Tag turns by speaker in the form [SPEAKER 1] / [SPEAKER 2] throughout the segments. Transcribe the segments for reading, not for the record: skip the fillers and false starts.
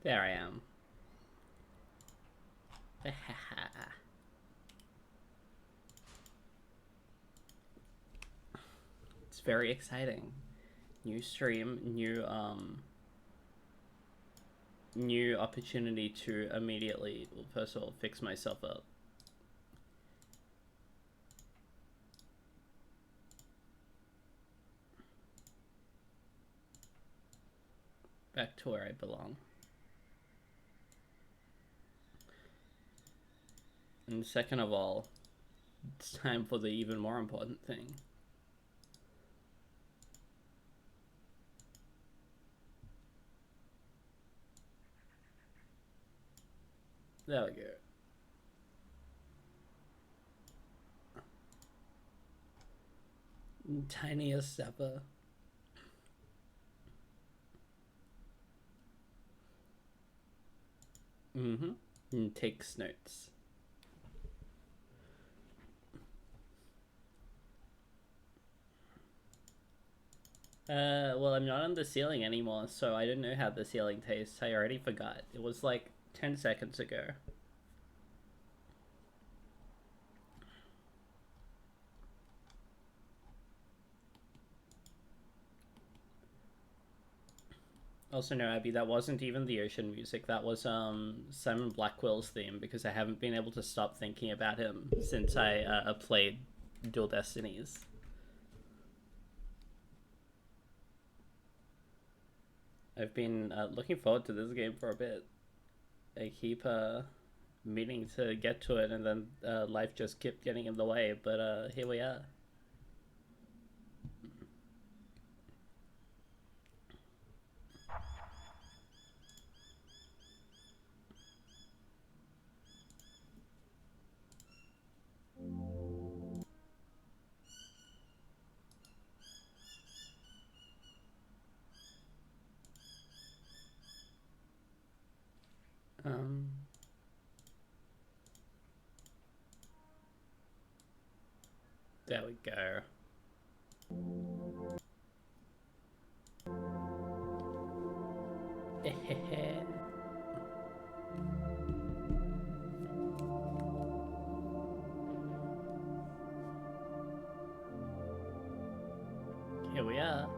[SPEAKER 1] There I am. It's very exciting. New stream, new opportunity to immediately, well, first of all, fix myself up. Back to where I belong. And second of all, it's time for the even more important thing. There we go. Tiniest stepper. And takes notes. Well, I'm not on the ceiling anymore, so I don't know how the ceiling tastes. I already forgot. It was like 10 seconds ago. Also, no, Abby, that wasn't even the ocean music. That was Simon Blackwell's theme, because I haven't been able to stop thinking about him since I played Dual Destinies. I've been looking forward to this game for a bit. I keep meaning to get to it, and then life just kept getting in the way, but here we are. There we go. Here we are.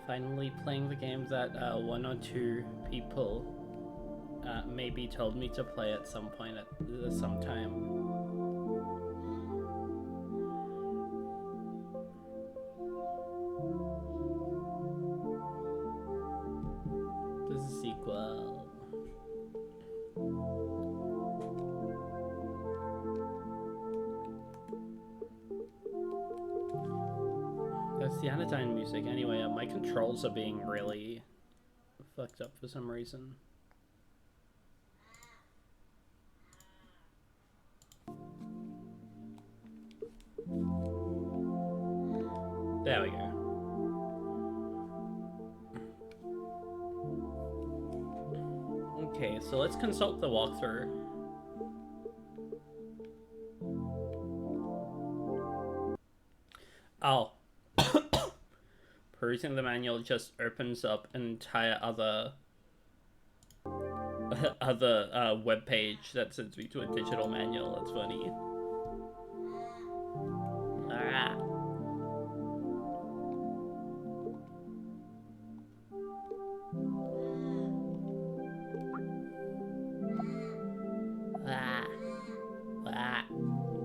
[SPEAKER 1] Finally playing the game that one or two people maybe told me to play at some point at some time. The sequel. That's the Anodyne music. Anyway, my controls are being really fucked up for some reason. There we go. Okay, so let's consult the walkthrough. Oh. Perusing the manual just opens up an entire other web page that sends me to a digital manual. That's funny.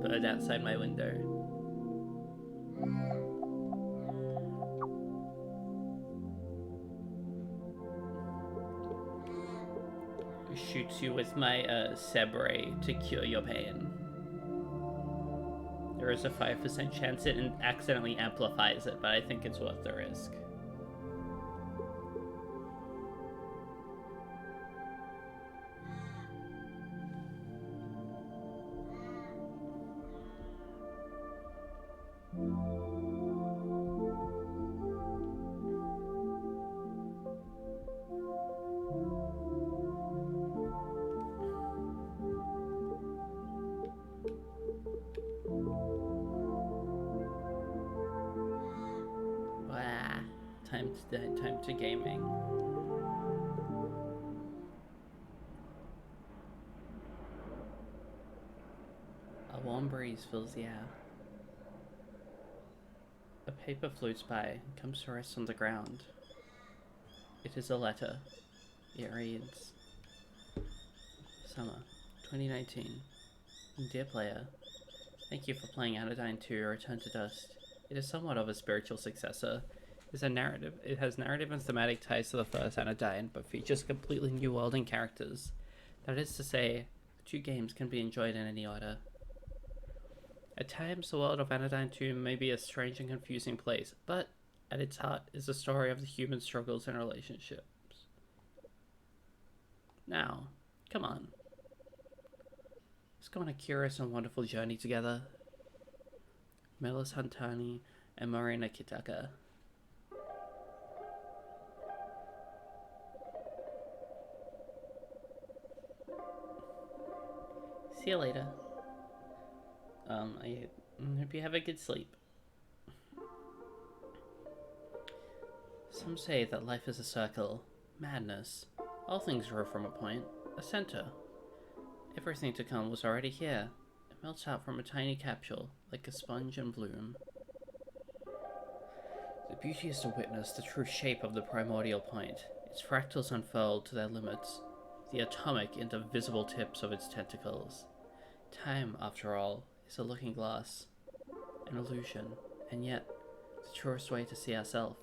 [SPEAKER 1] Bird outside my window. Shoots you with my Sebre to cure your pain. There is a 5% chance it accidentally amplifies it, but I think it's worth the risk. It's time to gaming. A warm breeze fills the air. A paper floats by and comes to rest on the ground. It is a letter. It reads, Summer, 2019. Dear player, thank you for playing Anodyne 2 Return to Dust. It is somewhat of a spiritual successor. It has narrative and thematic ties to the first Anodyne, but features a completely new world and characters. That is to say, the two games can be enjoyed in any order. At times, the world of Anodyne 2 may be a strange and confusing place, but at its heart is the story of the human struggles and relationships. Now, come on. Let's go on a curious and wonderful journey together. Melos Hantani and Marina Kitaka. See you later. I hope you have a good sleep. Some say that life is a circle. Madness. All things grow from a point. A center. Everything to come was already here. It melts out from a tiny capsule, like a sponge and bloom. The beauty is to witness the true shape of the primordial point. Its fractals unfurled to their limits. The atomic into visible tips of its tentacles. Time, after all, is a looking glass, an illusion, and yet the truest way to see ourselves.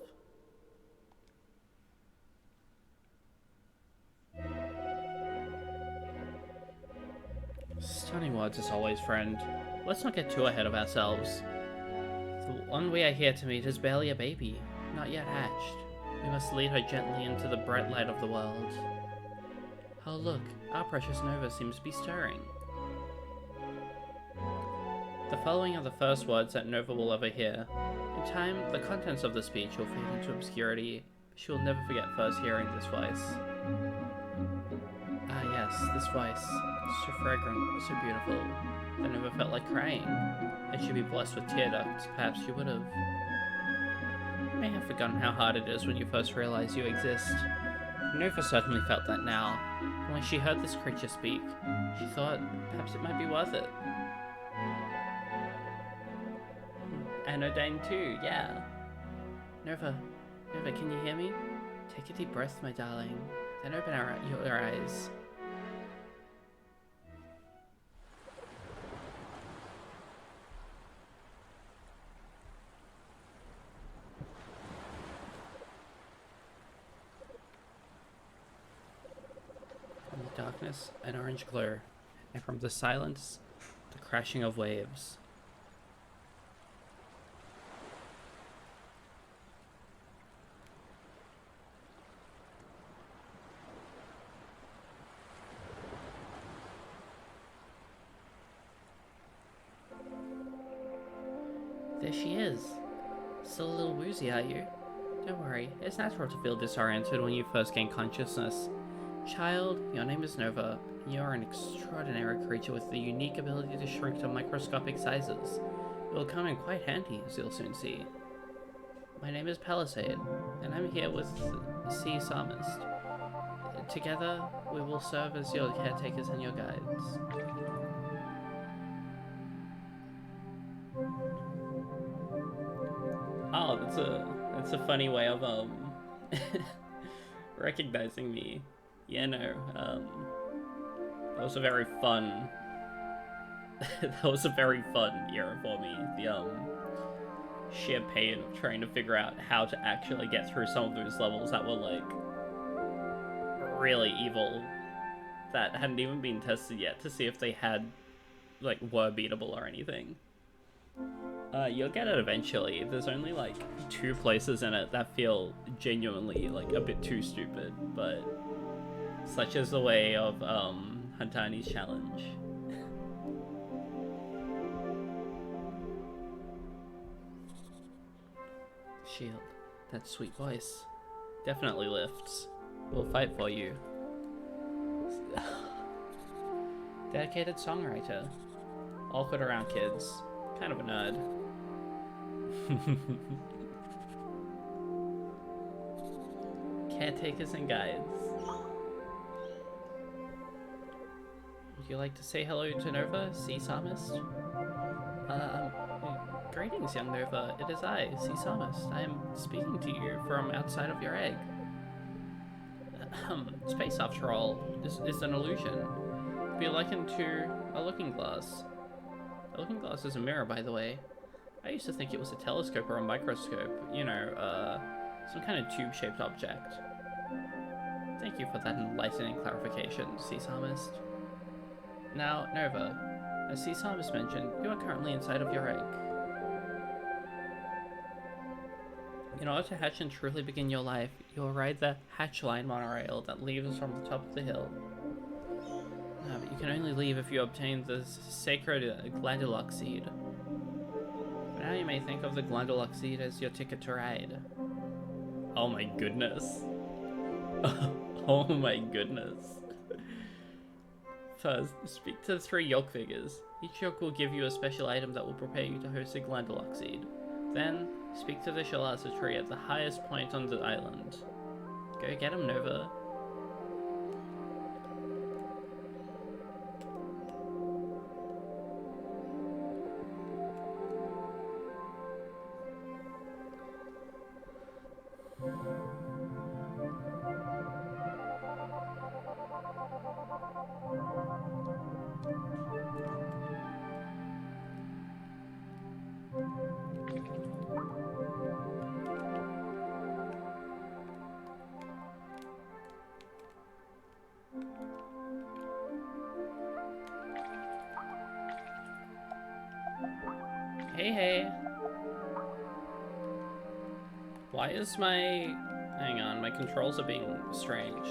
[SPEAKER 1] Stunning words as always, friend. Let's not get too ahead of ourselves. The one we are here to meet is barely a baby, not yet hatched. We must lead her gently into the bright light of the world. Oh look, our precious Nova seems to be stirring. The following are the first words that Nova will ever hear. In time, the contents of the speech will fade into obscurity. She will never forget first hearing this voice. Ah yes, this voice. So fragrant, so beautiful, that Nova felt like crying. Had she been blessed with tear ducts, perhaps she would have. You may have forgotten how hard it is when you first realize you exist. Nova certainly felt that now, and when she heard this creature speak, she thought perhaps it might be worth it. Anodyne 2, yeah. Nova, can you hear me? Take a deep breath, my darling, then open your eyes. From the darkness, an orange glow, and from the silence, the crashing of waves. There she is. Still a little woozy, are you? Don't worry, it's natural to feel disoriented when you first gain consciousness. Child, your name is Nova, and you are an extraordinary creature with the unique ability to shrink to microscopic sizes. It will come in quite handy, as you'll soon see. My name is Palisade, and I'm here with Sea Psalmist. Together, we will serve as your caretakers and your guides. Oh, that's a funny way of recognizing me. Yeah, no, that was a very fun that was a very fun era for me. The sheer pain of trying to figure out how to actually get through some of those levels that were like really evil, that hadn't even been tested yet to see if they had like were beatable or anything. You'll get it eventually. There's only like 2 places in it that feel genuinely like a bit too stupid, but such is the way of Hantani's challenge. Shield, that sweet voice, definitely lifts. We'll fight for you. Dedicated songwriter. Awkward around kids. Kind of a nerd. caretakers and guides. Would you like to say hello to Nova, Sea Psalmist? Greetings, young Nova. It is I, Sea Psalmist. I am speaking to you from outside of your egg. Space, after all, is an illusion. Be likened to a looking glass. A looking glass is a mirror, by the way. I used to think it was a telescope or a microscope. You know, some kind of tube-shaped object. Thank you for that enlightening clarification, Sea Psalmist. Now, Nova, as Sea Psalmist mentioned, you are currently inside of your egg. In order to hatch and truly begin your life, you will ride the Hatchline monorail that leaves from the top of the hill. But you can only leave if you obtain the sacred Glandulock seed. For now you may think of the Glandulock seed as your ticket to ride. Oh my goodness. Oh my goodness. First, speak to the 3 yolk figures. Each yolk will give you a special item that will prepare you to host a Glandulock seed. Then, speak to the Shalasa tree at the highest point on the island. Go get him, Nova. Hey. Why is my... Hang on, my controls are being strange.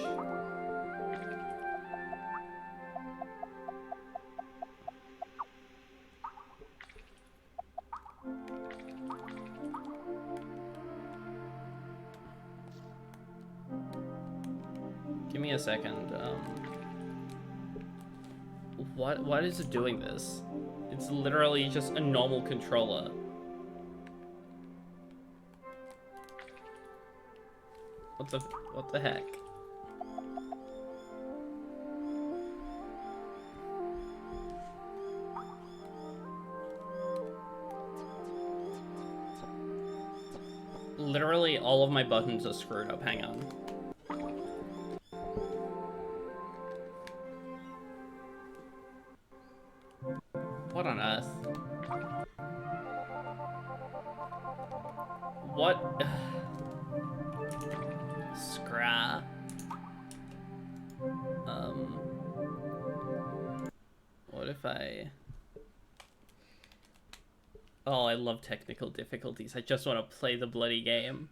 [SPEAKER 1] Give me a second. What is it doing this? It's literally just a normal controller. What the heck? Literally all of my buttons are screwed up. Hang on. What on earth? What? Scrah. What if I... Oh, I love technical difficulties. I just want to play the bloody game.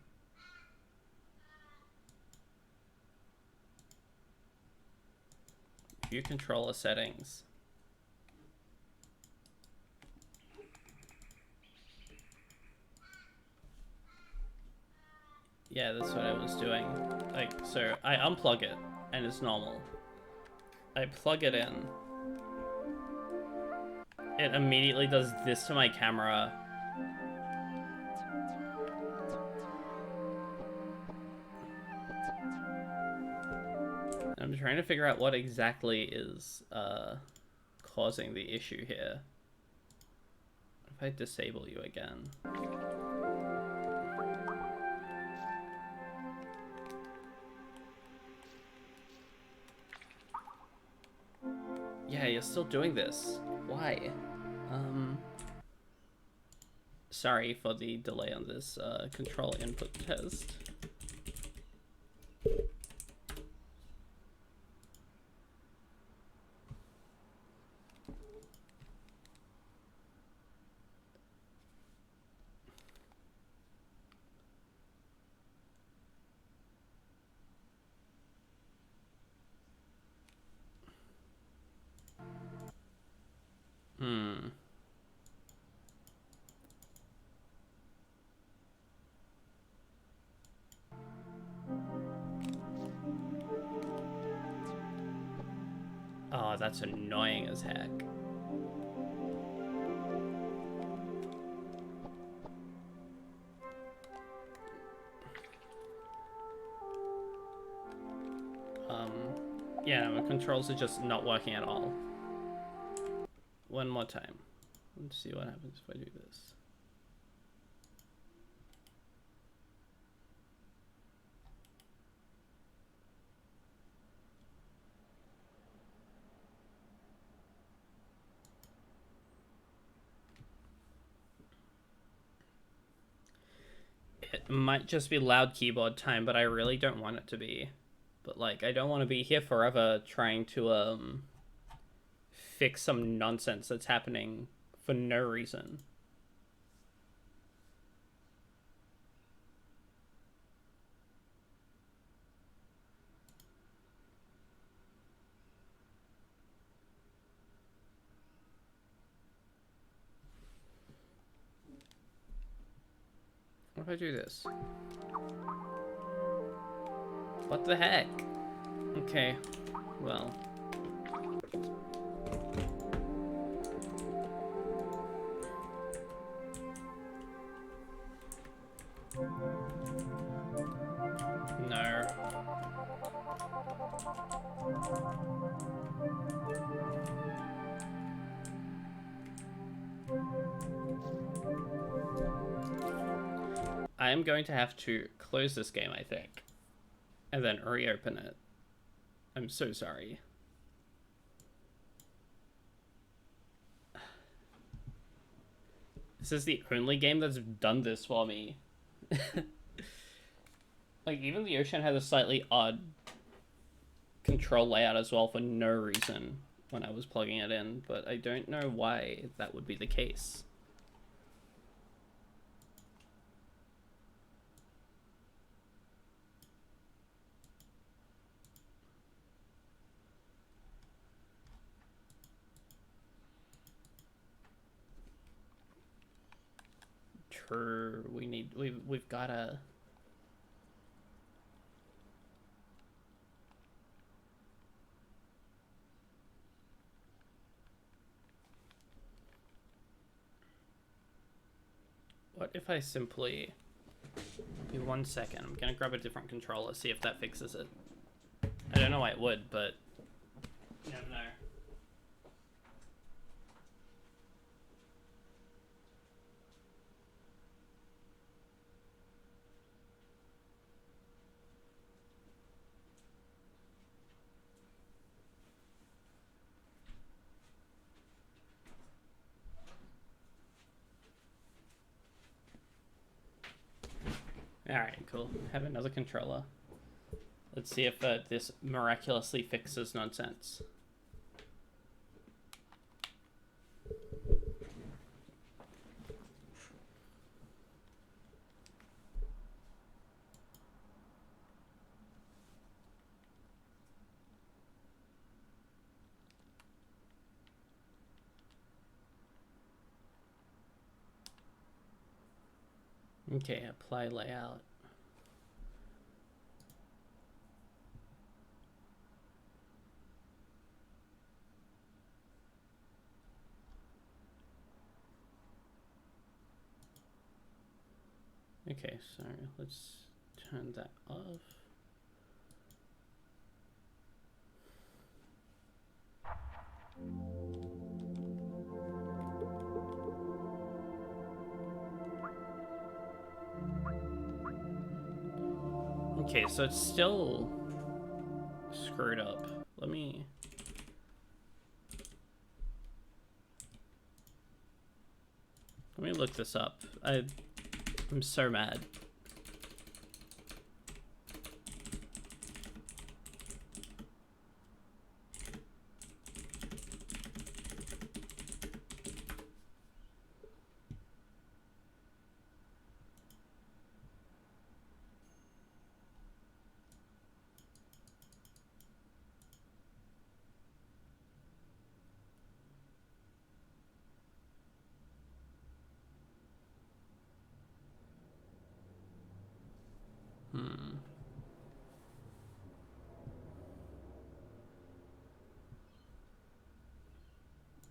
[SPEAKER 1] View controller settings. Yeah, that's what I was doing. Like, so I unplug it, and it's normal. I plug it in. It immediately does this to my camera. I'm trying to figure out what exactly is causing the issue here. If I disable you again. Yeah, you're still doing this. Why? Sorry for the delay on this control input test. Oh, that's annoying as heck. Um, yeah, no, my controls are just not working at all. One more time. Let's see what happens if I do this. It might just be loud keyboard time, but I really don't want it to be. But like, I don't want to be here forever trying to fix some nonsense that's happening for no reason. What if I do this? What the heck? Okay, well. No. I am going to have to close this game, I think, and then reopen it. I'm so sorry. This is the only game that's done this for me. Like, even the Ocean has a slightly odd control layout as well for no reason when I was plugging it in, but I don't know why that would be the case. True, we've gotta. What if I simply... Give me 1 second. I'm gonna grab a different controller, see if that fixes it. I don't know why it would, but... You never know. Alright, cool. Have another controller. Let's see if this miraculously fixes nonsense. Okay, apply layout. Okay, so let's turn that off. Okay, so it's still screwed up. Let me look this up. I'm so mad.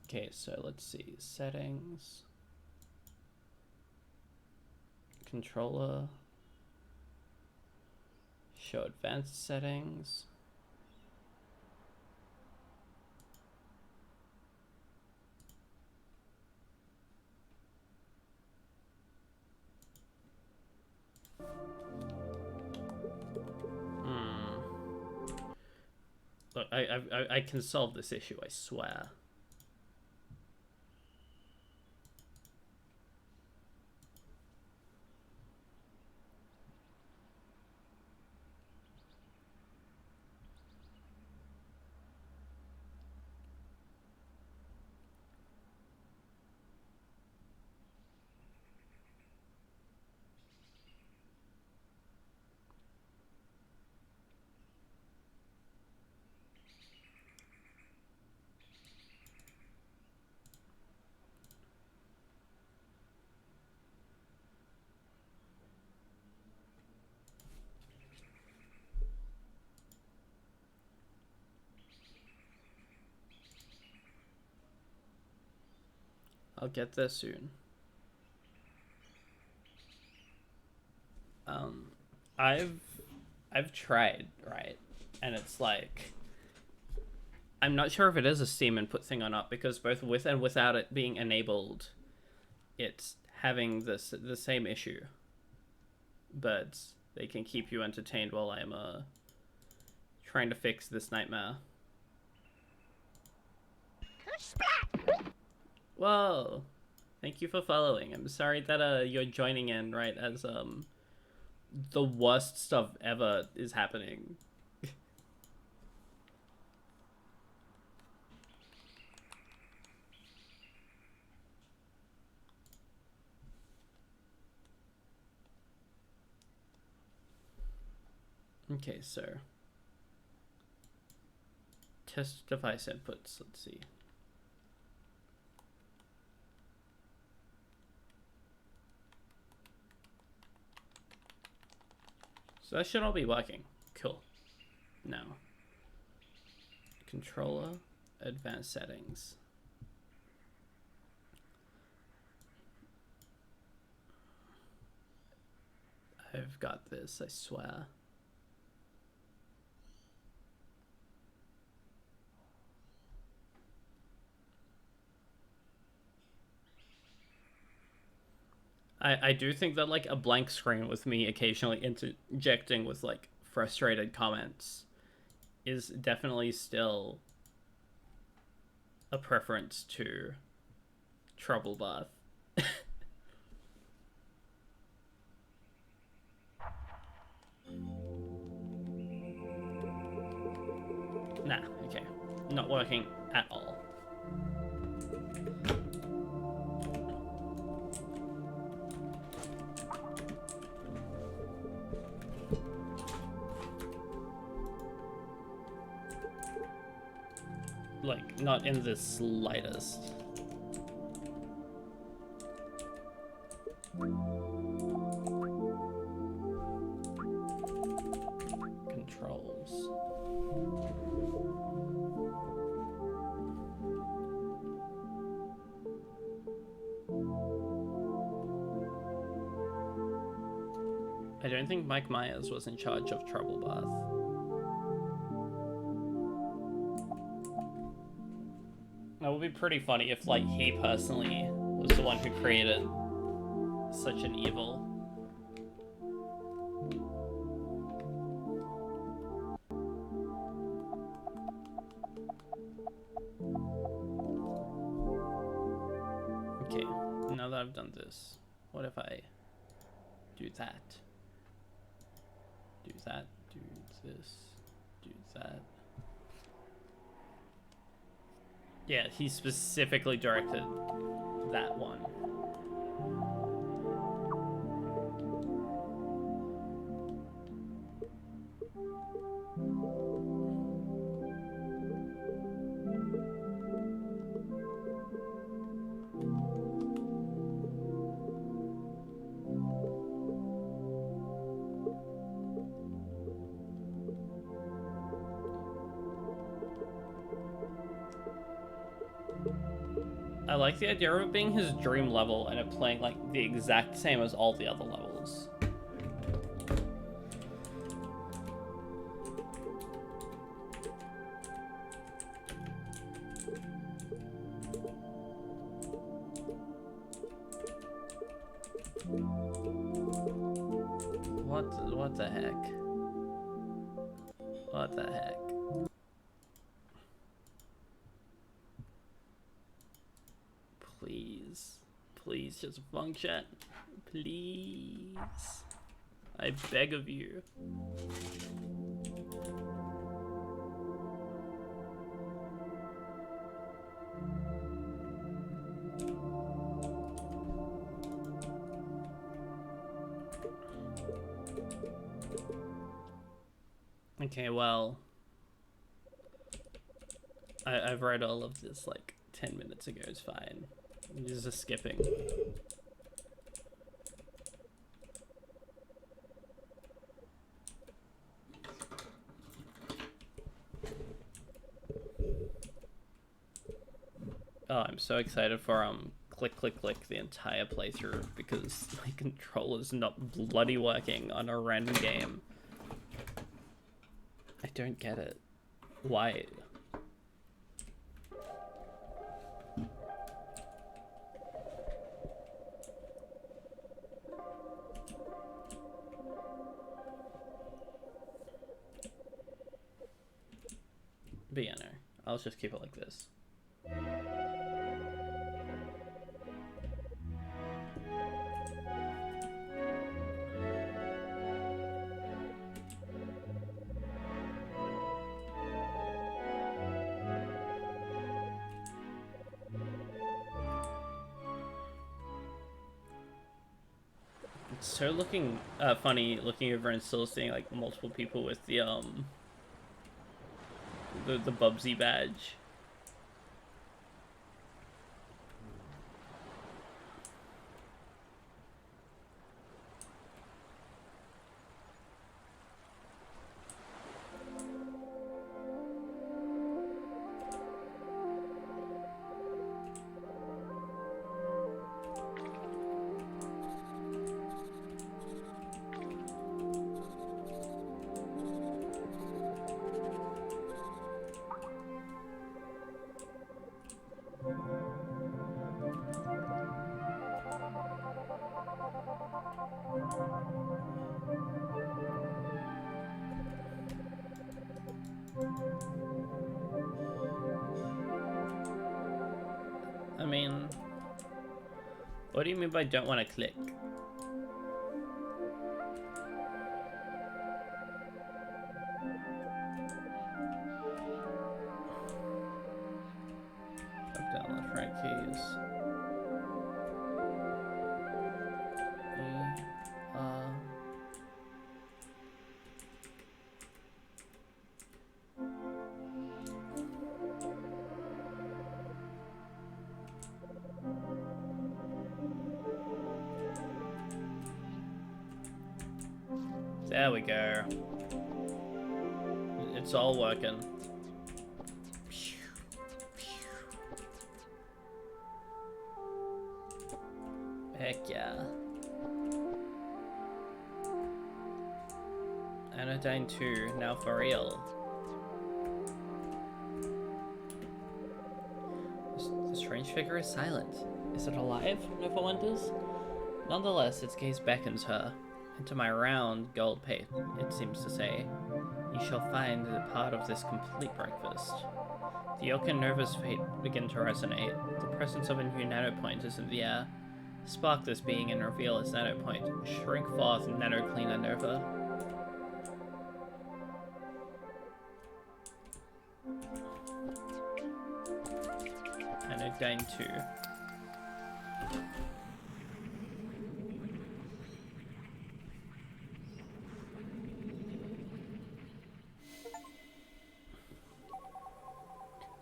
[SPEAKER 1] Okay, so let's see. Settings. Controller. Show advanced settings. Look, I can solve this issue, I swear. I'll get there soon. I've tried, right? And it's like, I'm not sure if it is a Steam input thing or not, because both with and without it being enabled, it's having the same issue. But they can keep you entertained while I'm trying to fix this nightmare. Whoa! Thank you for following. I'm sorry that you're joining in right as the worst stuff ever is happening. Okay, so test device inputs. Let's see. So that should all be working. Cool. Now, controller, advanced settings. I've got this, I swear. I do think that like a blank screen with me occasionally interjecting with like frustrated comments is definitely still a preference to Trouble Bath. Nah, okay. Not working at all. Like, not in the slightest. Controls. I don't think Mike Myers was in charge of Trouble Bath. That would be pretty funny if, like, he personally was the one who created such an evil. Okay, now that I've done this, what if I do that? Do that, do this, do that. Yeah, he specifically directed that one. I like the idea of it being his dream level and it playing like the exact same as all the other levels. What the heck? What the heck? Please just function. Please. I beg of you. Okay, well, I've read all of this like 10 minutes ago. It's fine. This is skipping. Oh, I'm so excited for click click click the entire playthrough because my controller's not bloody working on a random game. I don't get it. Why? But yeah, no. I'll just keep it like this. It's so funny looking over and still seeing like multiple people with the Bubsy badge. I mean, what do you mean by don't want to click? Up, down, left, right keys. There we go. It's all working. Heck yeah. Anodyne 2, now for real. The strange figure is silent. Is it alive? Nova wonders. Nonetheless, its gaze beckons her. Into my round gold pate, it seems to say, you shall find the part of this complete breakfast. The yoke and Nova's fate begin to resonate. The presence of a new nanopoint is in the air. Spark this being and reveal its nanopoint. Shrink forth nano-cleaner Nova. Anodyne 2.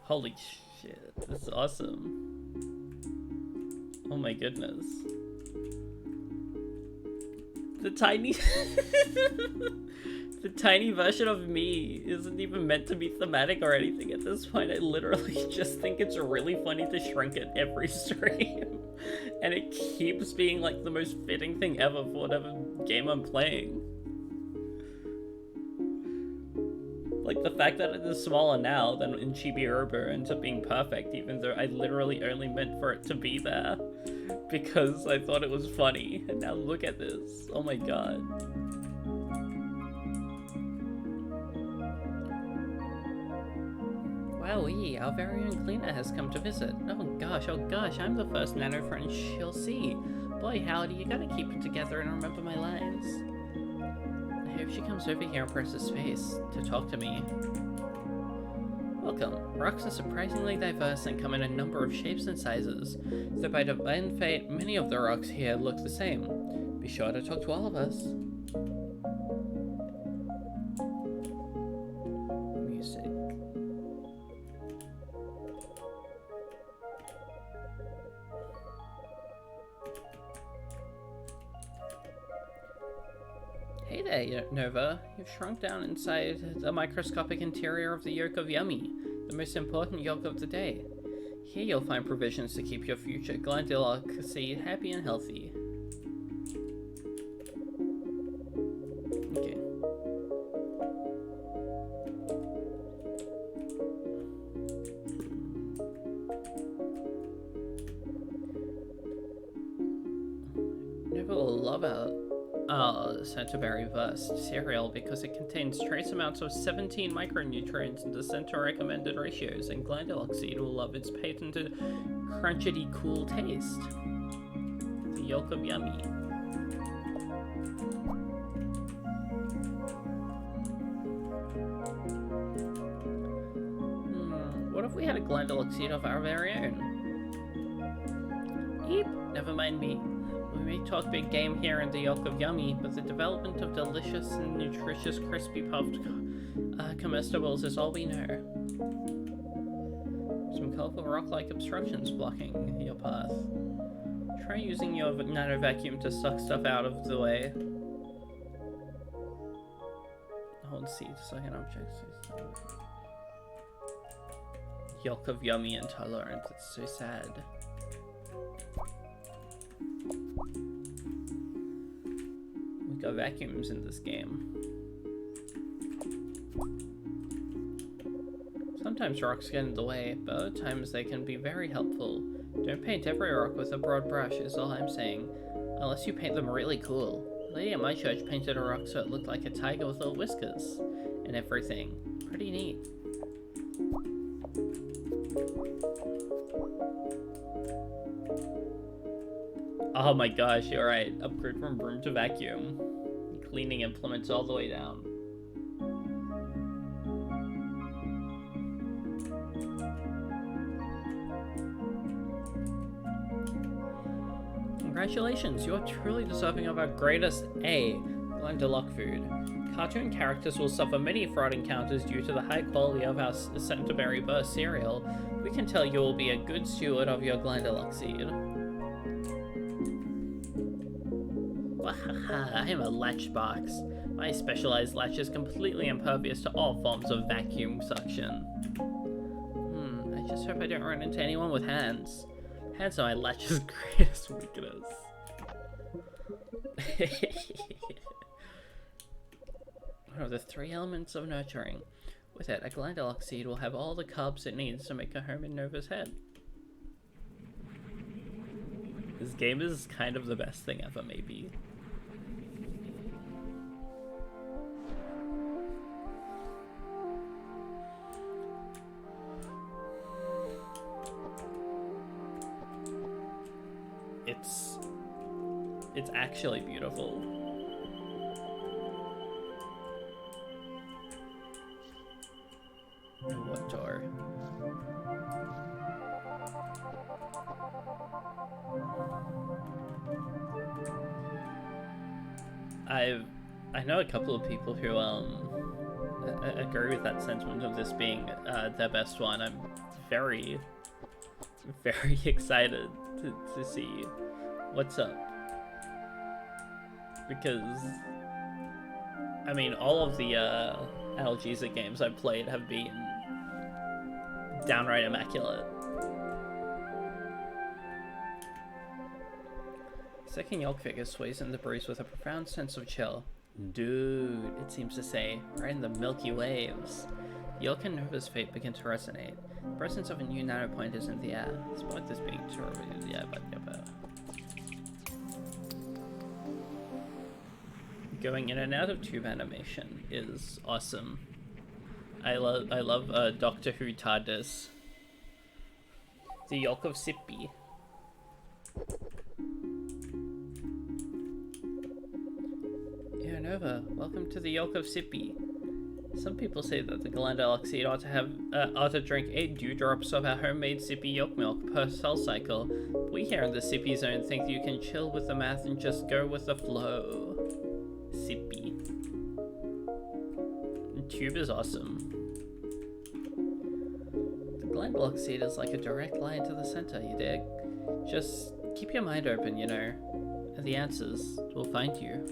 [SPEAKER 1] Holy shit, this is awesome. Oh my goodness. The tiny... the tiny version of me isn't even meant to be thematic or anything at this point. I literally just think it's really funny to shrink it every stream. And it keeps being like the most fitting thing ever for whatever game I'm playing. Like, the fact that it is smaller now than in Chibi Robo ends up being perfect, even though I literally only meant for it to be there because I thought it was funny. And now look at this. Oh my god. Wowee, our very own cleaner has come to visit. Oh gosh, I'm the first nano friend she'll see. Boy howdy, you gotta keep it together and remember my lines. I hope she comes over here and presses face to talk to me. Welcome. Rocks are surprisingly diverse and come in a number of shapes and sizes, though by divine fate, many of the rocks here look the same. Be sure to talk to all of us. Music. Hey there, Nova. You've shrunk down inside the microscopic interior of the yolk of Yummy, the most important yolk of the day. Here you'll find provisions to keep your future Glandilock happy and healthy. Okay. Nova will love our Centerberry Burst cereal because it contains trace amounts of 17 micronutrients in the center recommended ratios, and Glandilock Seed will love its patented crunchity cool taste. The yolk of Yummy. What if we had a Glandilock Seed of our very own? Eep, never mind me. We may talk big game here in the yolk of Yummy, but the development of delicious and nutritious crispy puffed comestibles is all we know. Some colorful rock-like obstructions blocking your path. Try using your nano vacuum to suck stuff out of the way. Hold C to suck in objects. Yolk of Yummy intolerant. It's so sad. We got vacuums in this game. Sometimes rocks get in the way, but other times they can be very helpful. Don't paint every rock with a broad brush is all I'm saying, unless you paint them really cool. The lady at my church painted a rock so it looked like a tiger with little whiskers and everything. Pretty neat. Oh my gosh, you're right. Upgrade from broom to vacuum. Cleaning implements all the way down. Congratulations, you are truly deserving of our greatest A, Glandilock food. Cartoon characters will suffer many fraud encounters due to the high quality of our Centerberry Burst cereal. We can tell you will be a good steward of your Glandilock seed. I am a latchbox. My specialized latch is completely impervious to all forms of vacuum suction. I just hope I don't run into anyone with hands. Hands are my latch's greatest weakness. One of the 3 elements of nurturing. With it, a Glandilock seed will have all the carbs it needs to make a home in Nova's head. This game is kind of the best thing ever, maybe. It's actually beautiful. What door? I know a couple of people who agree with that sentiment of this being their best one. I'm very excited to see what's up, because I mean all of the Analgesic games I've played have been downright immaculate. Second yolk figure sways in the breeze with a profound sense of chill. Dude, it seems to say, right in the milky waves. Yolk and Nova's fate begin to resonate. The presence of a new nano point is in the air, despite this being too early in the air, but going in and out of tube animation is awesome. I love Doctor Who TARDIS. The yolk of Sippy. Yeah, Nova, welcome to the yolk of Sippy. Some people say that the Glandalox seed ought to drink 8 dewdrops of our homemade Sippy yolk milk per cell cycle. We here in the Sippy zone think you can chill with the math and just go with the flow. Sippy. And tube is awesome. The Glandalox seed is like a direct line to the center, you dig? Just keep your mind open, you know, and the answers will find you.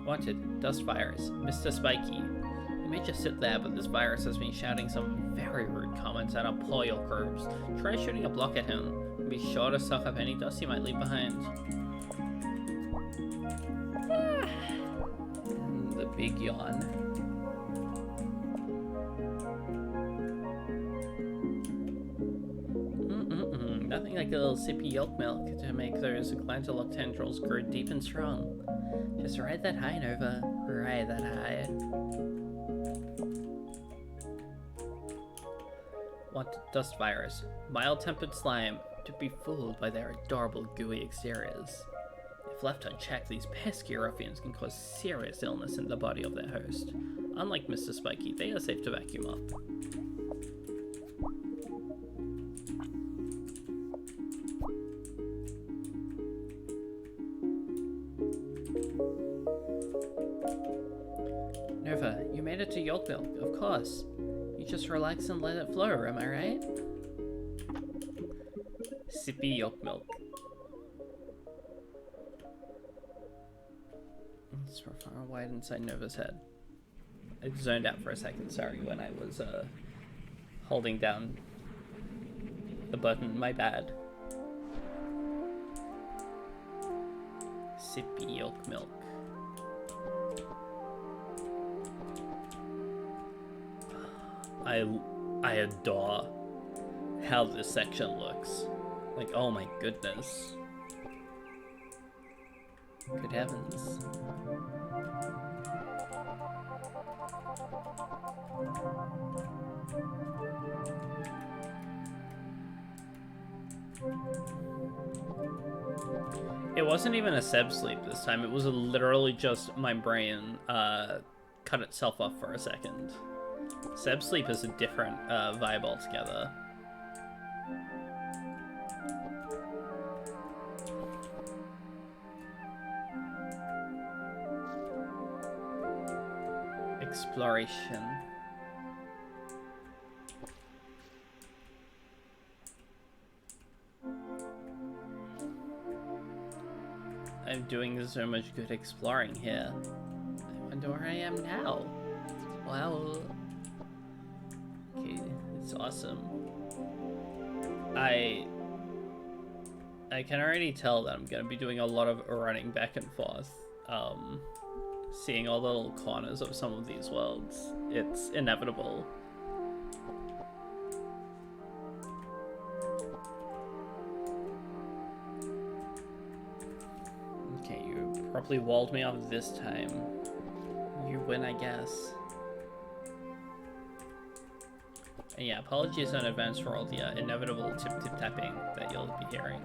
[SPEAKER 1] Wanted, dust virus, Mr. Spiky. You may just sit there, but this virus has been shouting some very rude comments at our poor York groups. Try shooting a block at him, and be sure to suck up any dust he might leave behind. The big yawn. Nothing like a little sippy yolk milk to make those glandular tendrils grow deep and strong. Just ride that high, Nova. Ride that high. Want dust virus. Mild-tempered slime to be fooled by their adorable gooey exteriors. If left unchecked, these pesky ruffians can cause serious illness in the body of their host. Unlike Mr. Spiky, they are safe to vacuum up. Nova, you made it to yolk milk, of course. You just relax and let it flow, am I right? Sippy yolk milk. It's far wide inside Nova's head. I zoned out for a second, sorry, when I was holding down the button, my bad. Sippy yolk milk. I adore how this section looks. Like, oh my goodness. Good heavens. It wasn't even a Seb sleep this time. It was literally just my brain cut itself off for a second. Seb sleep is a different vibe altogether. Exploration. I'm doing so much good exploring here. I wonder where I am now. Wow. Okay, it's awesome. I can already tell that I'm gonna be doing a lot of running back and forth, seeing all the little corners of some of these worlds. It's inevitable. Okay, you probably walled me off this time. You win, I guess. And yeah, apologies in advance for all the inevitable tip-tip-tapping that you'll be hearing.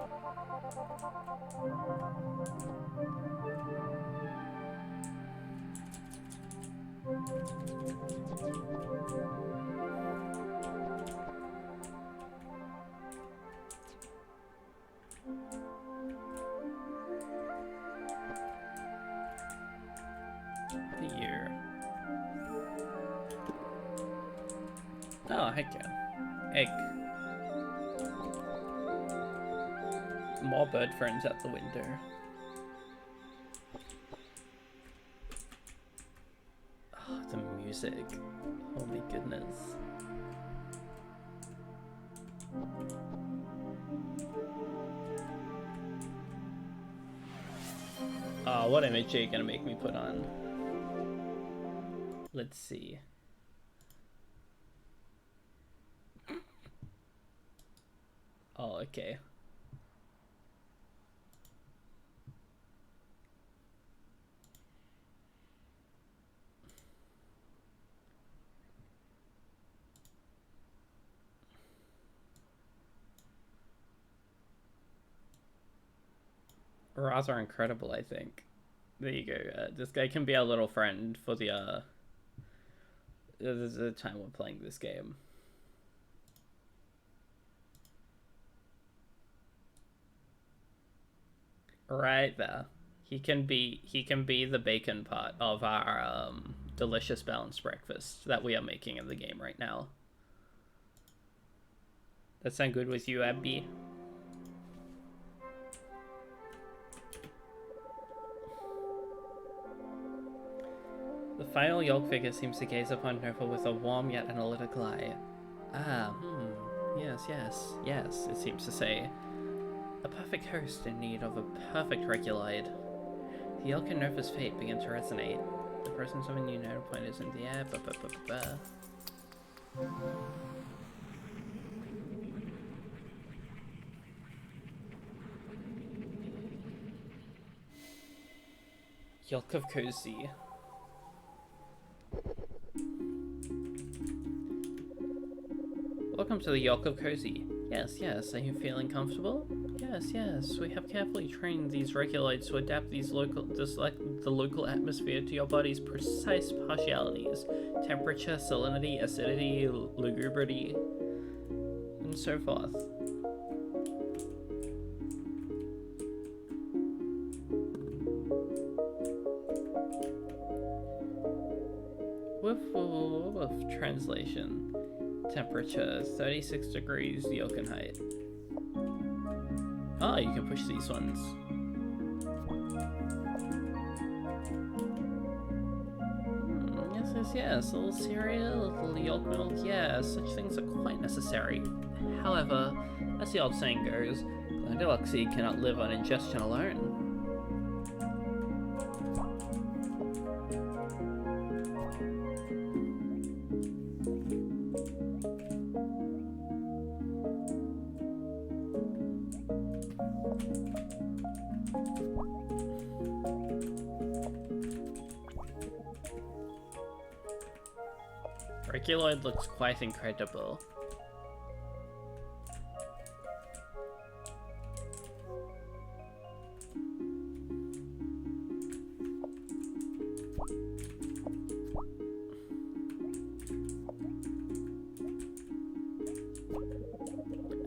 [SPEAKER 1] The year. Oh, heck yeah. Egg. More bird friends out the window. Oh, the music. Oh my goodness. Oh, what image are you gonna make me put on? Let's see. Oh, okay. rather incredible, I think. There you go. This guy can be our little friend for the time we're playing this game. Right there. He can be the bacon part of our delicious balanced breakfast that we are making in the game right now. That sound good with you, Abby? The final Yolk figure seems to gaze upon Nova with a warm yet analytical eye. Yes, it seems to say. A perfect host in need of a perfect reguloid. The Yolk and Nova's fate begin to resonate. The presence of a new node point is in the air. Yolk of Cozy. Welcome to the Yolk of Cozy. Yes, are you feeling comfortable? Yes, we have carefully trained these reguloids to adapt the local atmosphere to your body's precise partialities. Temperature, salinity, acidity, lugubrity, and so forth. Woof. Translation. Temperature 36 degrees, Yolken height. Ah, you can push these ones. Yes. A little cereal, a little yolk milk. Yeah, such things are quite necessary. However, as the old saying goes, Glandeluxy cannot live on ingestion alone. Reguloid looks quite incredible.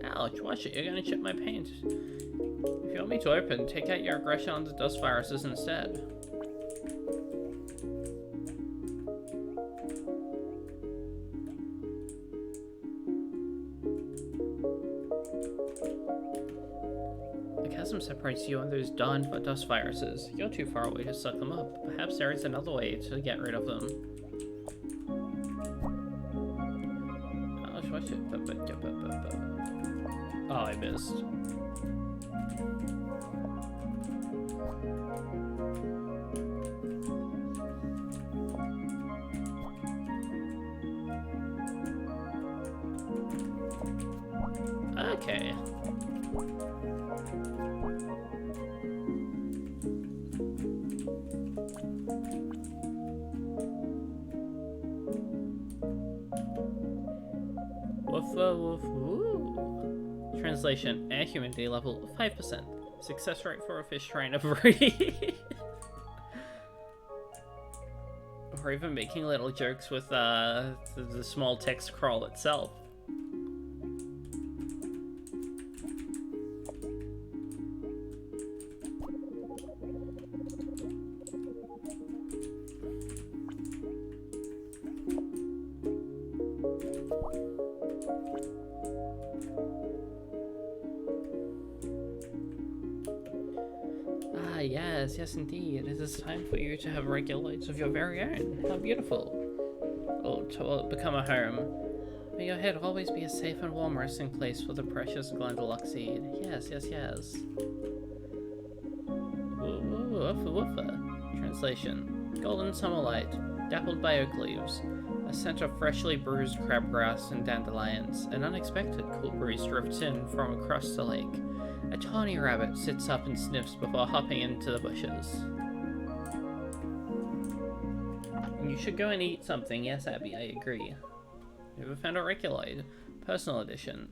[SPEAKER 1] Ouch, watch it, you're gonna chip my paint. If you want me to open, take out your aggression on the dust viruses instead. The chasm separates you and those darned dust viruses. You're too far away to suck them up. Perhaps there is another way to get rid of them. Ouch, watch it. Oh, I missed. Okay. Woof. Ooh. Translation: air humidity level 5%. Success rate for a fish trying to breathe. Or even making little jokes with the small text scroll itself. Yes, indeed. It is time for you to have reguloids of your very own. How beautiful. Oh, to become a home. May your head always be a safe and warm resting place for the precious Glandeluxy. Yes. Woofa. Translation: golden summer light, dappled by oak leaves, a scent of freshly bruised crabgrass and dandelions. An unexpected cool breeze drifts in from across the lake. A tawny rabbit sits up and sniffs before hopping into the bushes. You should go and eat something. Yes, Abby, I agree. Never found a reguloid. Personal edition.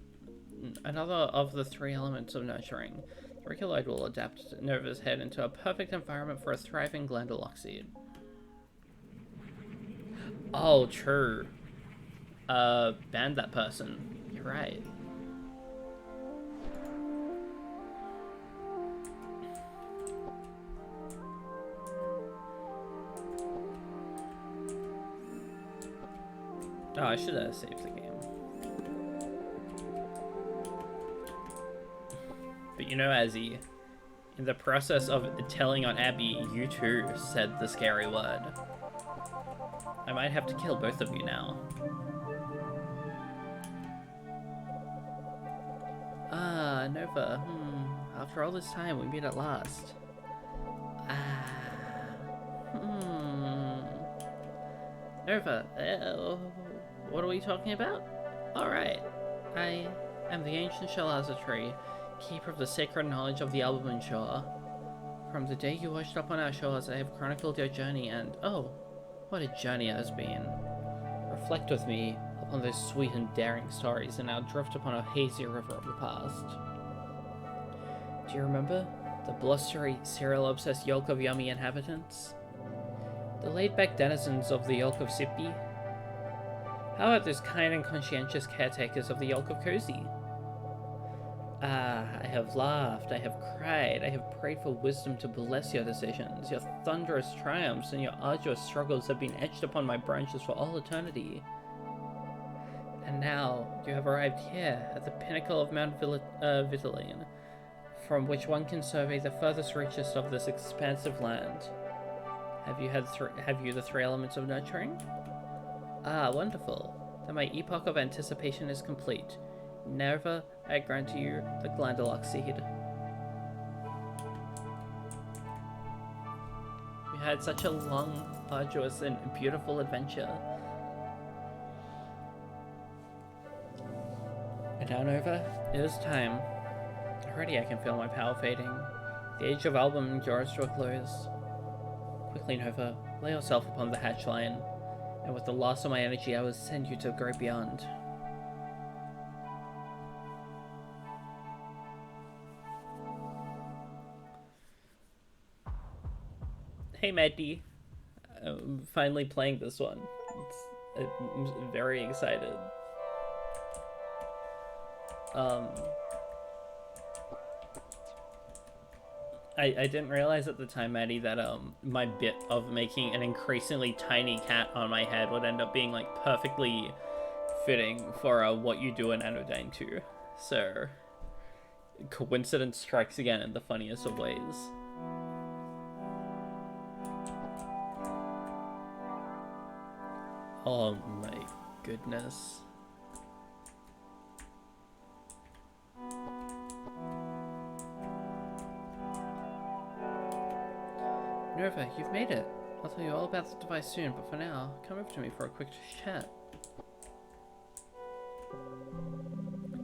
[SPEAKER 1] Another of the 3 elements of nurturing. Reguloid will adapt Nova's head into a perfect environment for a thriving glandaloxide. Oh, true. Ban that person. You're right. Oh, I should have saved the game. But you know, Azzy, in the process of telling on Abby, you too said the scary word. I might have to kill both of you now. Ah, Nova. After all this time, we meet at last. Nova, what are we talking about? Alright. I am the ancient Shalaza tree, keeper of the sacred knowledge of the Albumin shore. From the day you washed up on our shores, I have chronicled your journey, and oh, what a journey it has been. Reflect with me upon those sweet and daring stories, and now drift upon a hazy river of the past. Do you remember the blustery, cereal-obsessed yolk of yummy inhabitants? The laid-back denizens of the yolk of Sippy? How about those kind and conscientious caretakers of the yolk of Cozy? Ah, I have laughed, I have cried, I have prayed for wisdom to bless your decisions. Your thunderous triumphs and your arduous struggles have been etched upon my branches for all eternity. And now, you have arrived here, at the pinnacle of Mount Vitaline, from which one can survey the furthest reaches of this expansive land. Have you the three elements of nurturing? Ah, wonderful. Then my epoch of anticipation is complete. Nerva, I grant you the glandaloxide. We had such a long, arduous, and beautiful adventure. And now, Nova, it is time. Already I can feel my power fading. The age of Album draws to a close. Quickly, Nova, lay yourself upon the hatch line, and with the loss of my energy, I will send you to the great beyond. Hey, Maddie. I'm finally playing this one. I'm very excited. I didn't realize at the time, Maddie, that my bit of making an increasingly tiny cat on my head would end up being like perfectly fitting for what you do in Anodyne 2. So coincidence strikes again in the funniest of ways. Oh my goodness. Nerva, you've made it. I'll tell you all about the device soon, but for now, come over to me for a quick chat.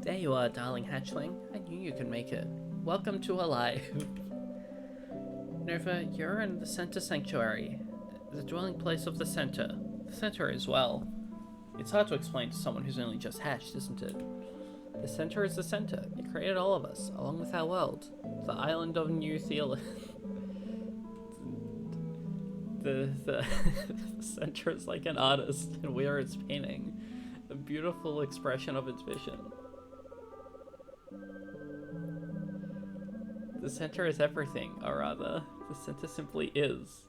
[SPEAKER 1] There you are, darling hatchling. I knew you could make it. Welcome to Alive. Nerva, you're in the Center Sanctuary, the dwelling place of the Center. The Center as well. It's hard to explain to someone who's only just hatched, isn't it? The Center is the Center. It created all of us, along with our world. The island of New Zealand. The Center is like an artist, and we are its painting. A beautiful expression of its vision. The Center is everything, or rather, the Center simply is.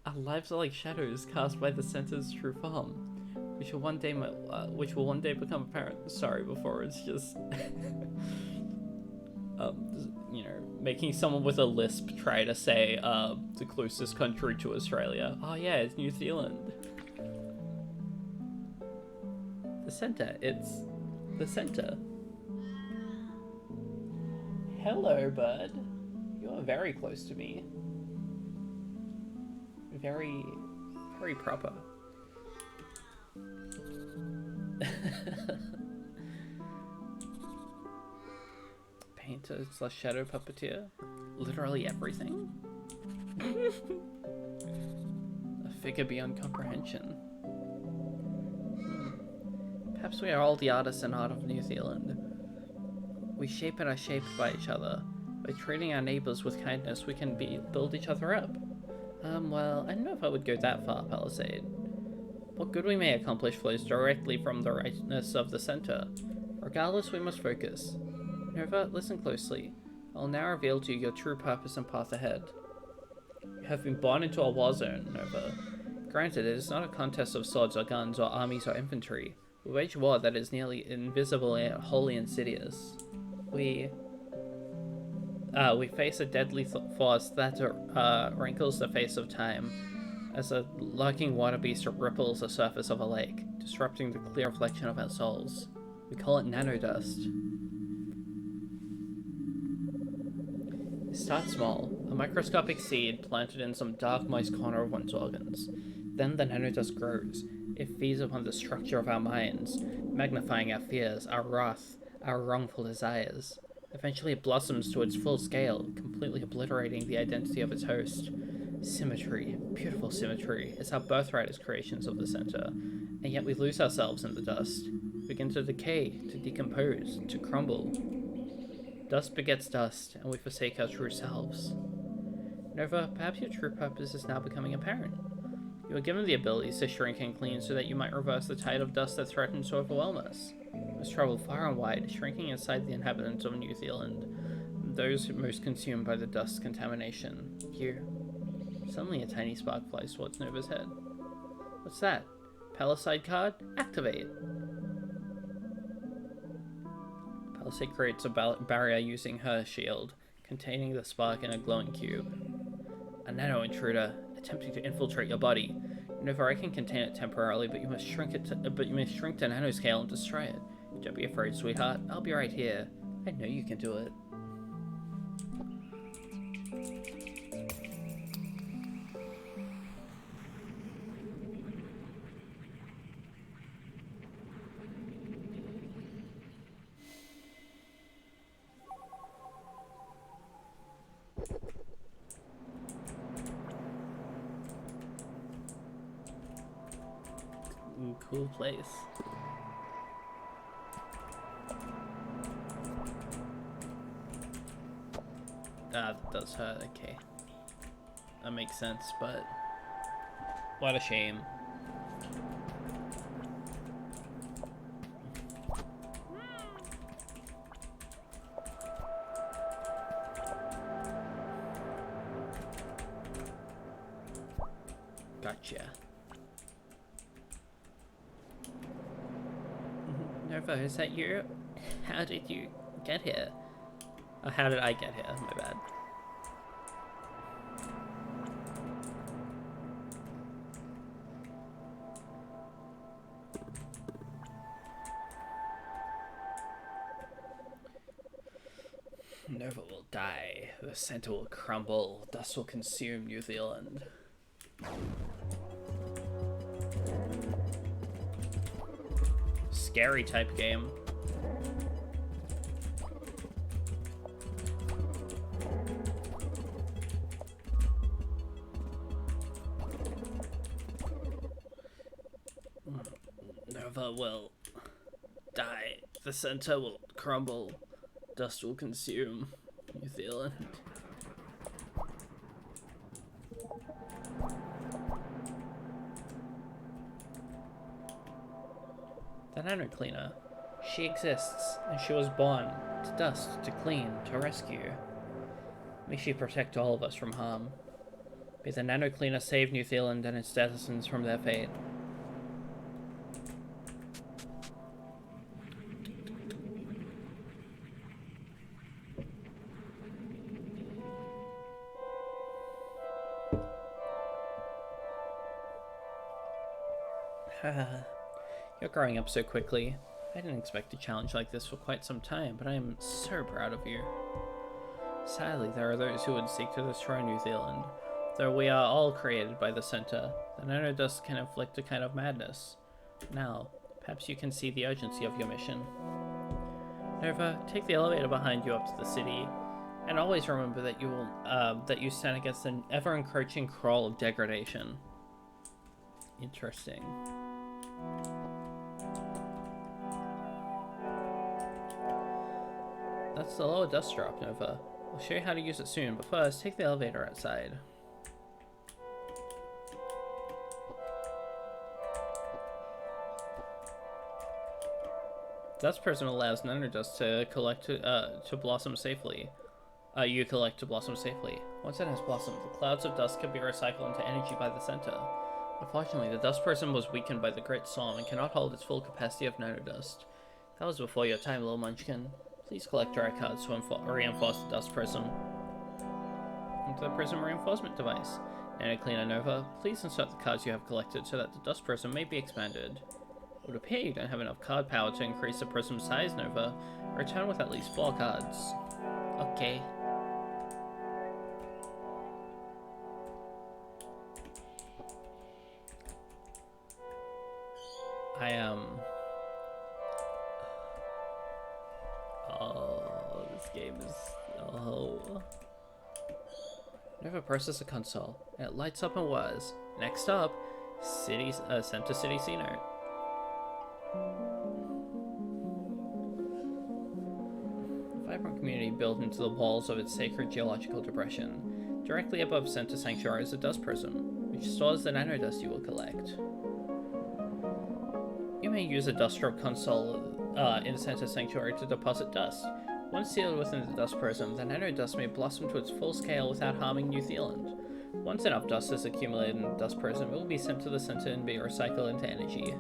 [SPEAKER 1] Our lives are like shadows cast by the Center's true form, which will one day become apparent. Sorry, before it's just, you know, making someone with a lisp try to say the closest country to Australia. Oh yeah, it's New Zealand. The Center. It's the Center. Hello, bud. You are very close to me. Very, very proper. Painter / shadow puppeteer. Literally everything. A figure beyond comprehension. Perhaps we are all the artists and art of New Zealand. We shape and are shaped by each other, By treating our neighbors with kindness, we can build each other up. Well, I don't know if I would go that far, Palisade. What good we may accomplish flows directly from the rightness of the center. Regardless, we must focus. Nova, listen closely. I will now reveal to you your true purpose and path ahead. You have been born into a war zone, Nova. Granted, it is not a contest of swords or guns or armies or infantry. We wage war that is nearly invisible and wholly insidious. We face a deadly force that wrinkles the face of time, as a lurking water beast ripples the surface of a lake, disrupting the clear reflection of our souls. We call it nanodust. Start small, a microscopic seed planted in some dark, moist corner of one's organs. Then the nanodust grows. It feeds upon the structure of our minds, magnifying our fears, our wrath, our wrongful desires. Eventually it blossoms to its full scale, completely obliterating the identity of its host. Symmetry, beautiful symmetry, is our birthright as creations of the center, and yet we lose ourselves in the dust. We begin to decay, to decompose, to crumble. Dust begets dust, and we forsake our true selves. Nova, perhaps your true purpose is now becoming apparent. You were given the abilities to shrink and clean so that you might reverse the tide of dust that threatens to overwhelm us. You must travel far and wide, shrinking inside the inhabitants of New Zealand, those most consumed by the dust contamination. You. Suddenly a tiny spark flies towards Nova's head. What's that? Palisade card? Activate! Palisade creates a barrier using her shield, containing the spark in a glowing cube. A nano-intruder, attempting to infiltrate your body. Nova, I can contain it temporarily, but you must shrink to nanoscale and destroy it. Don't be afraid, sweetheart. I'll be right here. I know you can do it. Cool place. That does hurt, okay. That makes sense, but what a shame. Gotcha. Nova, is that you? How did you get here? Oh, how did I get here? My bad. Nova will die. The center will crumble. Dust will consume New Zealand. Scary type game. Nova will die. The center will crumble. Dust will consume New Zealand. The nano cleaner. She exists, and she was born to dust, to clean, to rescue. May she protect all of us from harm. May the nano cleaner save New Zealand and its citizens from their fate. You're growing up so quickly. I didn't expect a challenge like this for quite some time, but I am so proud of you. Sadly, there are those who would seek to destroy New Zealand. Though we are all created by the center, the nanodust can inflict a kind of madness. Now, perhaps you can see the urgency of your mission. Nova, take the elevator behind you up to the city, and always remember that you stand against an ever-encroaching crawl of degradation. Interesting. That's the lower dust drop, Nova. I'll show you how to use it soon, but first, take the elevator outside. Dust Prism allows nanodust to collect to blossom safely. You collect to blossom safely. Once it has blossomed, the clouds of dust can be recycled into energy by the center. Unfortunately, the Dust Prism was weakened by the Great Storm and cannot hold its full capacity of nanodust. That was before your time, little munchkin. Please collect dry cards to reinforce the Dust Prism. Into the Prism Reinforcement Device. Cleaner Nova, please insert the cards you have collected so that the Dust Prism may be expanded. It would appear you don't have enough card power to increase the prism size, Nova. Return with at least 4 cards. Okay. Oh, this game is... Oh. Nova presses the console, and it lights up and whirs. Next up, Center City C-Note. A vibrant community built into the walls of its sacred geological depression. Directly above Center Sanctuary is a dust prism, which stores the nanodust you will collect. You may use a dust drop console in Center Sanctuary to deposit dust. Once sealed within the dust prism, the nanodust may blossom to its full scale without harming New Zealand. Once enough dust is accumulated in the dust prism, it will be sent to the center and be recycled into energy.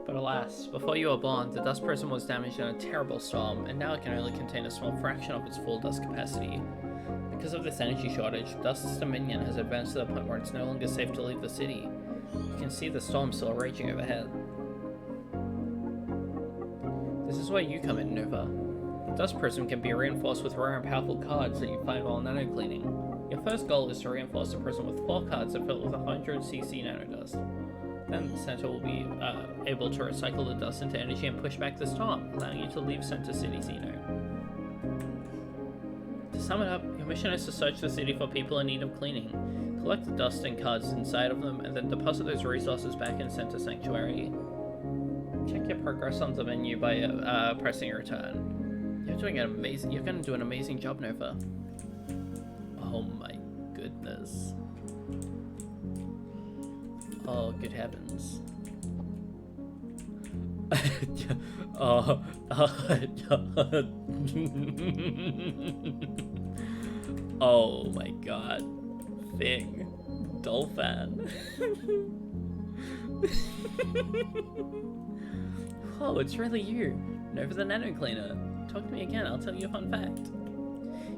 [SPEAKER 1] But alas, before you were born, the dust prism was damaged in a terrible storm, and now it can only contain a small fraction of its full dust capacity. Because of this energy shortage, Dust's dominion has advanced to the point where it's no longer safe to leave the city. You can see the storm still raging overhead. This is where you come in, Nova. The Dust Prism can be reinforced with rare and powerful cards that you find while nano-cleaning. Your first goal is to reinforce the prism with 4 cards that fill it with 100cc nanodust. Then the center will be able to recycle the dust into energy and push back the storm, allowing you to leave Center City Xeno. To sum it up, your mission is to search the city for people in need of cleaning, collect the dust and cards inside of them, and then deposit those resources back in Center Sanctuary. Check your progress on the menu by pressing return. You're gonna do an amazing job, Nova. Oh my goodness. Oh, good heavens. Oh my god. Thing. Dolphin. Oh, it's really you. Nova the Nano Cleaner. Talk to me again, I'll tell you a fun fact.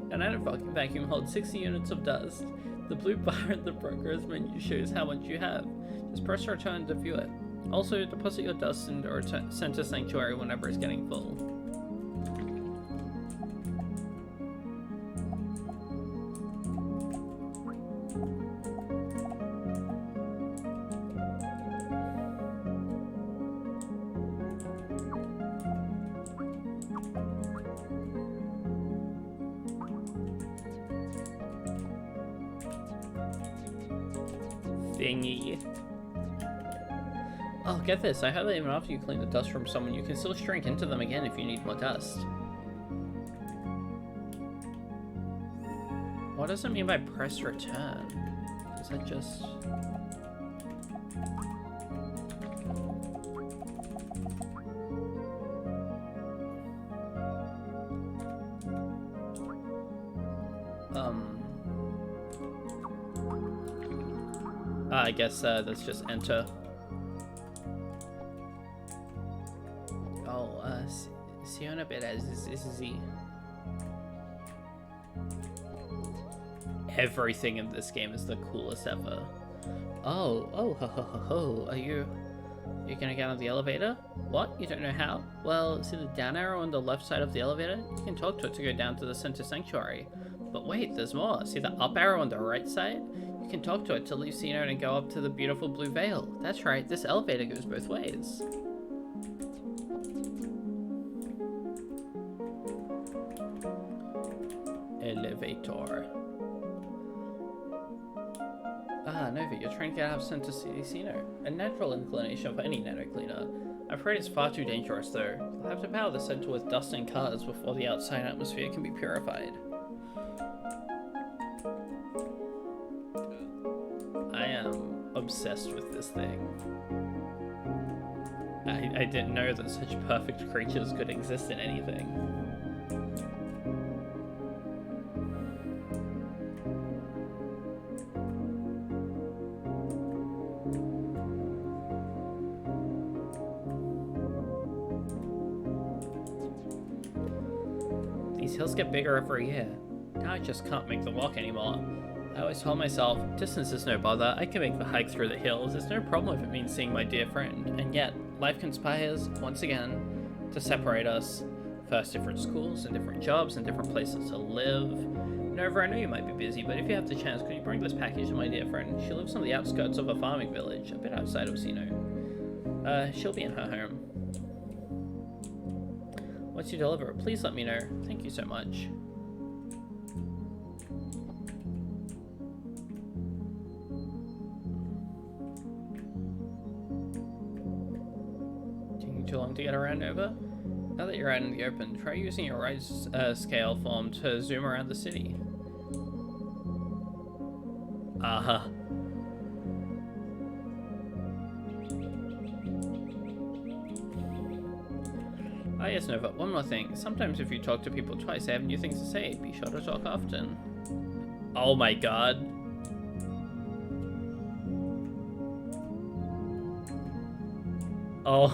[SPEAKER 1] Your nano vacuum holds 60 units of dust. The blue bar in the progress menu shows how much you have. Just press return to view it. Also, deposit your dust into Center Sanctuary whenever it's getting full. Thingy. Oh, get this. I heard that even after you clean the dust from someone, you can still shrink into them again if you need more dust. What does it mean by press return? Is that just... I guess that's just enter. Oh, see you in a bit as this is the... Everything in this game is the coolest ever. Oh, ho ho ho ho, are you gonna get on the elevator? What? You don't know how? Well, see the down arrow on the left side of the elevator? You can talk to it to go down to the Center Sanctuary. But wait, there's more. See the up arrow on the right side? You can talk to it to leave C-Note and go up to the beautiful blue veil. That's right, this elevator goes both ways. Elevator. Ah, Nova, you're trying to get out of Center City C-Note. A natural inclination for any nano cleaner. I'm afraid it's far too dangerous though. We'll have to power the center with dust and cars before the outside atmosphere can be purified. I am obsessed with this thing. I didn't know that such perfect creatures could exist in anything. These hills get bigger every year. Now I just can't make the walk anymore. I always told myself, distance is no bother, I can make the hike through the hills, there's no problem if it means seeing my dear friend. And yet, life conspires, once again, to separate us. First different schools, and different jobs, and different places to live. Nova, I know you might be busy, but if you have the chance, could you bring this package to my dear friend? She lives on the outskirts of a farming village, a bit outside of Sino. She'll be in her home. Once you deliver, please let me know. Thank you so much. Too long to get around, Nova? Now that you're out in the open, try using your rise scale form to zoom around the city. Uh-huh. Ah yes, Nova, one more thing. Sometimes if you talk to people twice, they have new things to say. Be sure to talk often. Oh my god. Oh.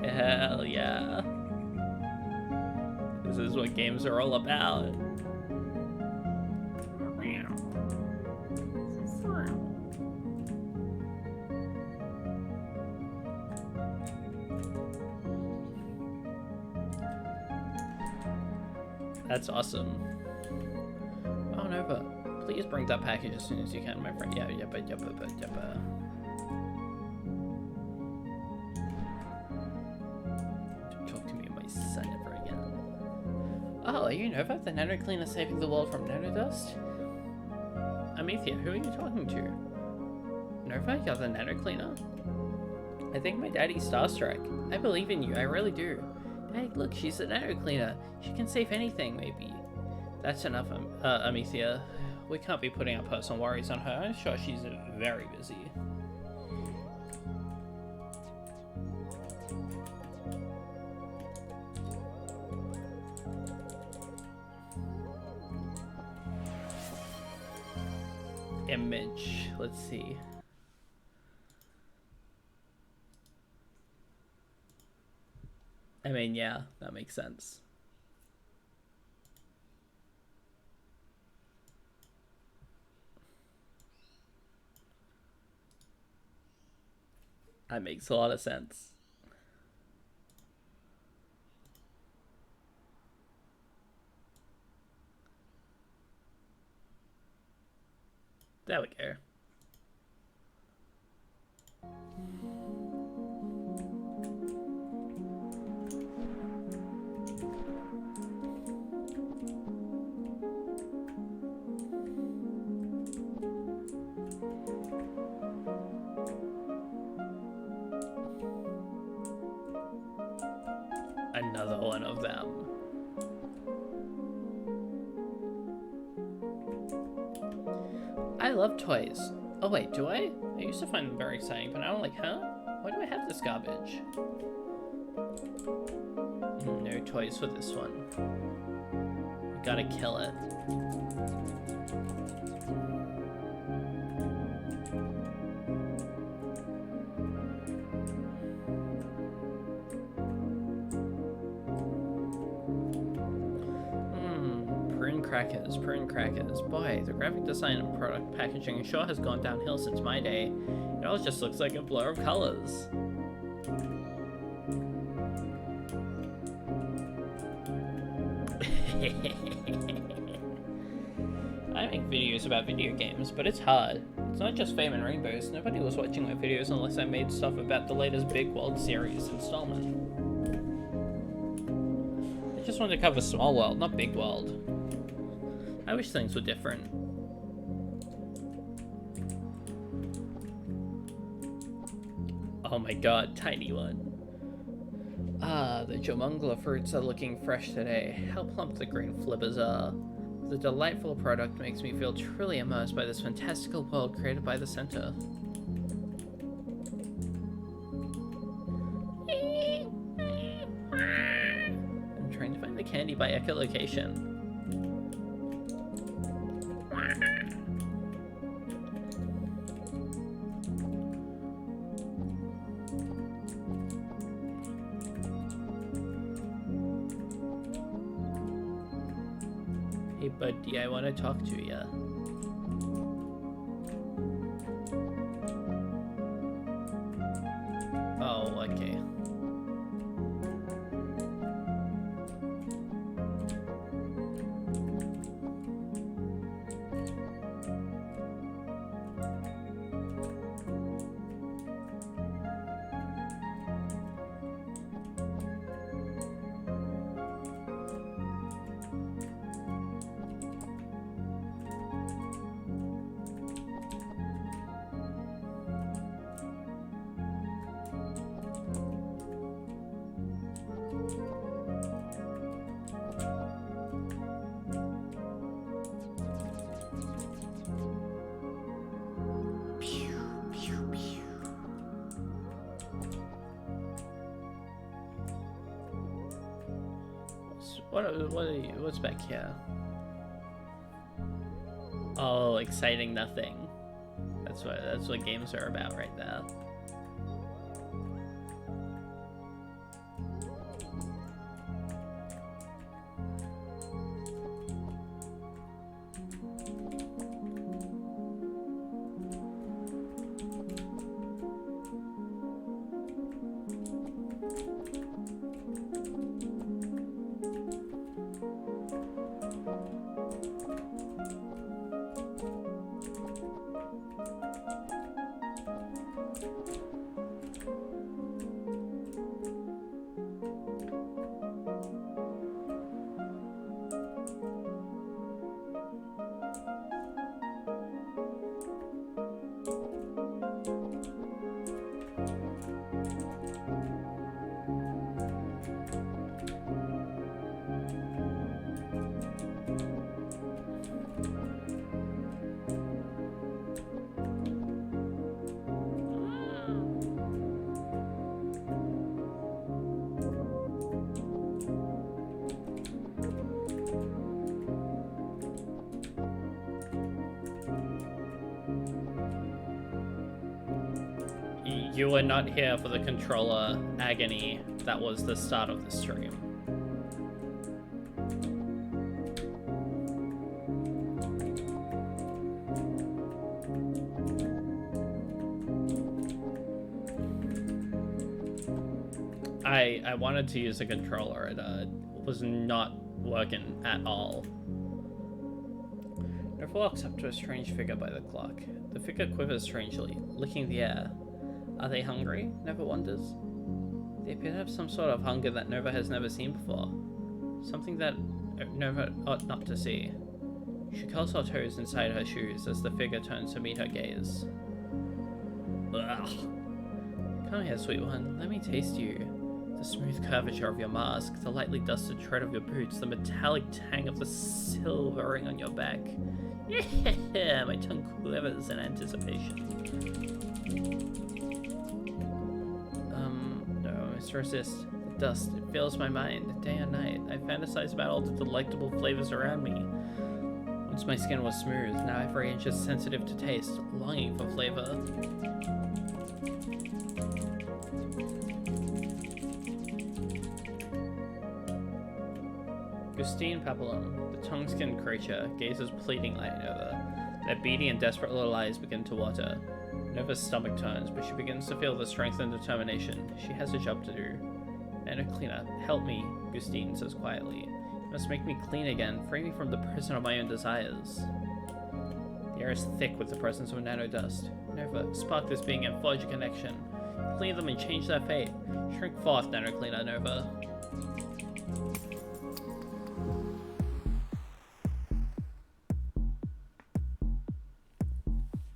[SPEAKER 1] Hell yeah. This is what games are all about. That's awesome. Oh, Nova. Please bring that package as soon as you can, my friend. Yeah, yeppa. Don't talk to me and my son ever again. Oh, are you Nova, the nano cleaner saving the world from nanodust? Amethea, who are you talking to? Nova, you're the nano cleaner? I think my daddy's starstruck. I believe in you, I really do. Hey, look, she's the nano cleaner. She can save anything, maybe. That's enough, Amethea. We can't be putting our personal worries on her. I'm sure she's very busy. Image. Let's see. I mean, yeah, that makes sense. That makes a lot of sense. There we go. Another one of them. I love toys. Oh wait, do I? I used to find them very exciting, but now I'm like, huh? Why do I have this garbage? No toys for this one. We gotta kill it. Prune crackers. Boy, the graphic design and product packaging sure has gone downhill since my day. It all just looks like a blur of colors. I make videos about video games, but it's hard. It's not just fame and rainbows. Nobody was watching my videos unless I made stuff about the latest Big World series installment. I just wanted to cover Small World, not Big World. I wish things were different. Oh my god, tiny one. Ah, the Jomungla fruits are looking fresh today. How plump the green flippers are. The delightful product makes me feel truly immersed by this fantastical world created by the center. I'm trying to find the candy by echolocation. Hey buddy, I want to talk to ya. Oh, okay. What's back here? Oh, exciting nothing. That's what games are about right there. You were not here for the controller agony that was the start of the stream. I wanted to use a controller. It was not working at all. Nova walks up to a strange figure by the clock. The figure quivers strangely, licking the air. Are they hungry? Nova wonders. They appear to have some sort of hunger that Nova has never seen before. Something that Nova ought not to see. She curls her toes inside her shoes as the figure turns to meet her gaze. Ugh. Come here, sweet one. Let me taste you. The smooth curvature of your mask, the lightly dusted tread of your boots, the metallic tang of the silver ring on your back. Yeah, my tongue quivers in anticipation. No, I must resist. The dust, it fills my mind, day and night. I fantasize about all the delectable flavors around me. Once my skin was smooth, now every inch is sensitive to taste, longing for flavor. Gustine Papillon, the tongue-skinned creature, gazes pleadingly at Nova. Their beady and desperate little eyes begin to water. Nova's stomach turns, but she begins to feel the strength and determination. She has a job to do. Nano Cleaner, help me, Gustine says quietly. You must make me clean again, free me from the prison of my own desires. The air is thick with the presence of nano dust. Nova, spark this being and forge a connection. Clean them and change their fate. Shrink forth, Nano Cleaner, Nova.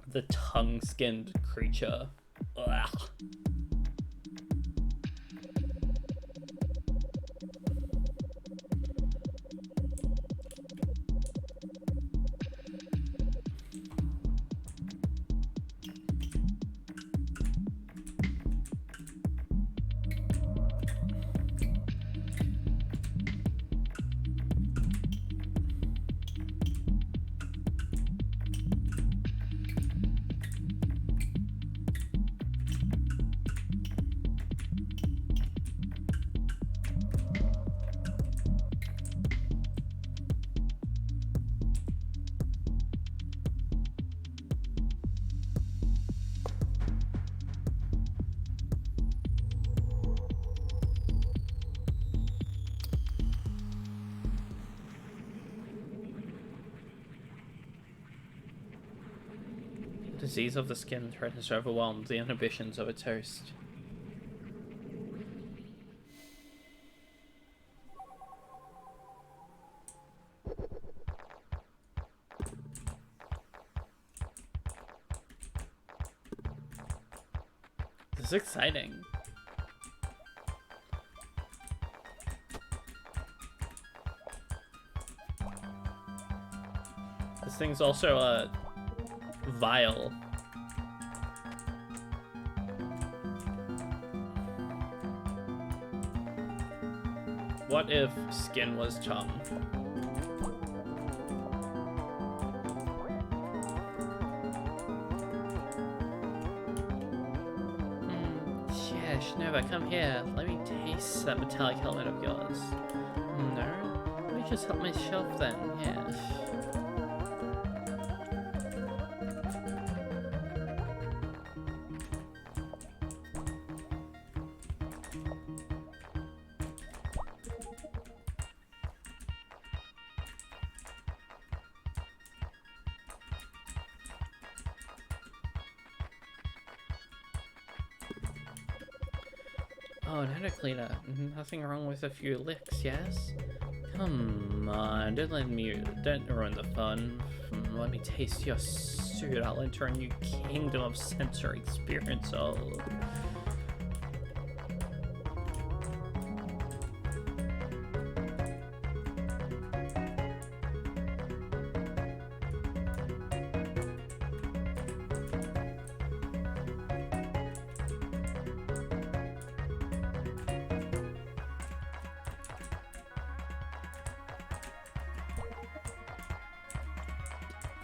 [SPEAKER 1] The tongue-skinned creature. Ugh. Disease of the skin threatens to overwhelm the inhibitions of its host. This is exciting. This thing's also a vial. What if skin was tongue? Yeah, Nova, come here. Let me taste that metallic helmet of yours. No? Let me just help myself then. Yeah. Oh, nano cleaner. Nothing wrong with a few licks, yes? Come on, don't ruin the fun. Let me taste your suit. I'll enter a new kingdom of sensory experience. Oh.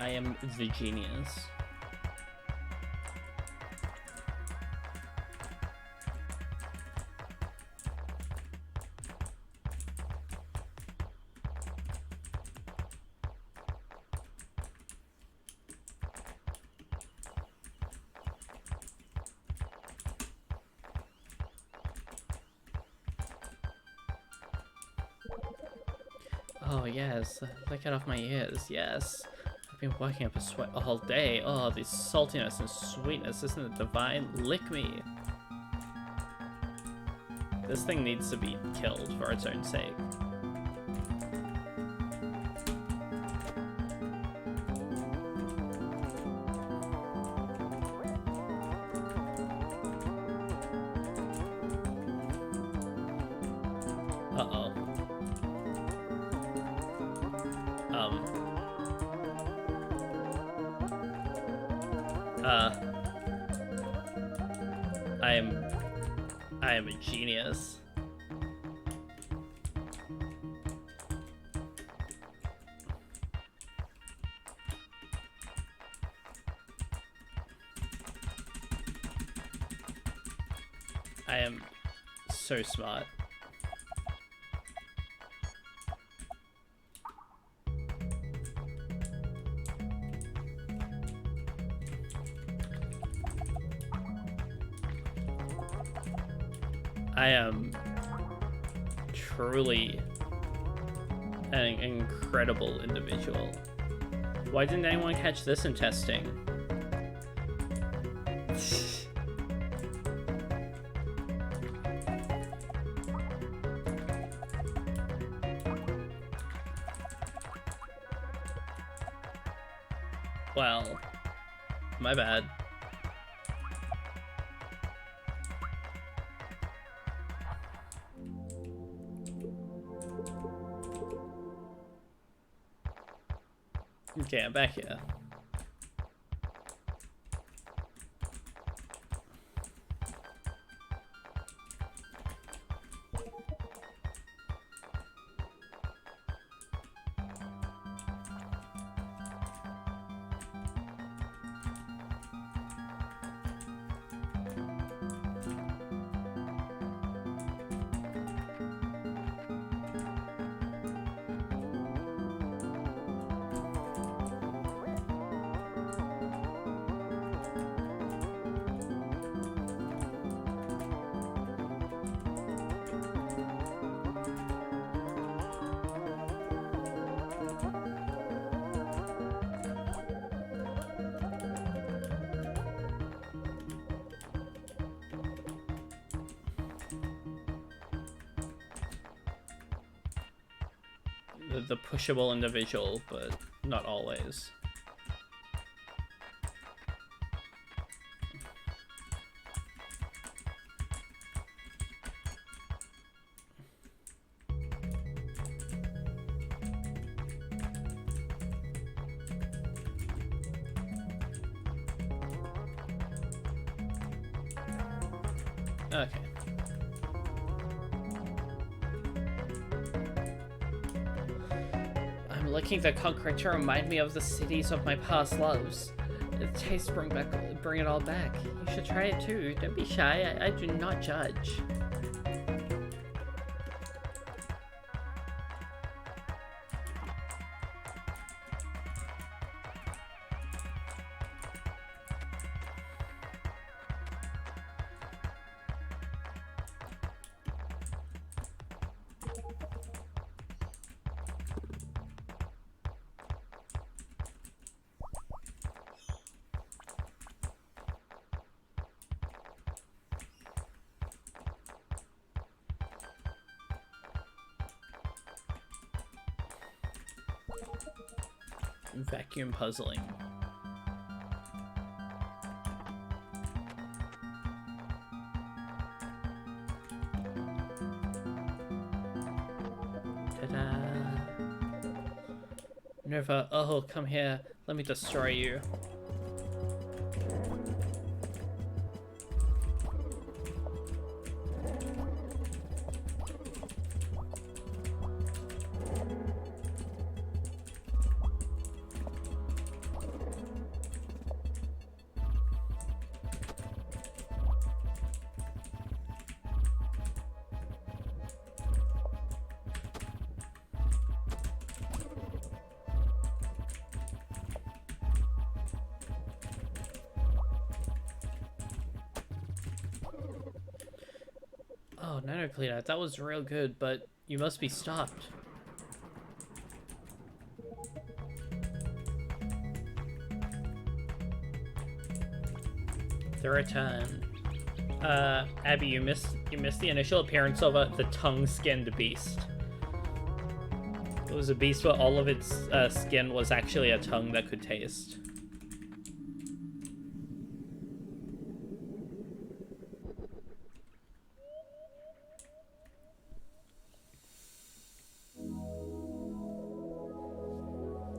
[SPEAKER 1] I am the genius. Oh yes, lick it off my ears, yes. Been working up a sweat all day. Oh, the saltiness and sweetness, isn't it divine? Lick me. This thing needs to be killed for its own sake. Uh-oh. I am a genius. I am so smart. I am truly an incredible individual. Why didn't anyone catch this in testing? Well, my bad. Okay, I'm back here. the pushable individual, but not always. Okay. I'm looking for concrete to remind me of the cities of my past loves. The taste bring it all back. You should try it too. Don't be shy. I do not judge. Vacuum puzzling. Ta-da! Nova, oh, come here. Let me destroy you. Oh, Nano Cleaner, that was real good, but you must be stopped. The return. Abby, you missed the initial appearance of the tongue-skinned beast. It was a beast where all of its skin was actually a tongue that could taste.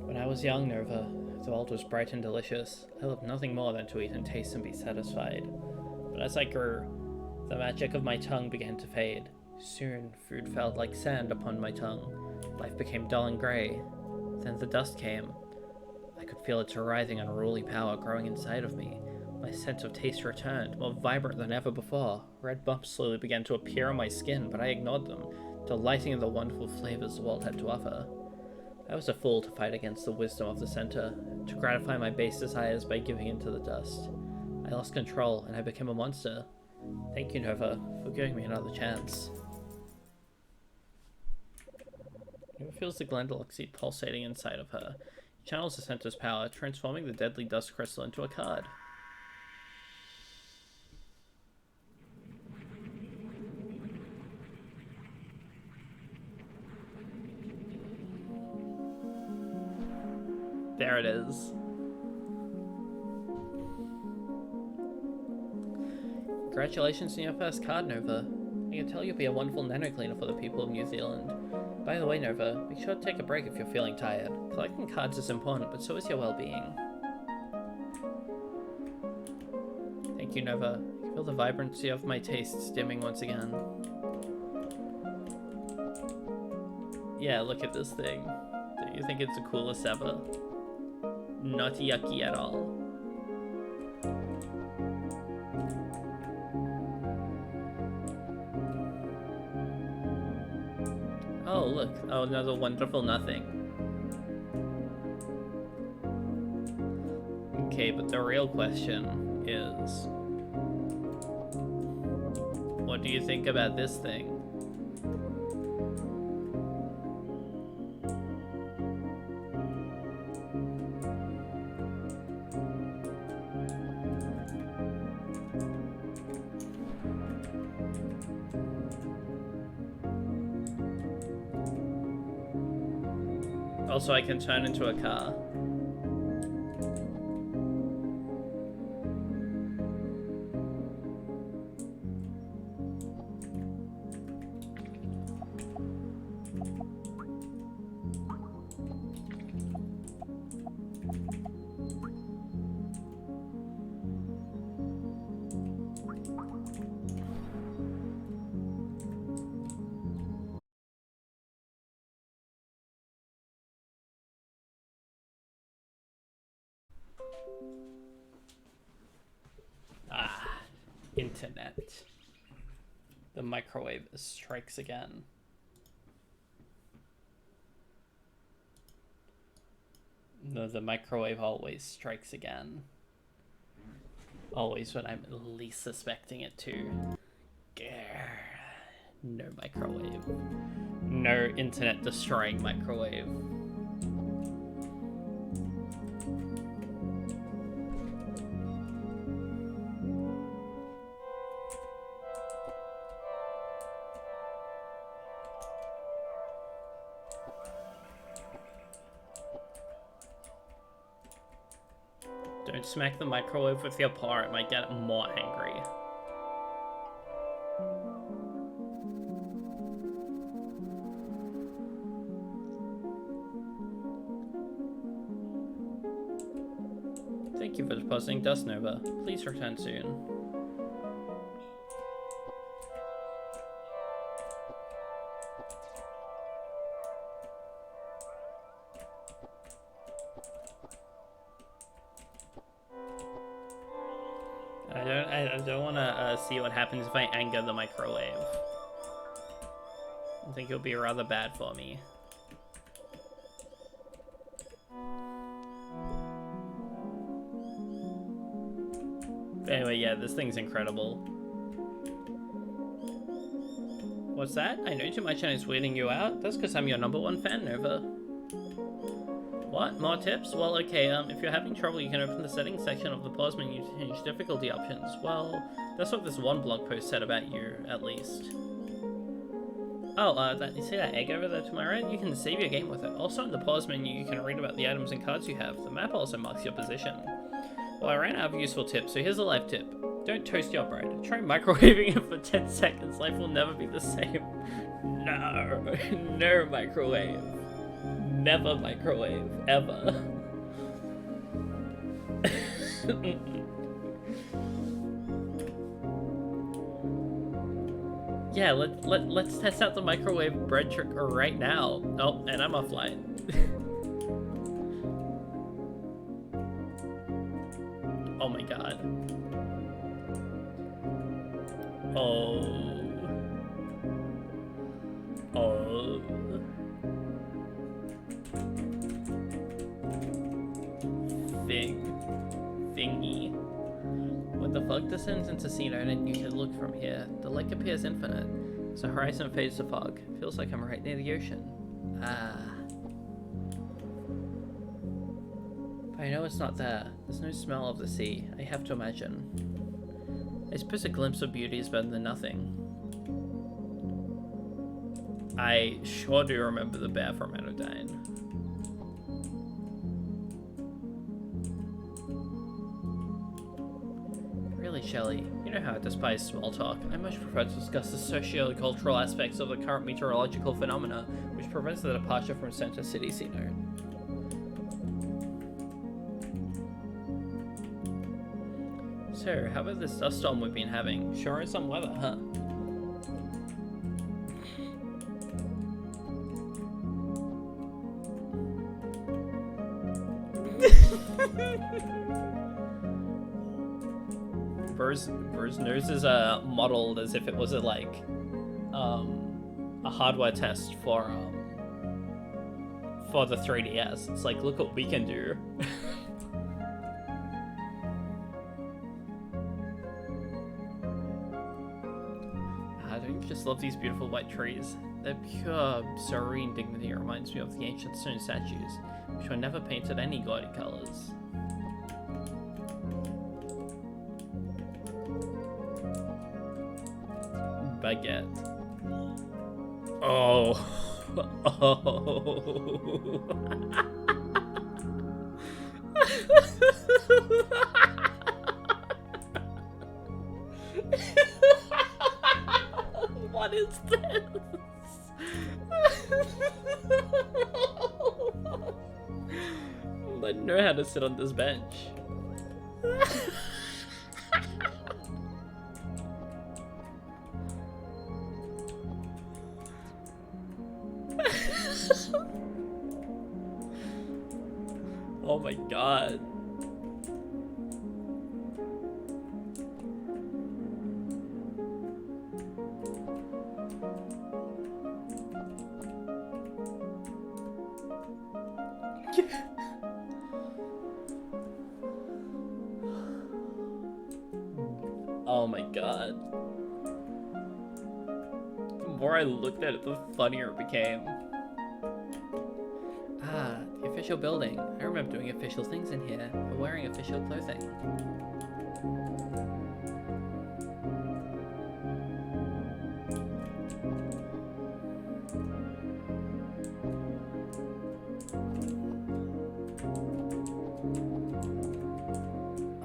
[SPEAKER 1] When I was young, Nova, the world was bright and delicious. I loved nothing more than to eat and taste and be satisfied. But as I grew, the magic of my tongue began to fade. Soon, food felt like sand upon my tongue. Life became dull and grey. Then the dust came. I could feel its writhing unruly power growing inside of me. My sense of taste returned, more vibrant than ever before. Red bumps slowly began to appear on my skin, but I ignored them, delighting in the wonderful flavors the world had to offer. I was a fool to fight against the wisdom of the center, to gratify my base desires by giving in to the dust. I lost control, and I became a monster. Thank you, Nova, for giving me another chance. Nova feels the Glendalock seed pulsating inside of her. She channels the center's power, transforming the deadly dust crystal into a card. There it is. Congratulations on your first card, Nova. I can tell you'll be a wonderful nano cleaner for the people of New Zealand. By the way, Nova, make sure to take a break if you're feeling tired. Collecting cards is important, but so is your well-being. Thank you, Nova. I can feel the vibrancy of my tastes dimming once again. Yeah, look at this thing. Do you think it's the coolest ever? Not yucky at all. Oh, look. Oh, another wonderful nothing. Okay, but the real question is... what do you think about this thing? Also, I can turn into a car. Ah, internet. The microwave strikes again. No, the microwave always strikes again. Always when I'm least suspecting it to. Grr. No microwave. No internet destroying microwave. Don't smack the microwave with your paw, it might get more angry. Thank you for depositing Dust Nova. Please return soon. I don't want to see what happens if I anger the microwave. I think it'll be rather bad for me. But anyway, yeah, this thing's incredible. What's that? I know too much and it's weirding you out? That's because I'm your #1 fan, Nova. What? More tips? Well, okay, if you're having trouble, you can open the settings section of the pause menu to change difficulty options. Well, that's what this one blog post said about you, at least. Oh, you see that egg over there to my right? You can save your game with it. Also in the pause menu, you can read about the items and cards you have. The map also marks your position. Well, I ran out of useful tips, so here's a life tip. Don't toast your bread. Try microwaving it for 10 seconds. Life will never be the same. No. No microwave. Never microwave. Ever. Yeah, let's test out the microwave bread trick right now. Oh, and I'm offline. Oh my god. Oh. Oh. Thingy. When the fog descends into sea note and you can look from here, the lake appears infinite. So horizon fades to fog. Feels like I'm right near the ocean. Ah. But I know it's not there. There's no smell of the sea. I have to imagine. I suppose a glimpse of beauty is better than nothing. I sure do remember the bear from Anodyne. Really, Shelley, you know how I despise small talk. I much prefer to discuss the socio-cultural aspects of the current meteorological phenomena, which prevents the departure from Center City Sea Note. So, how about this dust storm we've been having? Sure is some weather, huh? Burr's nose is modeled as if it was a hardware test for the 3DS. It's like, look what we can do. Don't you just love these beautiful white trees? Their pure, serene dignity reminds me of the ancient stone statues, which were never painted any gaudy colors. Baguette. Oh. What is this? I know how to sit on this bench. Oh my god. Oh my god. The more I looked at it, the funnier it became. Ah, the official building. I remember doing official things in here, or wearing official clothing.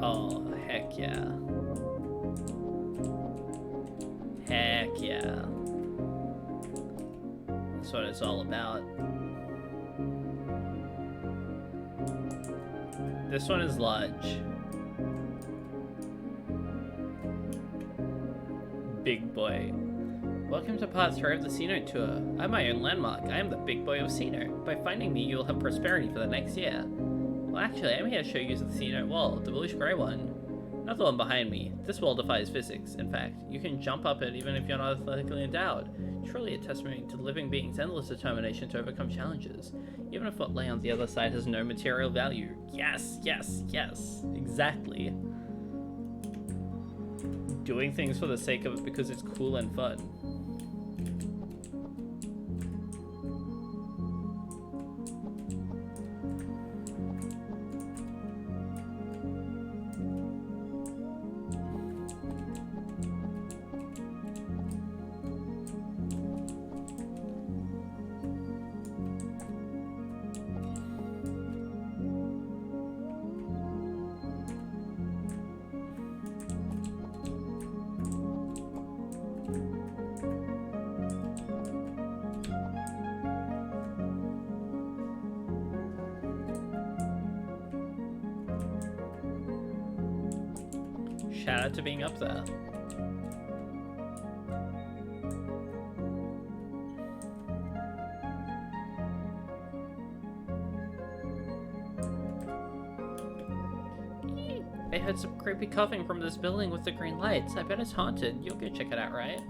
[SPEAKER 1] Oh, heck yeah. Heck yeah. That's what it's all about. This one is large. Big boy. Welcome to part 3 of the Ceno tour. I'm my own landmark. I am the big boy of Ceno. By finding me, you will have prosperity for the next year. Well, actually, I'm here to show you the Ceno wall, the bluish-grey one. Not the one behind me. This wall defies physics. In fact, you can jump up it even if you're not athletically endowed. Truly a testimony to the living being's endless determination to overcome challenges, even if what lay on the other side has no material value. Yes, yes, yes. Exactly. Doing things for the sake of it because it's cool and fun. Shout out to being up there. I heard some creepy coughing from this building with the green lights. I bet it's haunted. You'll go check it out, right?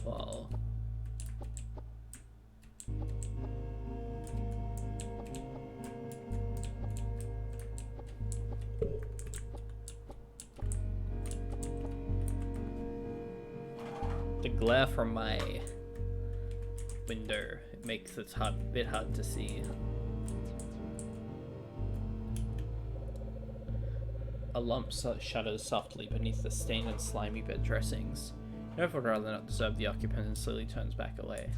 [SPEAKER 1] Whoa. The glare from my window makes it a bit hard to see. A lump shudders softly beneath the stained and slimy bed dressings. Nova would rather not disturb the occupant and slowly turns back away.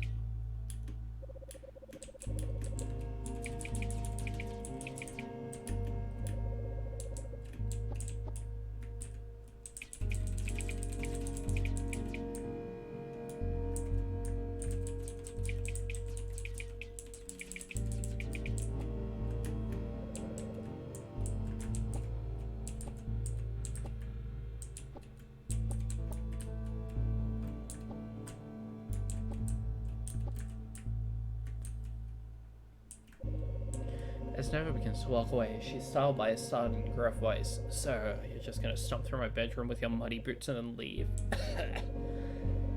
[SPEAKER 1] As Nova begins to walk away, she's startled by a sudden gruff voice. So, you're just gonna stomp through my bedroom with your muddy boots and then leave?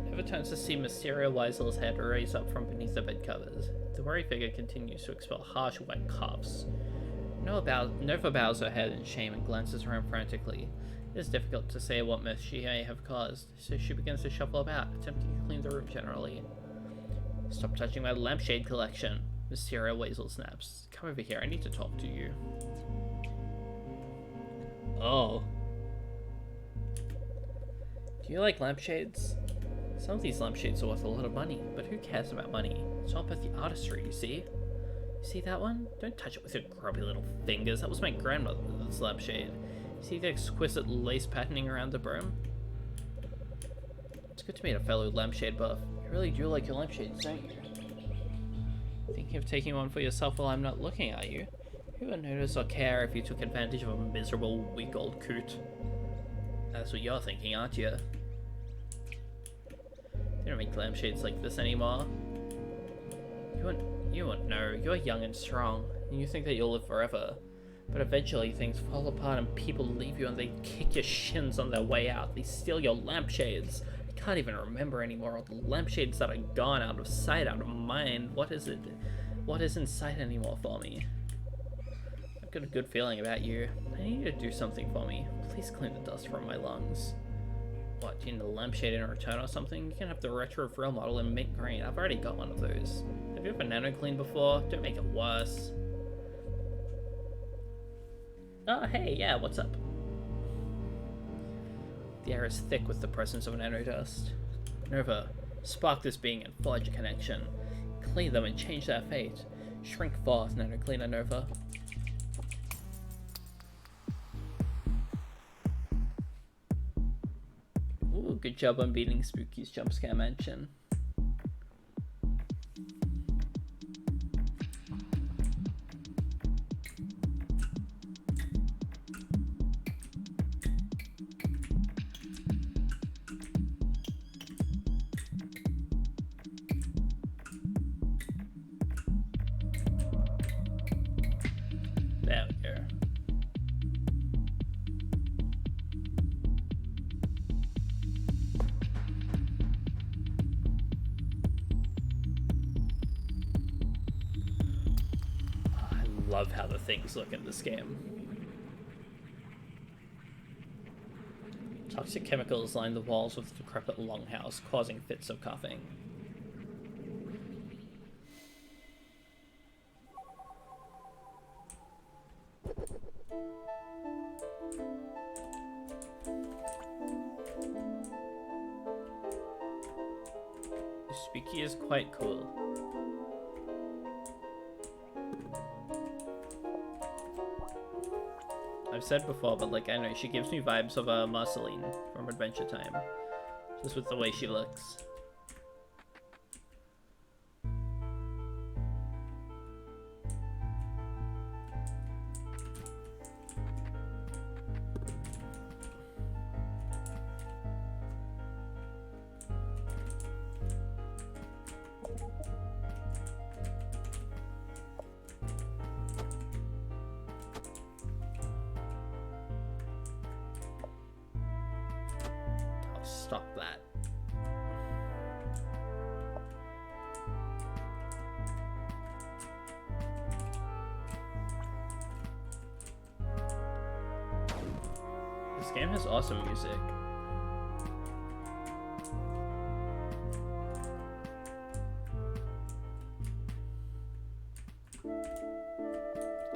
[SPEAKER 1] Nova turns to see Mysterio Weisel's head raise up from beneath the bed covers. The worry figure continues to expel harsh, wet coughs. Nova bows her head in shame and glances around frantically. It is difficult to say what mess she may have caused, so she begins to shuffle about, attempting to clean the room generally. Stop touching my lampshade collection. Mysterio Weasel snaps. Come over here, I need to talk to you. Oh. Do you like lampshades? Some of these lampshades are worth a lot of money, but who cares about money? It's all about the artistry, you see? You see that one? Don't touch it with your grubby little fingers. That was my grandmother's lampshade. See the exquisite lace patterning around the brim? It's good to meet a fellow lampshade buff. You really do like your lampshades, don't you? Thinking of taking one for yourself while I'm not looking at you? Who would notice or care if you took advantage of a miserable, weak-old coot? That's what you're thinking, aren't you? They don't make lampshades like this anymore. You won't know. You're young and strong, and you think that you'll live forever. But eventually things fall apart and people leave you and they kick your shins on their way out. They steal your lampshades. I can't even remember anymore all the lampshades that are gone, out of sight, out of mind. What is it? What is in sight anymore for me? I've got a good feeling about you. I need you to do something for me. Please clean the dust from my lungs. What, do you need a lampshade in return or something? You can have the retro frill model in mint green. I've already got one of those. Have you ever nano cleaned before? Don't make it worse. Oh, hey, yeah, what's up? The air is thick with the presence of nanodust. Nova, spark this being and forge a connection. Clean them and change their fate. Shrink forth, Nano Cleaner Nova. Ooh, good job on beating Spooky's jumpscare mansion. There we go. I love how the things look in this game. Toxic chemicals line the walls of the decrepit longhouse, causing fits of coughing. Spooky is quite cool. I've said before, but like, I don't know, she gives me vibes of Marceline from Adventure Time. Just with the way she looks. Stop that. This game has awesome music.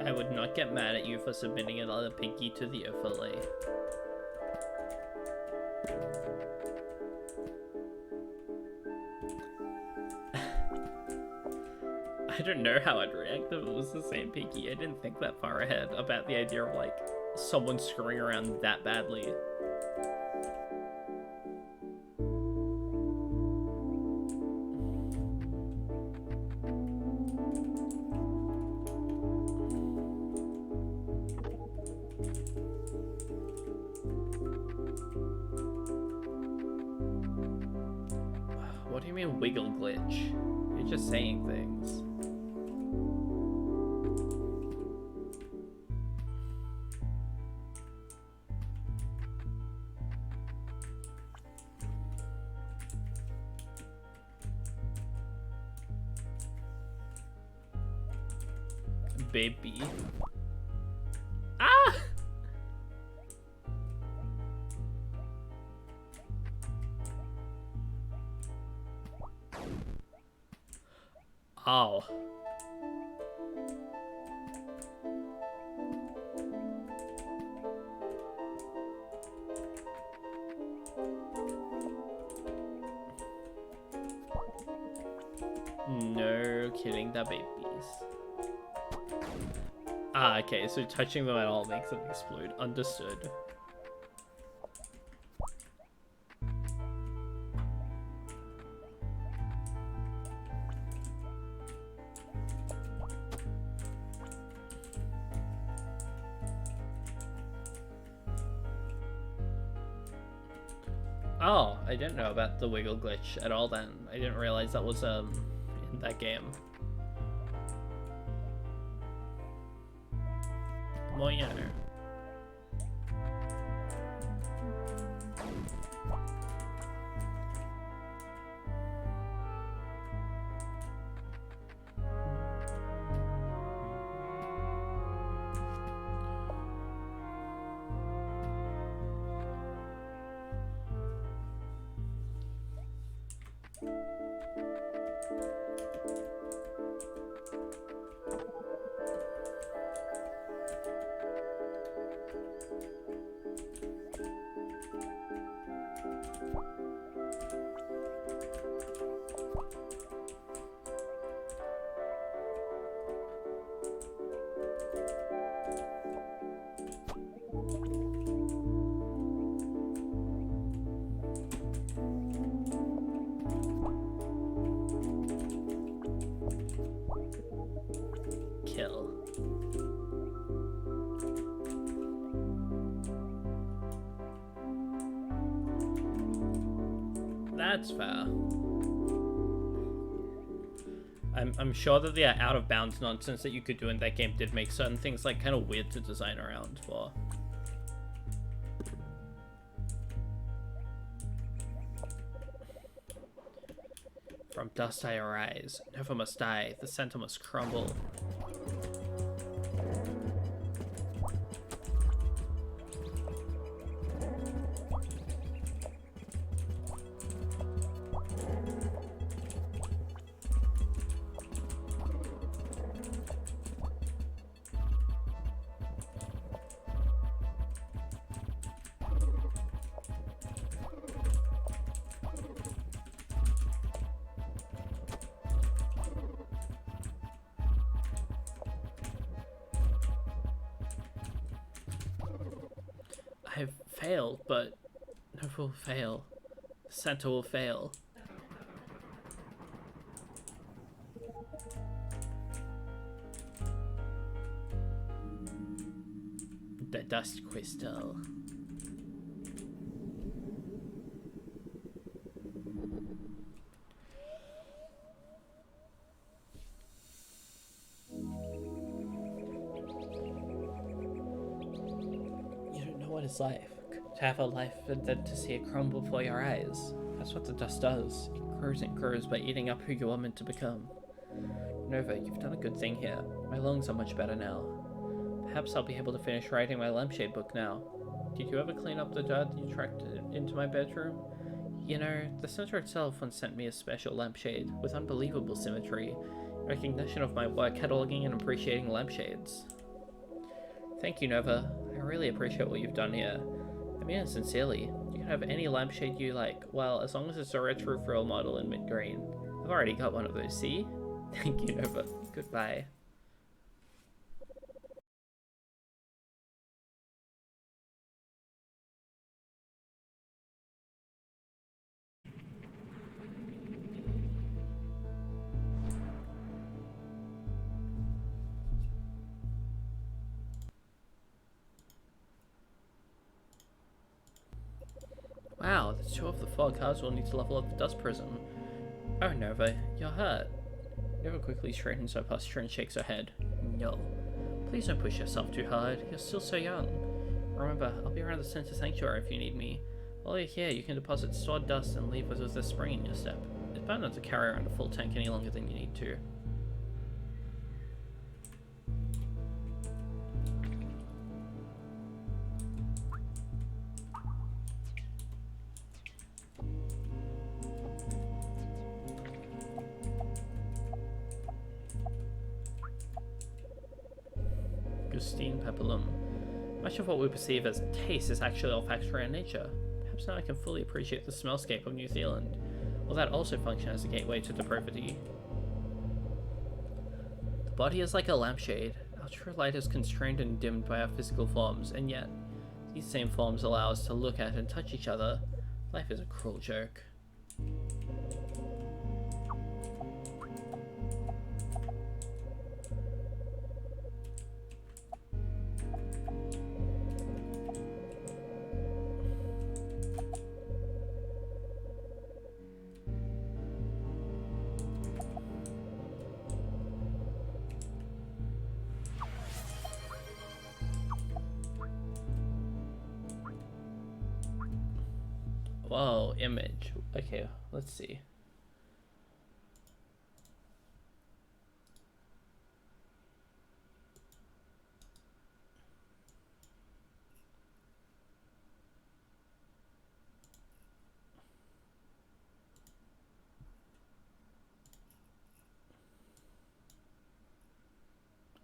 [SPEAKER 1] I would not get mad at you for submitting another pinky to the overlay. I don't know how I'd react if it was the same pinky. I didn't think that far ahead about the idea of like someone screwing around that badly. What do you mean wiggle glitch? You're just saying things. Baby. Ah! Oh. kidding, they're babies. Ah, okay, so touching them at all makes them explode. Understood. Oh, I didn't know about the wiggle glitch at all then. I didn't realize that was in that game. The more you know. Kill. That's fair. I'm sure that the out of bounds nonsense that you could do in that game did make certain things like kind of weird to design around for. From dust I arise, never must die, the center must crumble. I've failed, but never will fail. The center will fail. The dust crystal. It's life. To have a life and then to see it crumble before your eyes. That's what the dust does. It grows and grows by eating up who you are meant to become. Nova, you've done a good thing here. My lungs are much better now. Perhaps I'll be able to finish writing my lampshade book now. Did you ever clean up the dirt you tracked into my bedroom? You know, the center itself once sent me a special lampshade with unbelievable symmetry, recognition of my work cataloging and appreciating lampshades. Thank you, Nova. I really appreciate what you've done here. I mean it sincerely. You can have any lampshade you like, well, as long as it's a retro frill model in mint green. I've already got one of those, see? Thank you, Nova. Goodbye. Wow, the two of the four cars will need to level up the dust prism. Oh, Nova, you're hurt. Nova quickly straightens her posture and shakes her head. No. Please don't push yourself too hard. You're still so young. Remember, I'll be around the center sanctuary if you need me. While you're here, you can deposit stored dust and leave with a spring in your step. It's better not to carry around a full tank any longer than you need to. Peplum. Much of what we perceive as taste is actually olfactory in nature. Perhaps now I can fully appreciate the smellscape of New Zealand. Will that also function as a gateway to depravity? body is like a lampshade. Our true light is constrained and dimmed by our physical forms, and yet these same forms allow us to look at and touch each other. Life is a cruel joke. Whoa, image. Okay, let's see.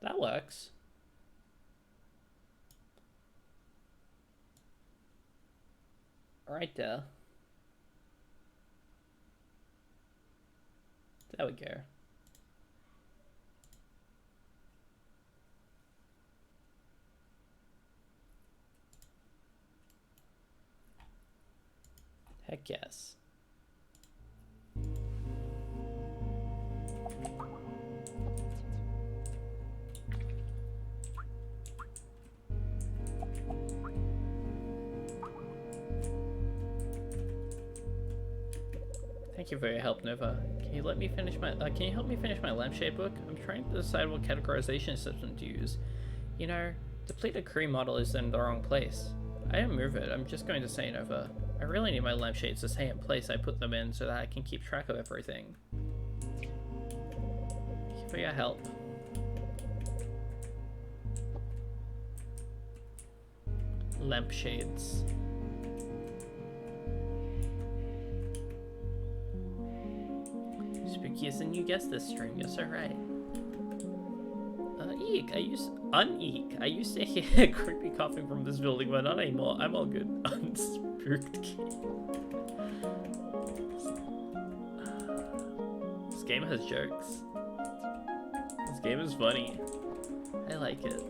[SPEAKER 1] That works. Right there. There we go. Heck yes. Thank you for your help, Nova. Can you let me finish my? Can you help me finish my lampshade book? I'm trying to decide what categorization system to use. You know, depleted cream model is in the wrong place. I didn't move it. I'm just going to say Nova. I really need my lampshades to stay in place I put them in so that I can keep track of everything. Thank you for your help. Lampshades. Spookiest than you guessed this stream, you're so right. Eek, I used to hear creepy coughing from this building, but not anymore. I'm all good. Unspooked kid. This game has jokes. This game is funny. I like it.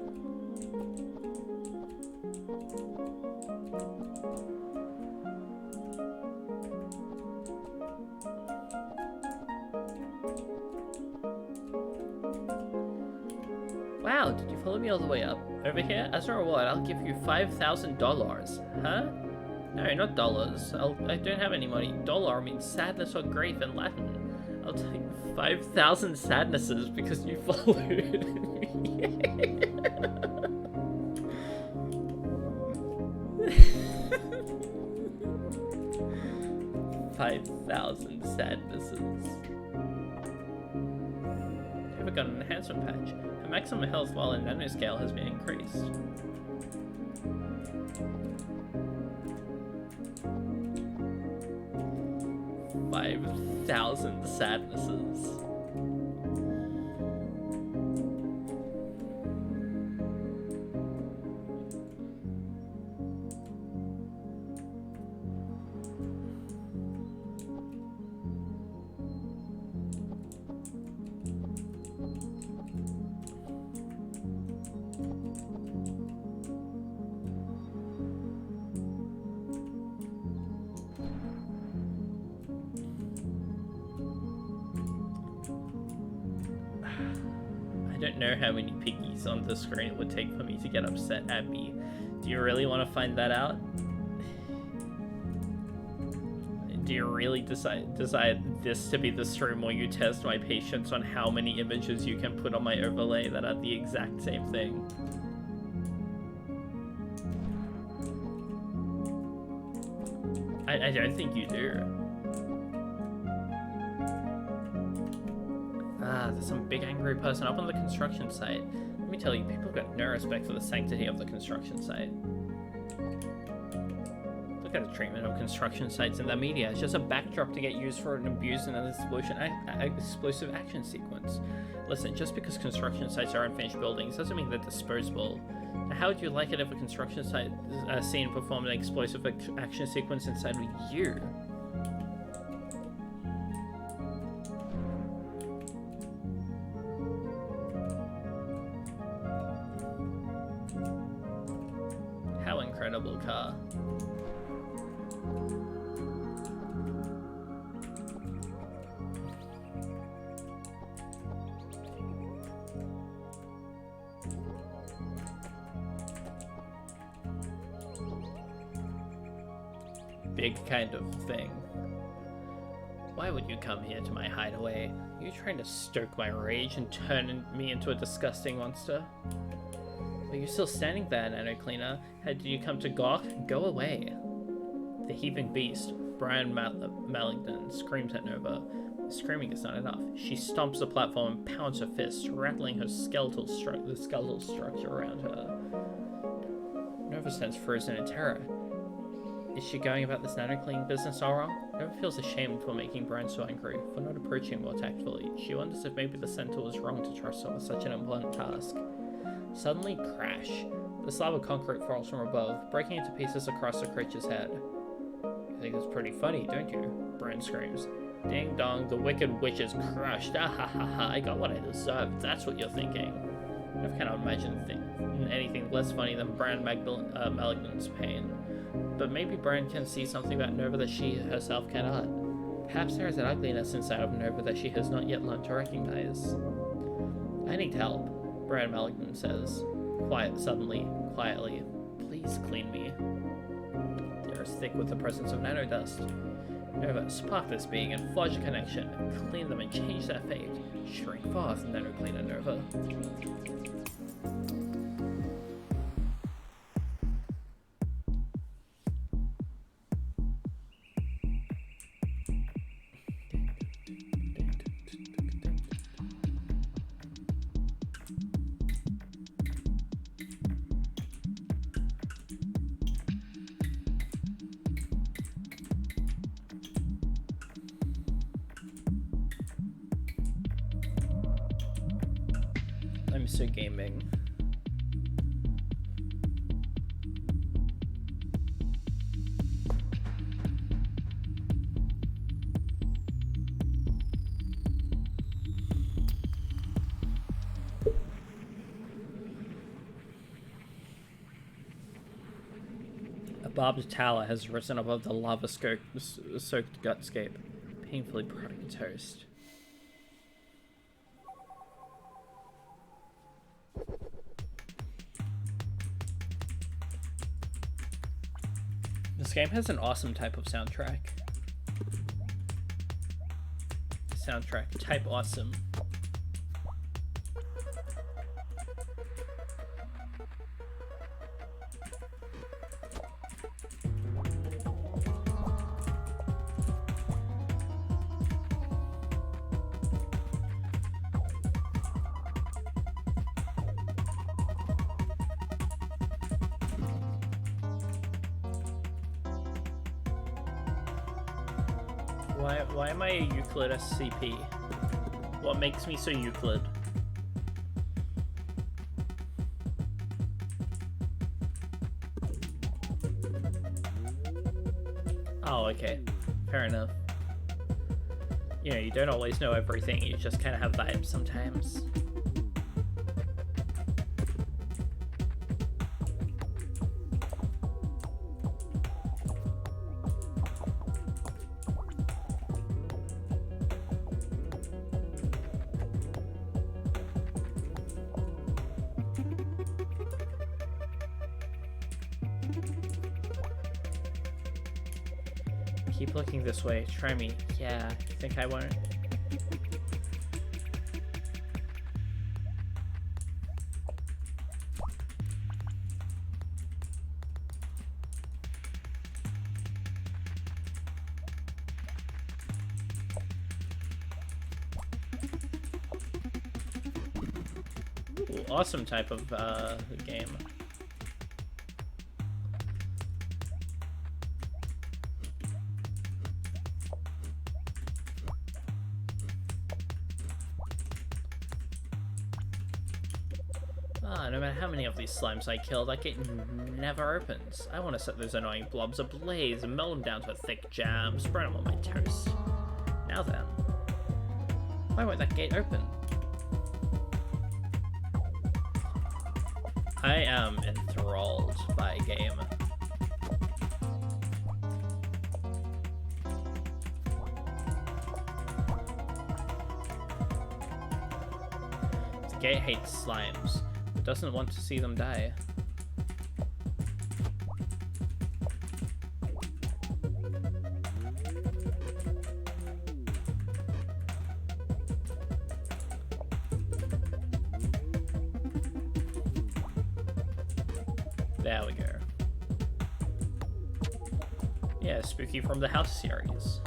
[SPEAKER 1] Wow, did you follow me all the way up? Over here? As a reward, I'll give you $5,000. Huh? No, not dollars. I don't have any money. Dollar means sadness or grief in Latin. I'll take 5,000 sadnesses because you followed me. 5,000 sadnesses. Never got an enhancement patch. The maximum health while in nanoscale has been increased. 5,000 sadnesses. I don't know how many piggies on the screen it would take for me to get upset at me. Do you really want to find that out? Do you really decide this to be the stream where you test my patience on how many images you can put on my overlay that are the exact same thing? I don't think you do. Ah, there's some big angry person up on the construction site. Let me tell you, people have got no respect for the sanctity of the construction site. Look at the treatment of construction sites in the media. It's just a backdrop to get used for an abuse and an explosive action sequence. Listen, just because construction sites are unfinished buildings doesn't mean they're disposable. Now, how would you like it if a construction site scene performed an explosive action sequence inside of you? big kind of thing. Why would you come here to my hideaway? Are you trying to stoke my rage and turn me into a disgusting monster? Are you still standing there, Nano Cleaner? Did you come to gawk? Go away. The heaving beast, Brian Malignant, screams at Nova. Screaming is not enough. She stomps the platform and pounds her fists, rattling her skeletal structure around her. Nova stands frozen in terror. Is she going about this nano-cleaning business all wrong? Nova feels ashamed for making Brian so angry, for not approaching more tactfully. She wonders if maybe the centaur was wrong to trust her with such an unpleasant task. Suddenly, crash. The slab of concrete falls from above, breaking into pieces across the creature's head. You think it's pretty funny, don't you? Brian screams. Ding dong, the wicked witch is crushed. Ah ha ha ha, I got what I deserved. That's what you're thinking. I cannot imagine anything less funny than Brian Malignant's pain. But maybe Brian can see something about Nova that she herself cannot. Perhaps there is an ugliness inside of Nova that she has not yet learned to recognize. I need help, Brian Malignant says, quietly. Please clean me. The air is thick with the presence of nanodust. Nova, spark this being and forge a connection. Clean them and change their fate. Shrink forth, Nano Cleaner Nova. I'm so gaming. A barbed tower has risen above the lava-soaked gutscape, painfully prodding toast. This game has an awesome type of soundtrack. Soundtrack type awesome. Why am I a Euclid SCP? What makes me so Euclid? Oh, okay. Fair enough. You know, you don't always know everything, you just kind of have vibes sometimes. Keep looking this way. Try me. Yeah, think I won't. Ooh, awesome type of game. No matter how many of these slimes I kill, that gate never opens. I want to set those annoying blobs ablaze and melt them down to a thick jam, spread them on my toast. Now then, why won't that gate open? I am enthralled by a game. The gate hates slimes. Doesn't want to see them die. There we go. Yeah, Spooky from the House series.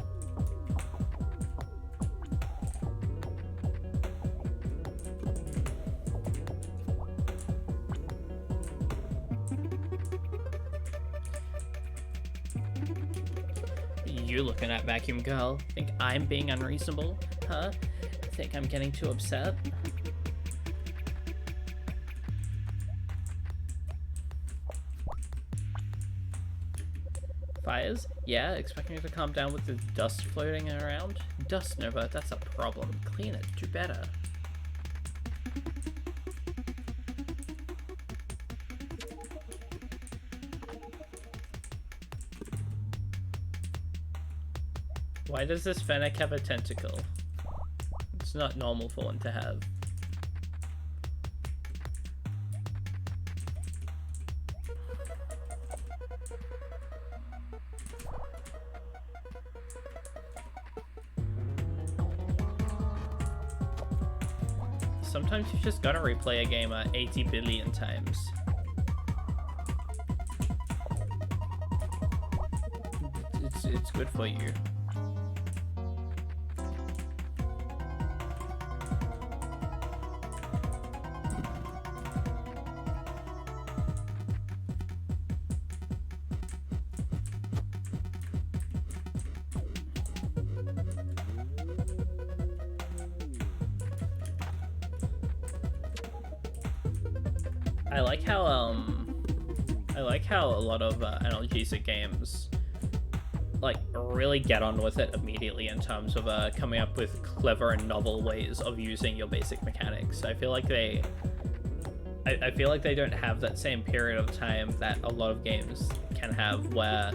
[SPEAKER 1] You looking at Vacuum Girl? Think I'm being unreasonable? Huh? Think I'm getting too upset? Fires? Yeah, expecting you to calm down with the dust floating around? Dust, Nova, that's a problem. Clean it, do better. Why does this Fennec have a tentacle? It's not normal for one to have. Sometimes you just gotta replay a game 80 billion times. It's good for you. I like how a lot of Analgesic Games like really get on with it immediately in terms of coming up with clever and novel ways of using your basic mechanics. I feel like they don't have that same period of time that a lot of games can have, where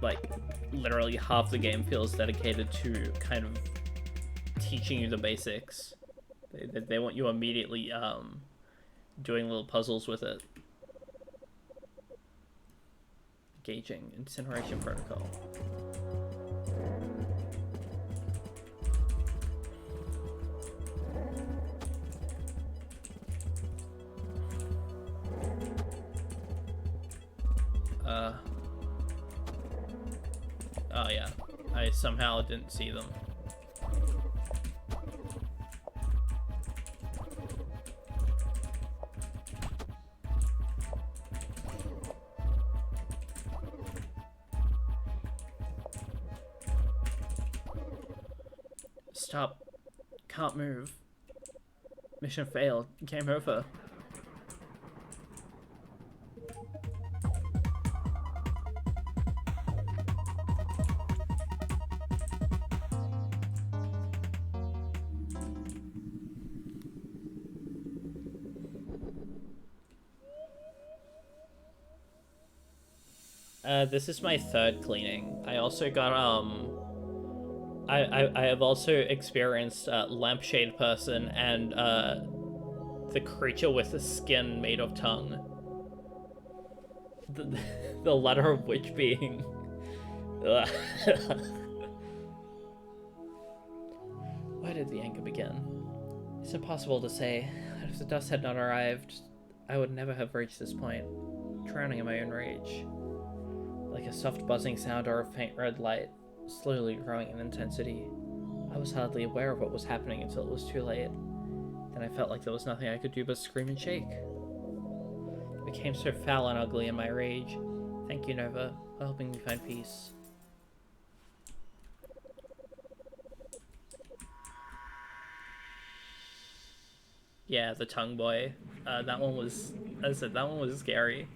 [SPEAKER 1] like literally half the game feels dedicated to kind of teaching you the basics. They want you immediately doing little puzzles with it. Gauging incineration protocol. Oh yeah, I somehow didn't see them. Stop. Can't move. Mission failed. Game over. This is my third cleaning. I also got, I have also experienced Lampshade Person and the creature with the skin made of tongue. The latter of which being... Where did the anger begin? It's impossible to say. If the dust had not arrived, I would never have reached this point, drowning in my own rage. Like a soft buzzing sound or a faint red light, slowly growing in intensity. I was hardly aware of what was happening until it was too late. Then I felt like there was nothing I could do but scream and shake. It became so foul and ugly in my rage. Thank you, Nova, for helping me find peace. Yeah, the tongue boy. That one was, as I said, that one was scary.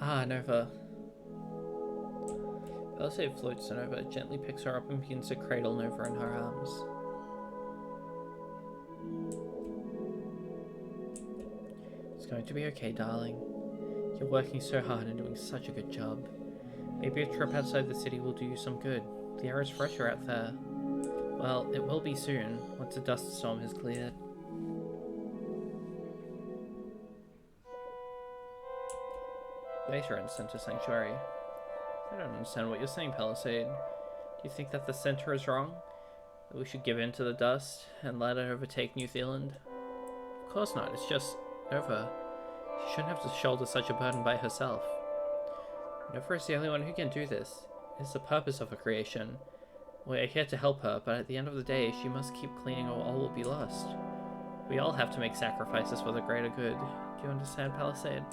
[SPEAKER 1] Ah, Nova. Elsa floats to Nova, gently picks her up and begins to cradle Nova in her arms. It's going to be okay, darling. You're working so hard and doing such a good job. Maybe a trip outside the city will do you some good. The air is fresher out there. Well, it will be soon, once the dust storm has cleared. later in Center Sanctuary. I don't understand what you're saying, Palisade. Do you think that the center is wrong? That we should give in to the dust and let it overtake New Zealand? Of course not, it's just Nova. She shouldn't have to shoulder such a burden by herself. Nova is the only one who can do this. It's the purpose of her creation. We're here to help her, but at the end of the day, she must keep cleaning or all will be lost. We all have to make sacrifices for the greater good. Do you understand, Palisade?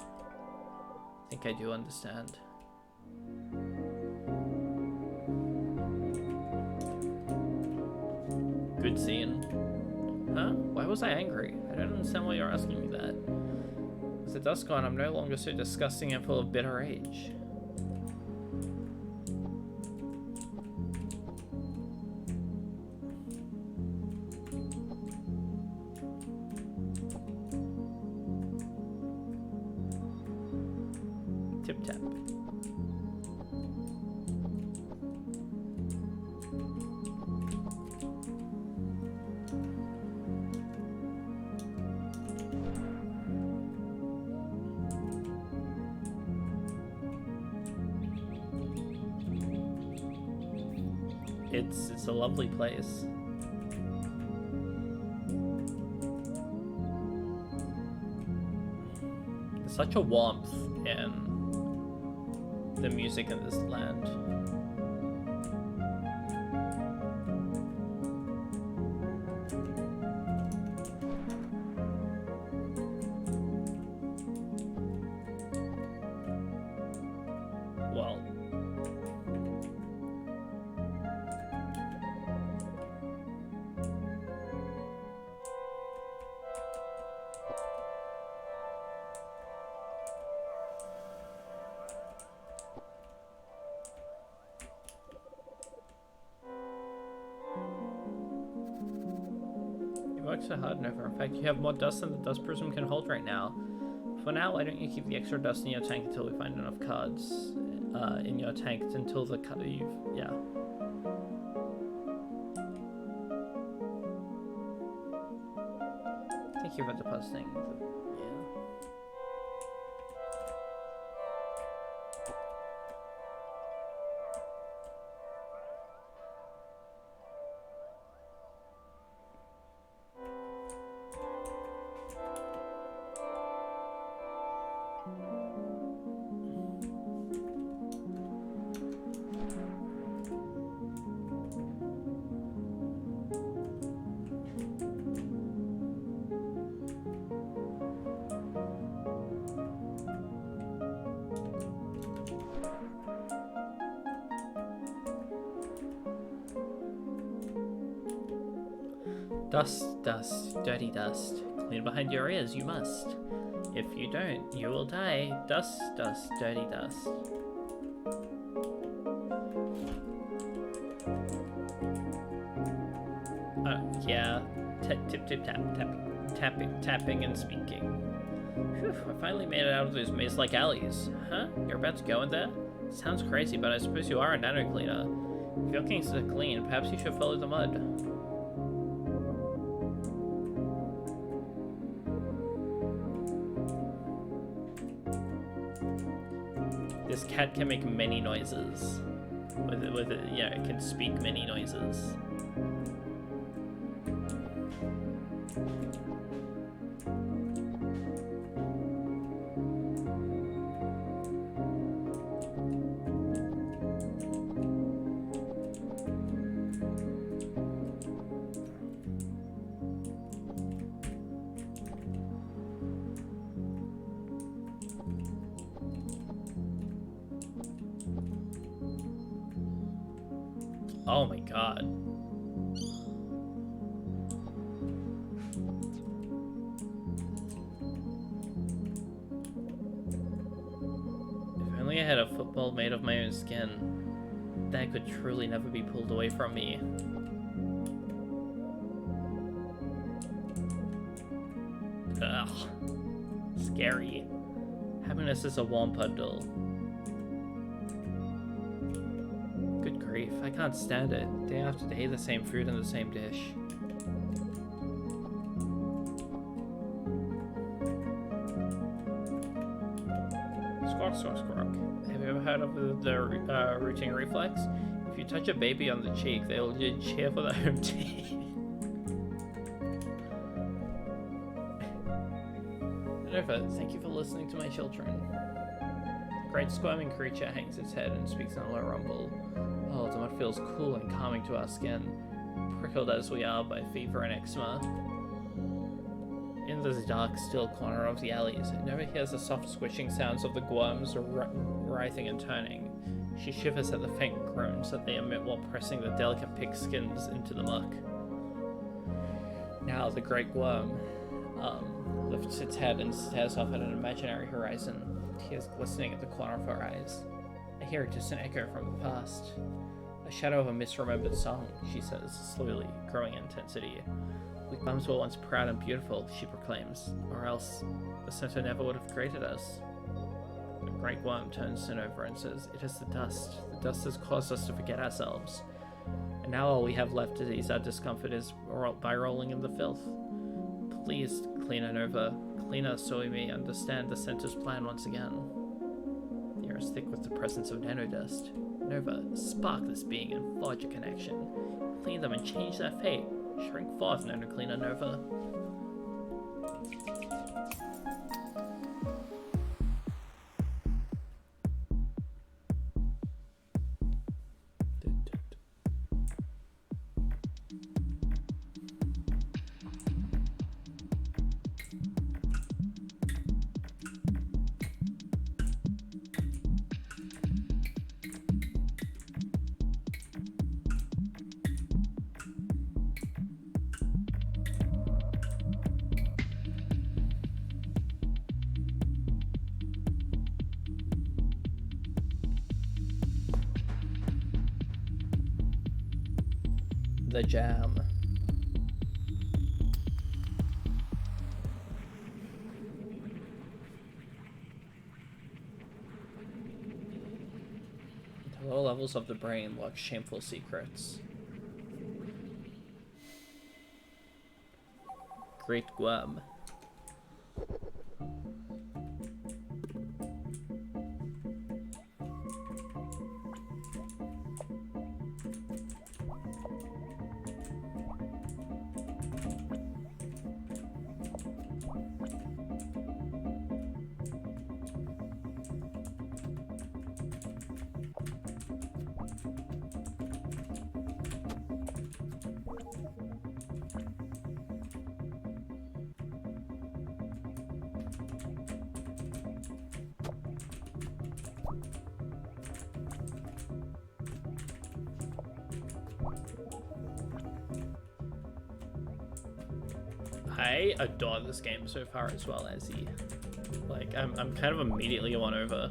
[SPEAKER 1] I think I do understand. Good scene. Huh? Why was I angry? I don't understand why you're asking me that. With the dust gone, I'm no longer so disgusting and full of bitter rage. Tip-tap. It's a lovely place. There's such a warmth in the music in this land. Well, you worked so hard, Nova. In fact, you have more dust than the dust prism can hold right now. For now, why don't you keep the extra dust in your tank until we find enough cards in your tank until the yeah. Thank you for depositing. Yeah. Dust, dust, dirty dust. Clean behind your ears, you must. If you don't, you will die. Dust, dust, dirty dust. Yeah. Tip, tip, tap, tapping and speaking. Whew, I finally made it out of those maze-like alleys. Huh? You're about to go in there? Sounds crazy, but I suppose you are a nano cleaner. If you're looking to clean, perhaps you should follow the mud. This cat can make many noises. With it, yeah, it can speak many noises. Oh my god. If only I had a football made of my own skin, that could truly never be pulled away from me. Ugh. Scary. Happiness is a warm bundle. Good grief, I can't stand it. Day after day, the same food in the same dish.
[SPEAKER 2] Squawk. Have you ever heard of the rooting reflex? If you touch a baby on the cheek, they will cheer for the home team. Nova, thank you for listening to my children. The great squirming creature hangs its head and speaks in a low rumble. Oh, the mud feels cool and calming to our skin, prickled as we are by fever and eczema. In this dark, still corner of the alleys, Nova hears the soft squishing sounds of the worms writhing and turning. She shivers at the faint groans that they emit while pressing the delicate pig skins into the muck. Now the great worm lifts its head and stares off at an imaginary horizon, tears glistening at the corner of her eyes. I hear a distant echo from the past. A shadow of a misremembered song, she says, slowly, growing in intensity. We worms were once proud and beautiful, she proclaims, or else the center never would have created us. The great worm turns to Nova and says, it is the dust. The dust has caused us to forget ourselves. And now all we have left to ease our discomfort is by rolling in the filth. Please, clean her, Nova. Clean her so we may understand the center's plan once again. The air is thick with the presence of nanodust. Nova, spark this being and forge a connection. Clean them and change their fate. Shrink forth, Nanocleaner Nova. The jam. The lower levels of the brain lock shameful secrets. Great Guam. I adore this game so far as well, as he. Like, I'm kind of immediately won over.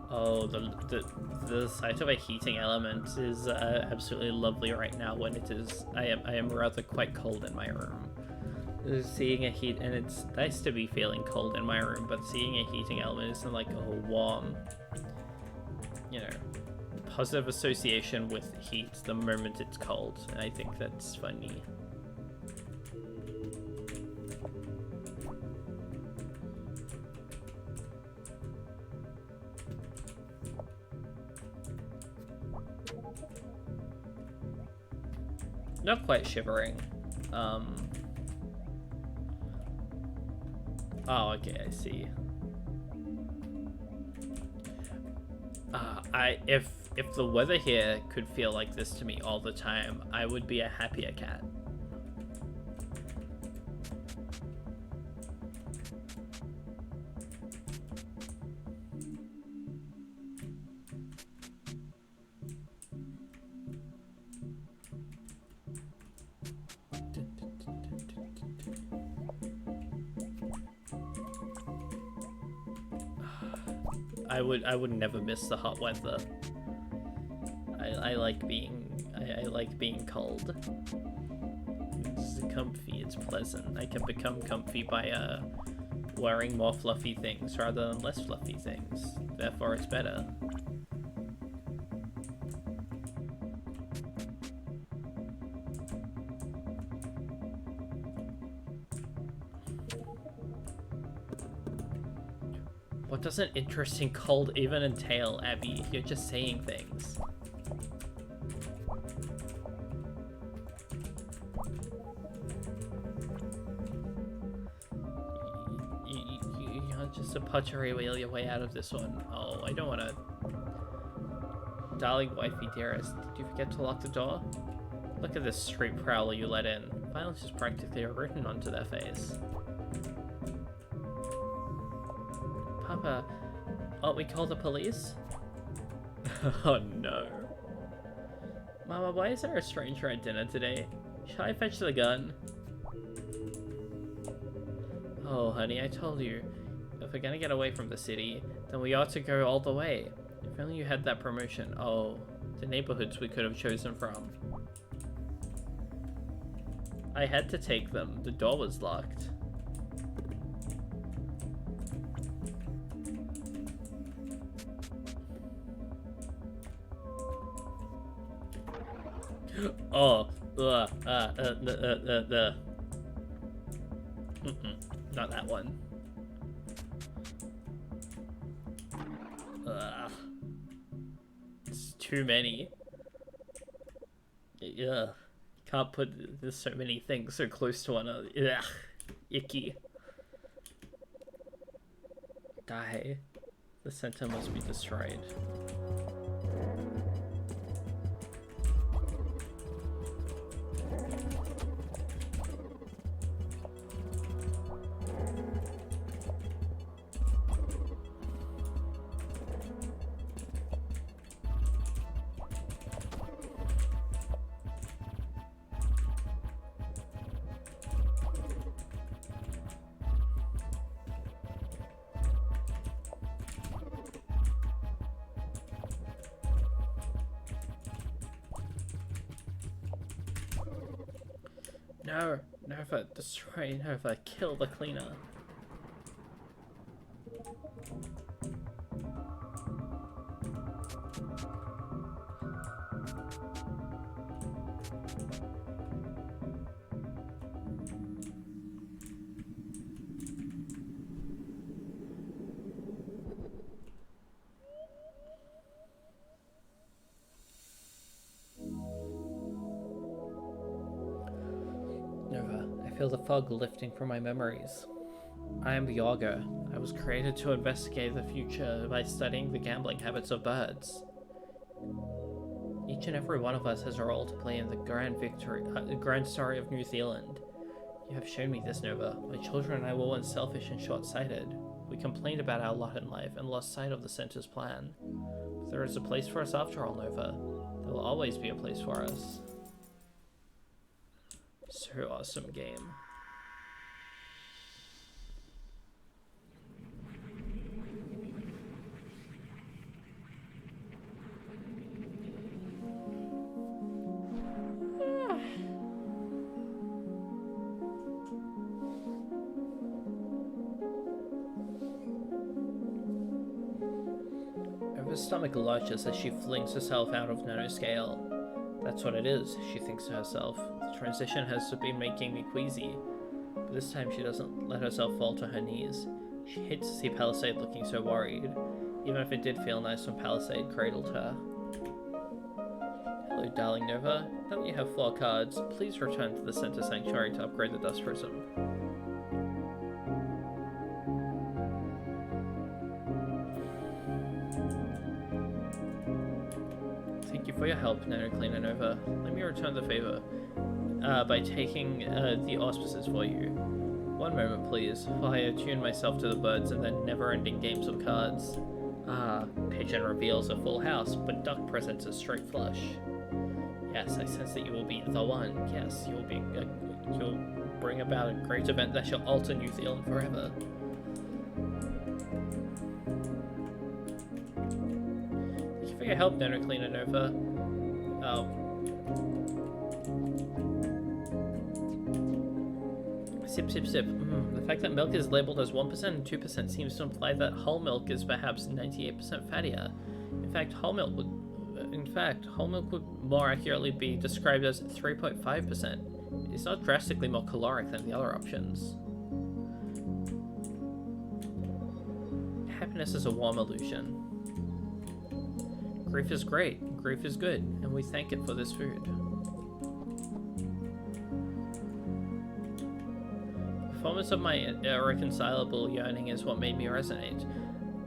[SPEAKER 2] Oh, the sight of a heating element is absolutely lovely right now when it is. I am rather quite cold in my room. Seeing a heat, and it's nice to be feeling cold in my room, but seeing a heating element isn't like a warm, you know, positive association with heat the moment it's cold, and I think that's funny. Not quite shivering. Oh, okay, I see. If the weather here could feel like this to me all the time, I would be a happier cat. I would never miss the hot weather. I like being cold. It's comfy, it's pleasant. I can become comfy by wearing more fluffy things rather than less fluffy things. Therefore it's better. doesn't interesting cold even entail, Abby? You're just saying things. You're just a pottery wheel your way out of this one. Oh, I don't want to. Darling wifey dearest, did you forget to lock the door? Look at this street prowler you let in. Violence is practically written onto their face. Papa, ought we call the police? Oh no. Mama, why is there a stranger at dinner today? Shall I fetch the gun? Oh honey, I told you. If we're gonna get away from the city, then we ought to go all the way. If only you had that promotion. Oh, the neighborhoods we could have chosen from. I had to take them. The door was locked. Oh, not that one. It's too many. Yeah, can't put. There's so many things so close to one another. Ugh, icky. Die. The center must be destroyed. No, Nova, destroy Nova, kill the cleaner. Nova, I feel the fog lifting from my memories. I am the Augur. I was created to investigate the future by studying the gambling habits of birds. Each and every one of us has a role to play in the grand story of New Zealand. You have shown me this, Nova. My children and I were once selfish and short-sighted. We complained about our lot in life and lost sight of the Center's plan. But there is a place for us after all, Nova. There will always be a place for us. So awesome game. Her stomach lurches as she flings herself out of nanoscale. That's what it is, she thinks to herself. The transition has been making me queasy. But this time she doesn't let herself fall to her knees. She hates to see Palisade looking so worried, even if it did feel nice when Palisade cradled her. Hello, darling Nova. Now that you have 4 cards, please return to the Center Sanctuary to upgrade the Dust Prism. Thank you for your help, Nano Cleaner Nova. Let me return the favor by taking the auspices for you. One moment, please, while I attune myself to the birds and their never-ending games of cards. Pigeon reveals a full house, but Duck presents a straight flush. Yes, I sense that you will be the one. Yes, you'll bring about a great event that shall alter New Zealand forever. Thank you for your help, Nano Cleaner Nova. Sip, sip, sip. The fact that milk is labeled as 1% and 2% seems to imply that whole milk is perhaps 98% fattier. In fact, whole milk would more accurately be described as 3.5%. It's not drastically more caloric than the other options. Happiness is a warm illusion. Grief is great, grief is good, and we thank it for this food. The performance of my irreconcilable yearning is what made me resonate.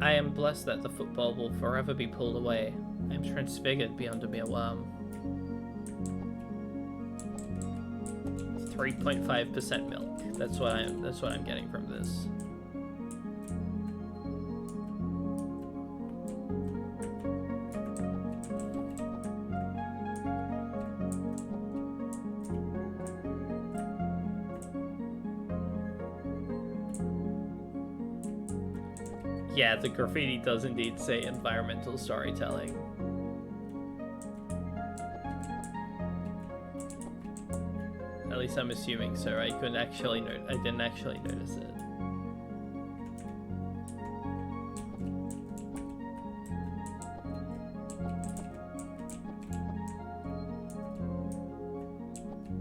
[SPEAKER 2] I am blessed that the football will forever be pulled away. I am transfigured beyond a mere worm. 3.5% milk. That's what I'm getting from this. Yeah, the graffiti does indeed say environmental storytelling. At least I'm assuming so. I didn't actually notice it.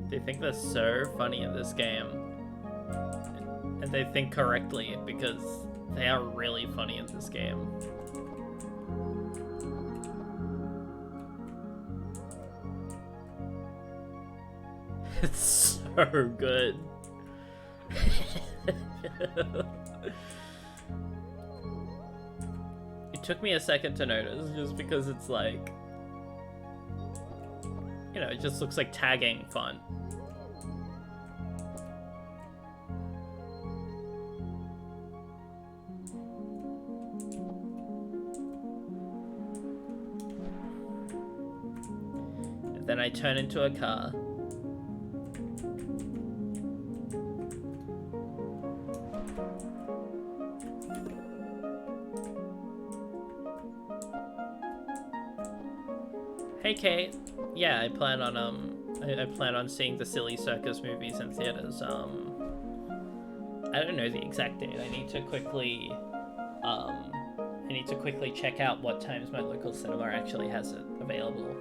[SPEAKER 2] They think they're so funny in this game. And they think correctly, because they are really funny in this game. It's so good. It took me a second to notice, just because it's like, you know, it just looks like tagging font. And then I turn into a car. Hey Kate, yeah, I plan on seeing the Silly Circus movies in theaters. I don't know the exact date. I need to quickly check out what times my local cinema actually has it available.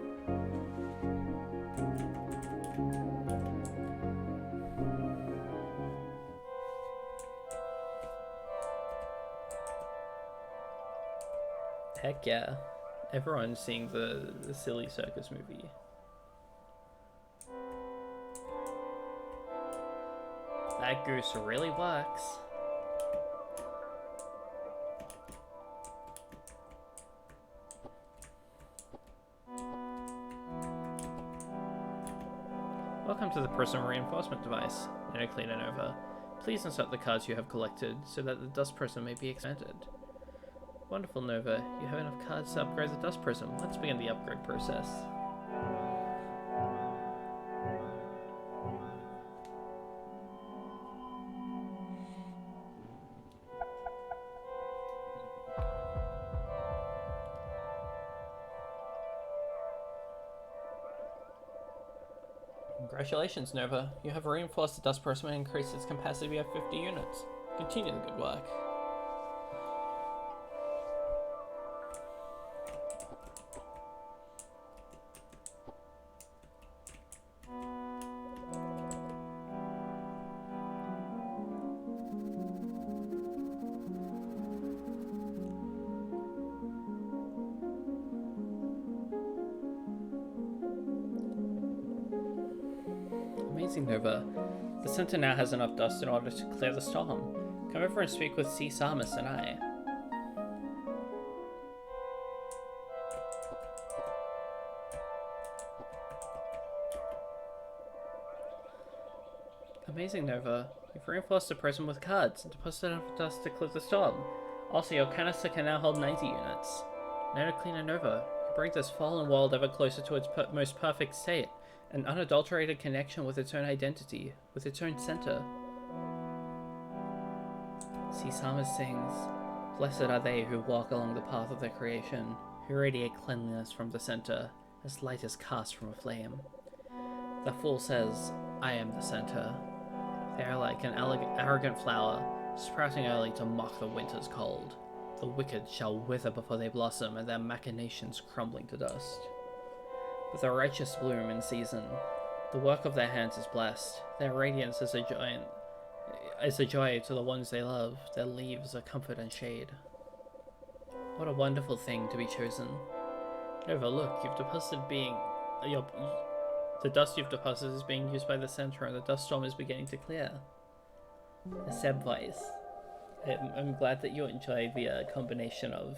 [SPEAKER 2] Heck yeah. Everyone's seeing the Silly Circus movie. That goose really works. Welcome to the Prism Reinforcement Device. Clean and over. Please insert the cards you have collected so that the dust prism may be expanded. Wonderful, Nova. You have enough cards to upgrade the dust prism. Let's begin the upgrade process. Congratulations, Nova. You have reinforced the dust prism and increased its capacity by 50 units. Continue the good work. Nova. The center now has enough dust in order to clear the storm. Come over and speak with C. Samus and I. Amazing, Nova. You've reinforced the prism with cards and deposited enough dust to clear the storm. Also, your canister can now hold 90 units. Now to clean and Nova. You bring this fallen world ever closer to its most perfect state. An unadulterated connection with its own identity, with its own center. See, Samus sings, "Blessed are they who walk along the path of their creation, who radiate cleanliness from the center, as light is cast from a flame." The fool says, "I am the center." They are like an arrogant flower, sprouting early to mock the winter's cold. The wicked shall wither before they blossom, and their machinations crumbling to dust. But the righteous bloom in season. The work of their hands is blessed. Their radiance is a joy to the ones they love. Their leaves are comfort and shade. What a wonderful thing to be chosen. Nova, look, you've deposited the dust you've deposited is being used by the center, and the dust storm is beginning to clear. The Seb voice. I'm glad that you enjoy the combination of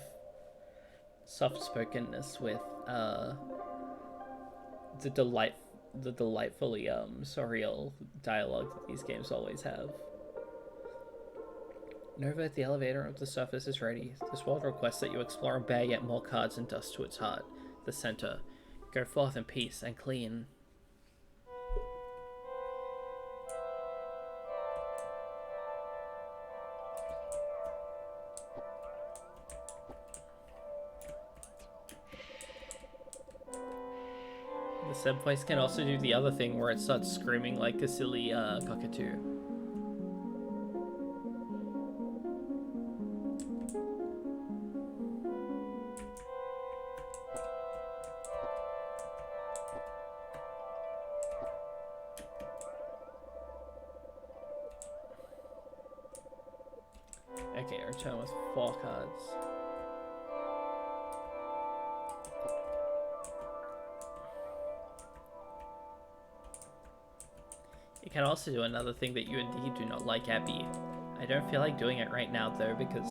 [SPEAKER 2] soft-spokenness with the delightfully surreal dialogue that these games always have. Nova, the elevator of the surface is ready. This world requests that you explore and bear yet more cards and dust to its heart, the center. Go forth in peace and clean. The Seb voice can also do the other thing where it starts screaming like a silly cockatoo. Okay, return with 4 cards. You can also do another thing that you indeed do not like, Abby. I don't feel like doing it right now though, because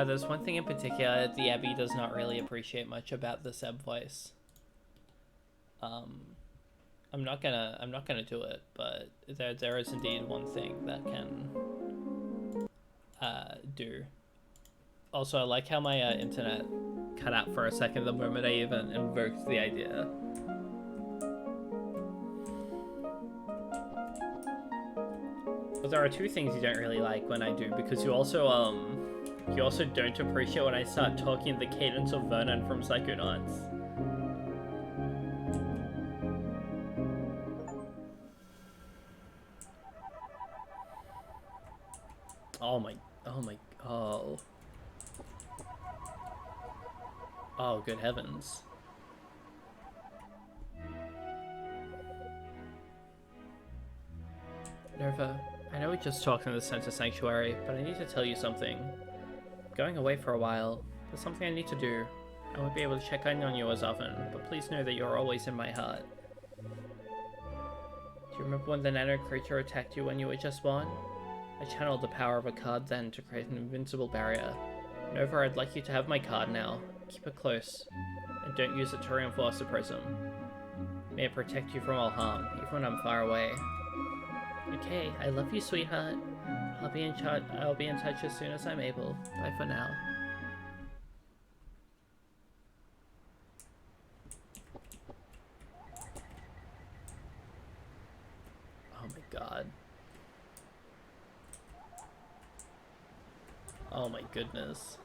[SPEAKER 2] there's one thing in particular that the Abby does not really appreciate much about the Seb voice. I'm not gonna do it, but there is indeed one thing that can do. Also, I like how my internet cut out for a second the moment I even invoked the idea. But there are 2 things you don't really like when I do, because you also don't appreciate when I start talking the cadence of Vernon from Psychonauts. Oh, good heavens. Nova, I know we just talked in the Center Sanctuary, but I need to tell you something. I'm going away for a while. There's something I need to do. I won't be able to check in on you as often, but please know that you're always in my heart. Do you remember when the nano creature attacked you when you were just born? I channeled the power of a card then to create an invincible barrier. Nova, I'd like you to have my card now. Keep it close, and don't use it to reinforce the prism. May it protect you from all harm, even when I'm far away. Okay, I love you, sweetheart. I'll be in touch as soon as I'm able. Bye for now. Oh my god. Oh my goodness.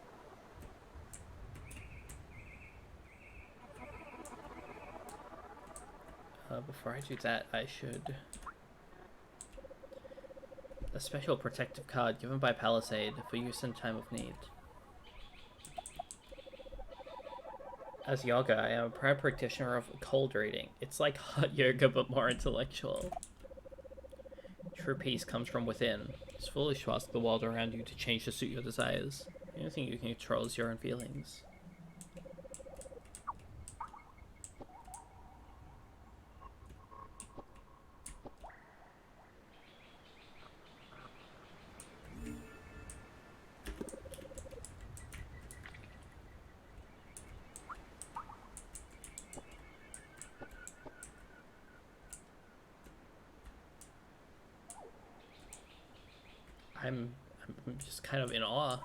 [SPEAKER 2] Before I do that, I should... A special protective card given by Palisade for use in time of need. As yoga, I am a proud practitioner of cold reading. It's like hot yoga but more intellectual. True peace comes from within. It's foolish to ask the world around you to change to suit your desires. The only thing you can control is your own feelings. I'm just kind of in awe.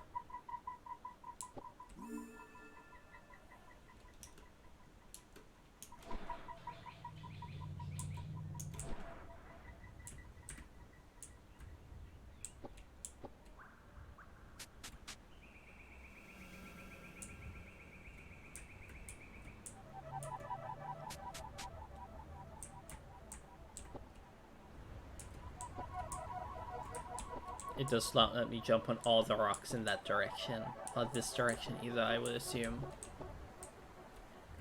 [SPEAKER 2] It does not let me jump on all the rocks in that direction. Or this direction either, I would assume.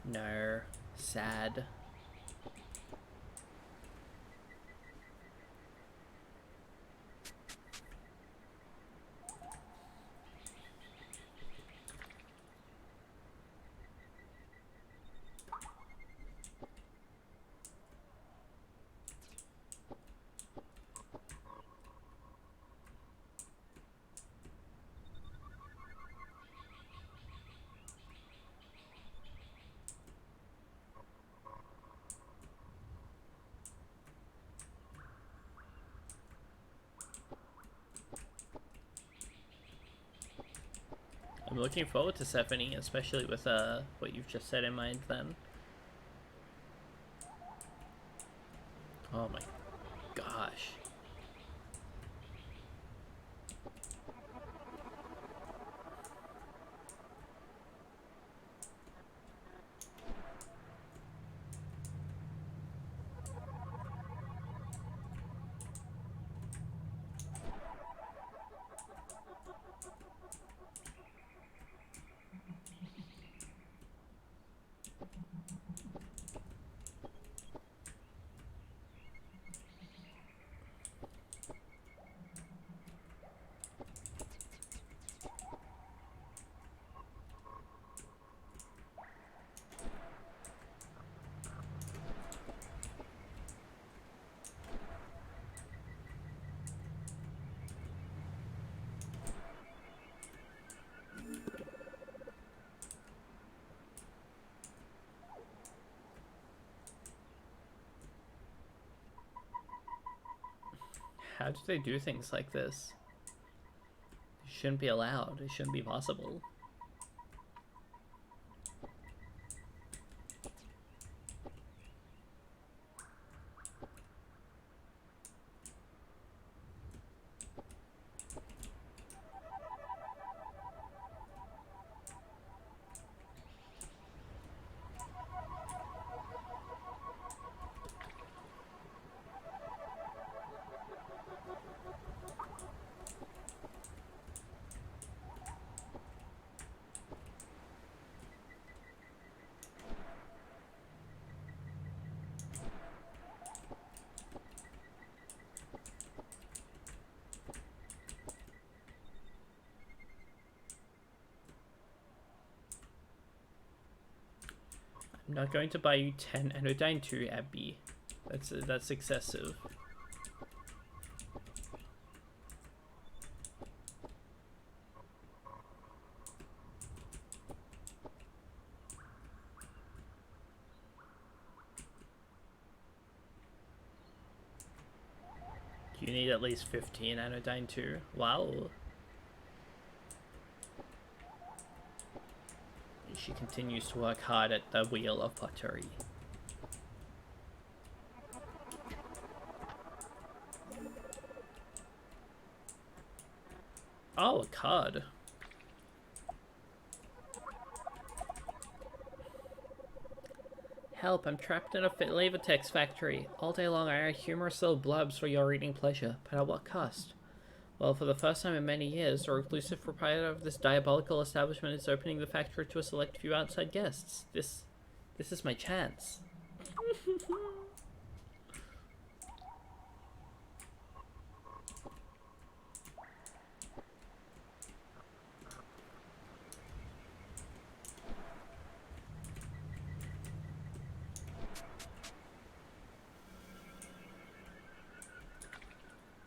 [SPEAKER 2] No. Sad. I'm looking forward to Stephanie, especially with what you've just said in mind then. Oh my gosh. How do they do things like this? It shouldn't be allowed. It shouldn't be possible. I'm not going to buy you 10 Anodyne 2, Abby. That's excessive. You need at least 15 Anodyne 2. Wow. She continues to work hard at the wheel of pottery. Oh, a card. Help, I'm trapped in a Lavertex factory. All day long I write humorous little blubs for your reading pleasure, but at what cost? Well, for the first time in many years, the reclusive proprietor of this diabolical establishment is opening the factory to a select few outside guests. This is my chance.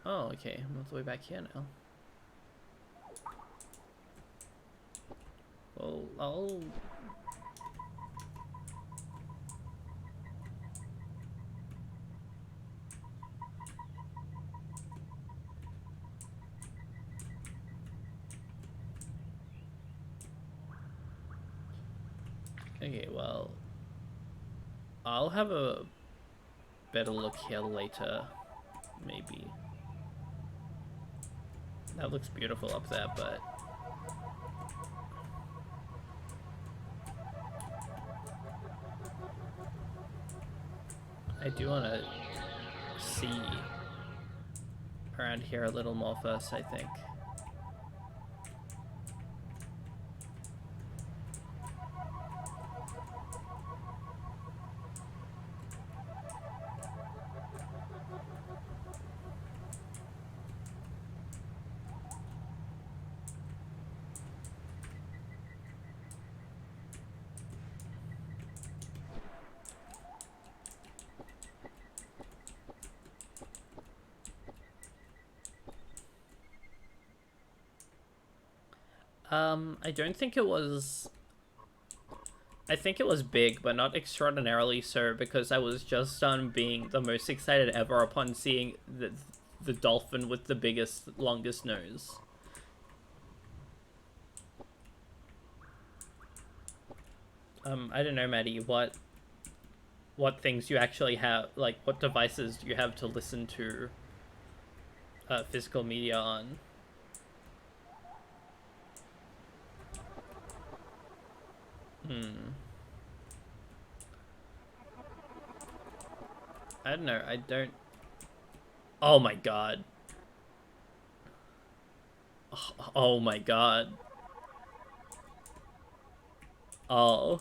[SPEAKER 2] Oh, okay. I'm all the way back here now. Well, I'll... Okay, well... I'll have a better look here later, maybe. That looks beautiful up there, but... I do want to see around here a little more first, I think. I don't think it was... I think it was big, but not extraordinarily so, because I was just done being the most excited ever upon seeing the dolphin with the biggest, longest nose.
[SPEAKER 1] I don't know, Maddie, what things you actually have, like what devices do you have to listen to physical media on? I don't know. I don't. Oh my god. Oh my god. Oh.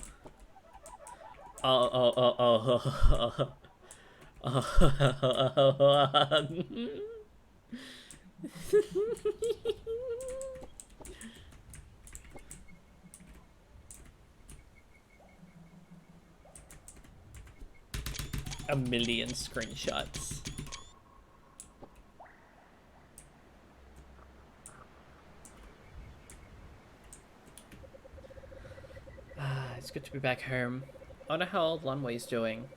[SPEAKER 1] Oh, oh, oh, oh, oh. A million screenshots. It's good to be back home. I wonder how old Lunway's doing.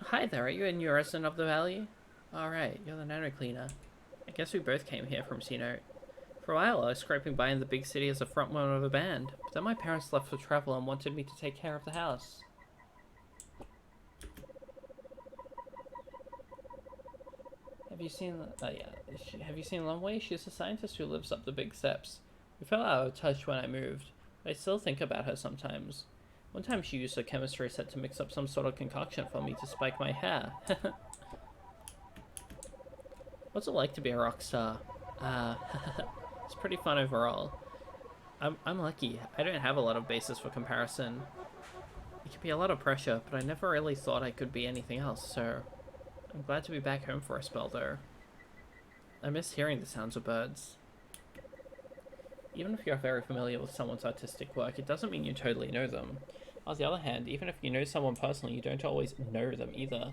[SPEAKER 1] Hi there, are you a new resident of the valley? Alright, you're the nano cleaner. I guess we both came here from C-Note. For a while, I was scraping by in the big city as a frontman of a band, but then my parents left for travel and wanted me to take care of the house. Have you seen? Have you seen Lunway? She's a scientist who lives up the big steps. We fell out of touch when I moved, but I still think about her sometimes. One time she used a chemistry set to mix up some sort of concoction for me to spike my hair. What's it like to be a rock star? It's pretty fun overall. I'm lucky. I don't have a lot of basis for comparison. It can be a lot of pressure, but I never really thought I could be anything else, so I'm glad to be back home for a spell, though. I miss hearing the sounds of birds. Even if you're very familiar with someone's artistic work, it doesn't mean you totally know them. On the other hand, even if you know someone personally, you don't always know them either.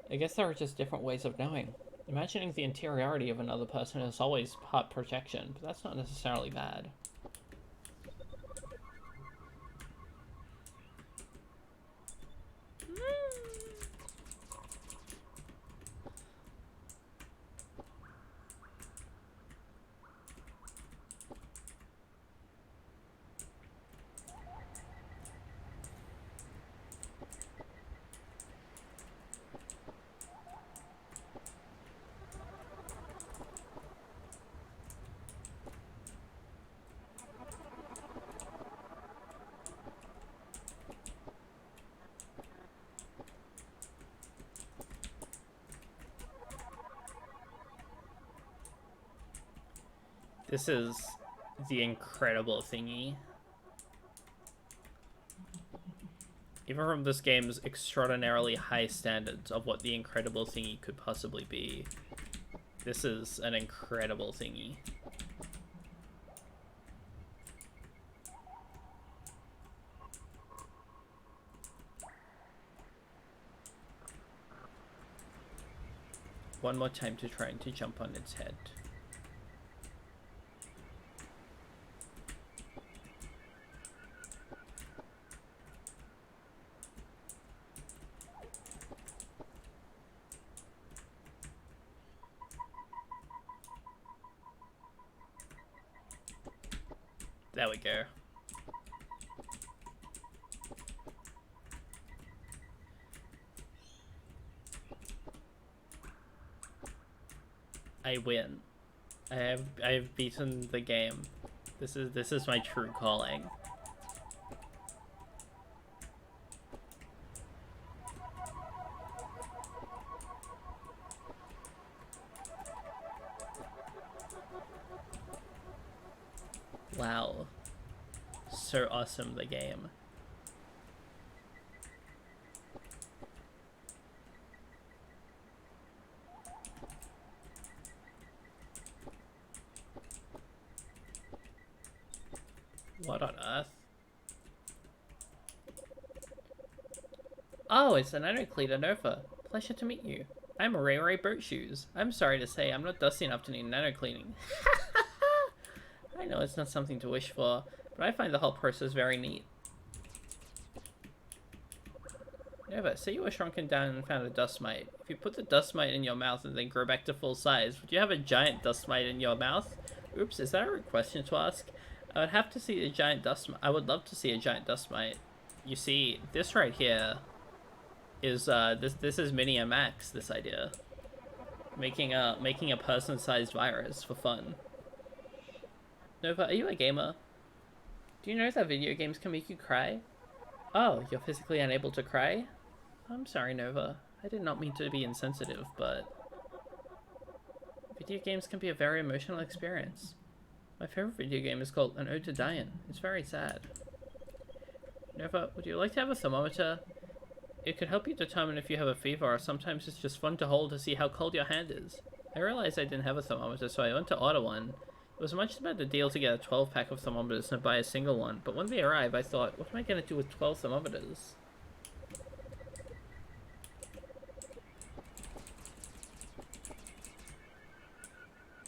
[SPEAKER 1] I guess there are just different ways of knowing. Imagining the interiority of another person is always part projection, but that's not necessarily bad. This is the incredible thingy. Even from this game's extraordinarily high standards of what the incredible thingy could possibly be, this is an incredible thingy. One more time to trying to jump on its head. There we go. I win. I have beaten the game. This is my true calling. Wow. So awesome, the game. What on earth? Oh, it's an Anocleta Nova. Pleasure to meet you. I'm Ray Ray Boat Shoes. I'm sorry to say I'm not dusty enough to need nano cleaning. I know it's not something to wish for, but I find the whole process very neat. Nova, say you were shrunken down and found a dust mite. If you put the dust mite in your mouth and then grow back to full size, would you have a giant dust mite in your mouth? Oops, is that a rude question to ask? I would have to see a giant dust mite. I would love to see a giant dust mite. You see, this right here is this is Mini Max. This idea, making a person-sized virus for fun. Nova, are you a gamer? Do you know that video games can make you cry? Oh, you're physically unable to cry? I'm sorry, Nova. I did not mean to be insensitive, but video games can be a very emotional experience. My favorite video game is called Anodyne. It's very sad. Nova, would you like to have a thermometer? It could help you determine if you have a fever, or sometimes it's just fun to hold to see how cold your hand is. I realized I didn't have a thermometer, so I went to order one. It was a much better deal to get a 12-pack of thermometers than buy a single one, but when they arrived, I thought, what am I going to do with 12 thermometers?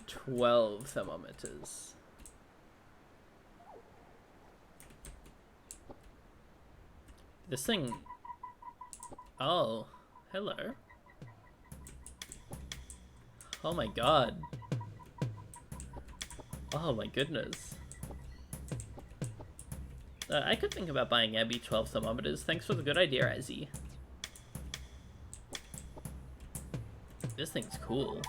[SPEAKER 1] "12 thermometers. This thing... Oh, hello. Oh my god. Oh my goodness. I could think about buying Abby 12 thermometers. Thanks for the good idea, Azzy. This thing's cool.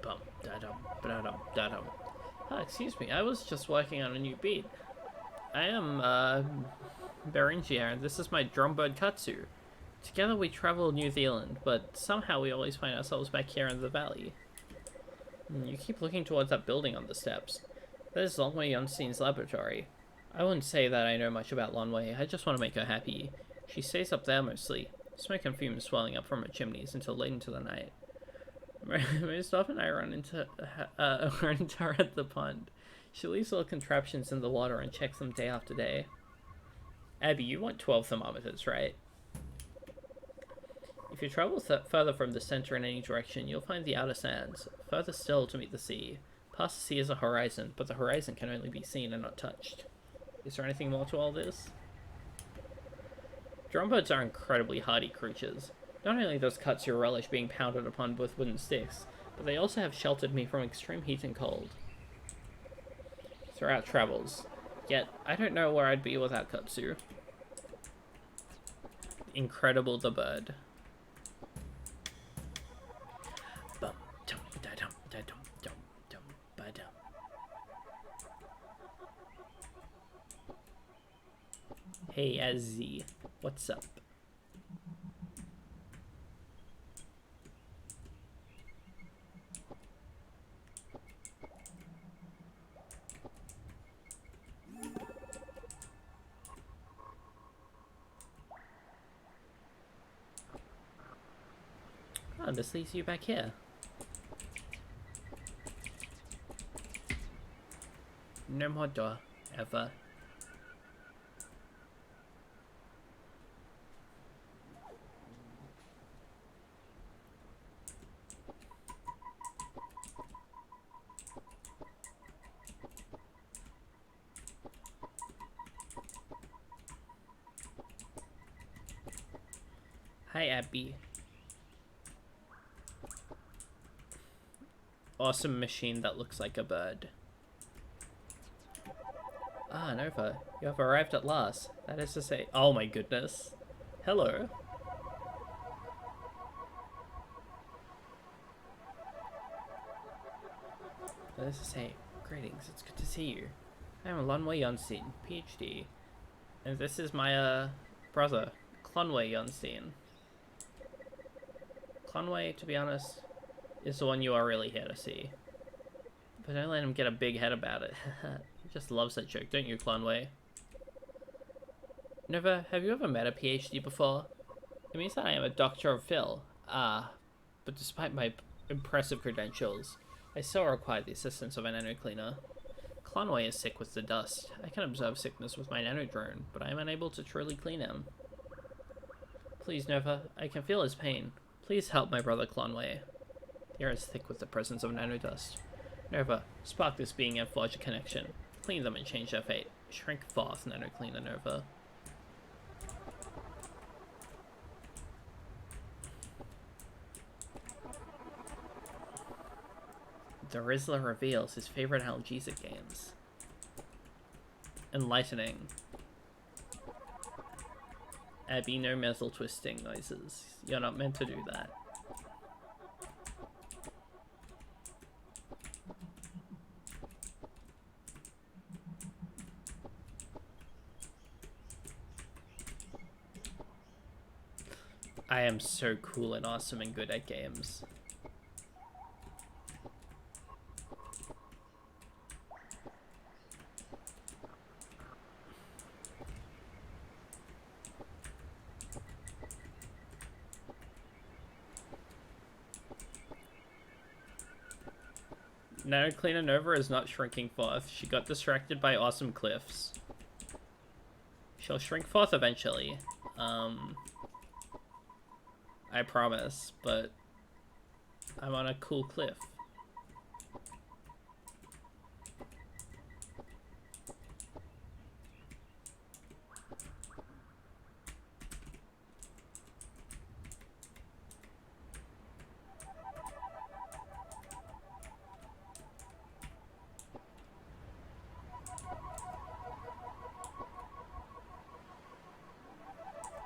[SPEAKER 1] Bum, da-dum, ba-da-dum, da-dum. Excuse me, I was just working on a new beat. I am, Beringia, and this is my drumbird Katsu. Together we travel New Zealand, but somehow we always find ourselves back here in the valley. You keep looking towards that building on the steps. That is Longwei Yunstein's laboratory. I wouldn't say that I know much about Longwei, I just want to make her happy. She stays up there mostly, smoke and fumes swelling up from her chimneys until late into the night. Most often I run into her at the pond. She leaves little contraptions in the water and checks them day after day. Abby, you want 12 thermometers, right? If you travel further from the center in any direction, you'll find the outer sands. Further still to meet the sea. Past the sea is a horizon, but the horizon can only be seen and not touched. Is there anything more to all this? Drumbirds are incredibly hardy creatures. Not only does Katsu relish being pounded upon with wooden sticks, but they also have sheltered me from extreme heat and cold throughout travels. Yet, I don't know where I'd be without Katsu. Incredible the bird. Bum, dum, da, dum, da, dum, dum, dum, ba, dum. Hey, Azzy, what's up? Oh, this leads you back here. No more door, ever. Hi, Abby. Awesome machine that looks like a bird. Ah, Nova, you have arrived at last. That is to say, oh my goodness. Hello. That is to say, greetings, it's good to see you. I am Longwei Yunstein, PhD. And this is my, brother, Clonwei Yunstein. Clonwei, to be honest, is the one you are really here to see. But don't let him get a big head about it. He just loves that joke, don't you, Clonwei? Nova, have you ever met a PhD before? It means that I am a Doctor of Phil. But despite my impressive credentials, I still require the assistance of a nano cleaner. Clonwei is sick with the dust. I can observe sickness with my nano drone, but I am unable to truly clean him. Please, Nova, I can feel his pain. Please help my brother Clonwei. The air is thick with the presence of nanodust. Nova, spark this being and forge a connection. Clean them and change their fate. Shrink forth, nano cleaner Nova. The Rizzler reveals his favorite Analgesic Games. Enlightening. Abby, no muzzle twisting noises. You're not meant to do that. I am so cool and awesome and good at games. No, Cleaner Nova is not shrinking forth. She got distracted by awesome cliffs. She'll shrink forth eventually. I promise, but I'm on a cool cliff.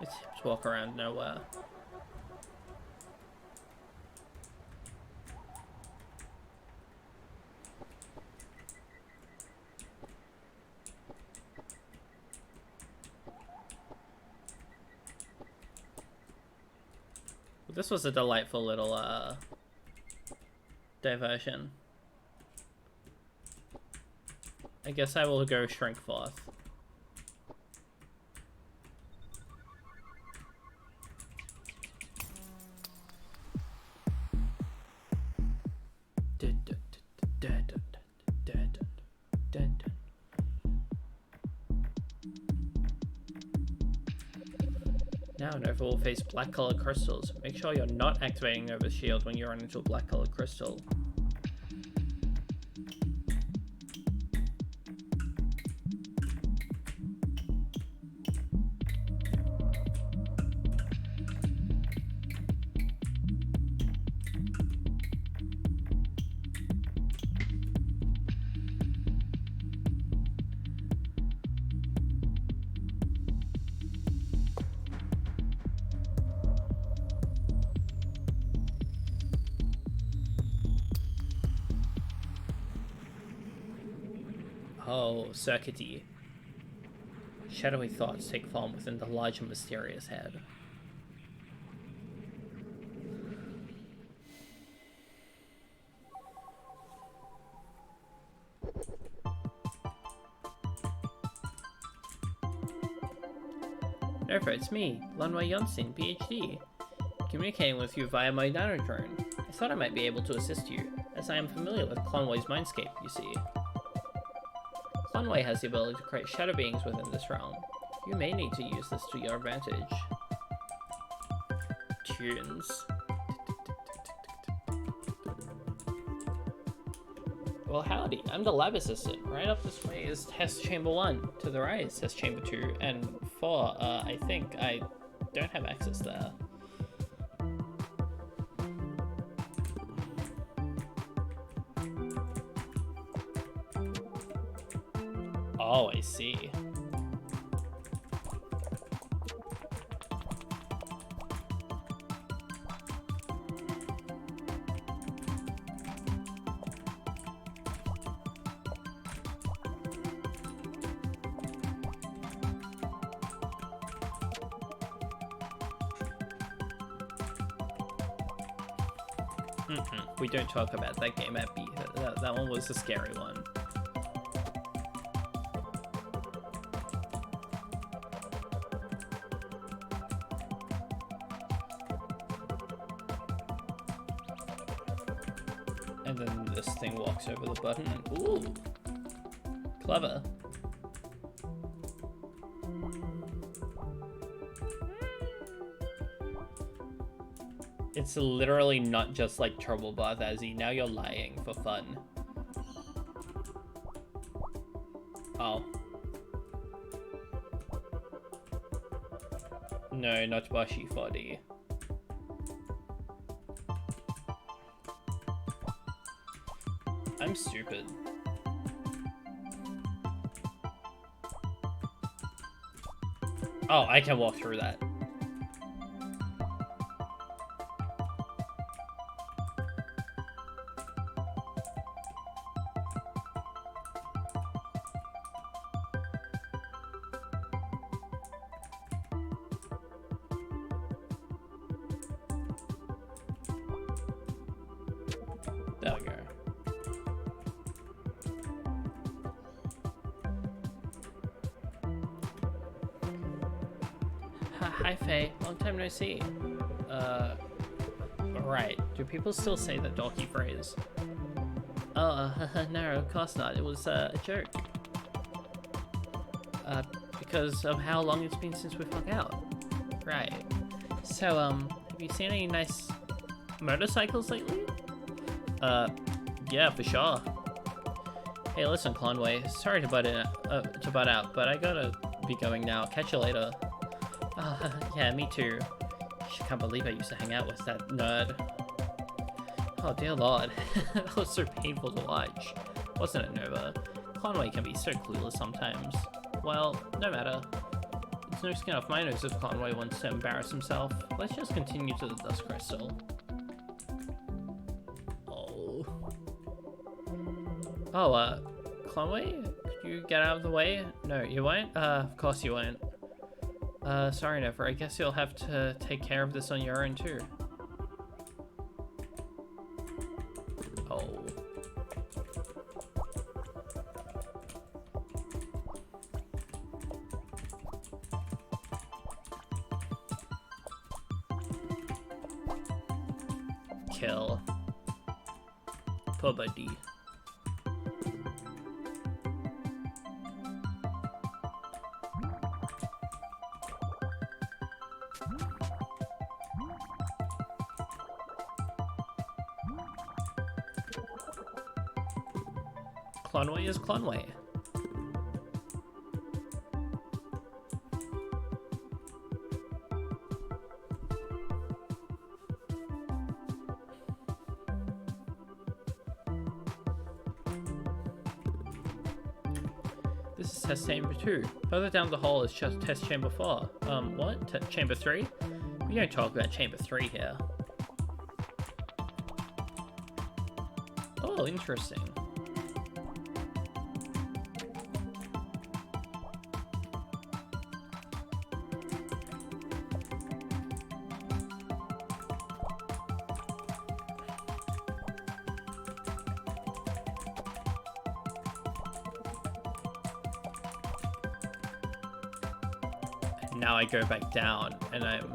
[SPEAKER 1] Its hips walk around nowhere. This was a delightful little diversion. I guess I will go shrink forth. Now Nova will face black colored crystals. Make sure you're not activating Nova's shield when you run into a black colored crystal. Oh, circuity. Shadowy thoughts take form within the large and mysterious head. Nova, it's me, Lanwei Yonsin, PhD. Communicating with you via my nanodrone. I thought I might be able to assist you, as I am familiar with Clonway's mindscape, you see. Clonway has the ability to create shadow beings within this realm. You may need to use this to your advantage. Tunes. Well, howdy, I'm the lab assistant. Right up this way is test chamber 1. To the right is test chamber 2. And 4, I think I don't have access there. Oh, I see. We don't talk about that game at B. That one was a scary one. And then this thing walks over the button and ooh, clever. It's literally not just like Turbo Bath, Azzy. Now you're lying for fun. Oh. No, not Bashi 4D. I'm stupid.
[SPEAKER 2] Oh, I can walk through that. There we go. Hi, Faye. Long time no see. Right. Do people still say the dorky phrase? Oh, no, of course not. It was a joke. Because of how long it's been since we've hung out. Right. So, have you seen any nice motorcycles lately? Yeah, for sure. Hey, listen, Conway. Sorry to butt out, but I gotta be going now. Catch you later. Yeah, me too. I can't believe I used to hang out with that nerd. Oh, dear lord. That was so painful to watch. Wasn't it, Nova? Conway can be so clueless sometimes. Well, no matter. It's no skin off my nose if Conway wants to embarrass himself. Let's just continue to the dust crystal. Oh, Conway? Could you get out of the way? No, you won't? Of course you won't. Sorry, Nova. I guess you'll have to take care of this on your own, too. Oh. Kill. Poor buddy. Conway is Conway. This is test chamber 2. Further down the hall is just test chamber 4. What? Chamber 3? We don't talk about chamber 3 here. Oh, interesting. Now I go back down, and I'm...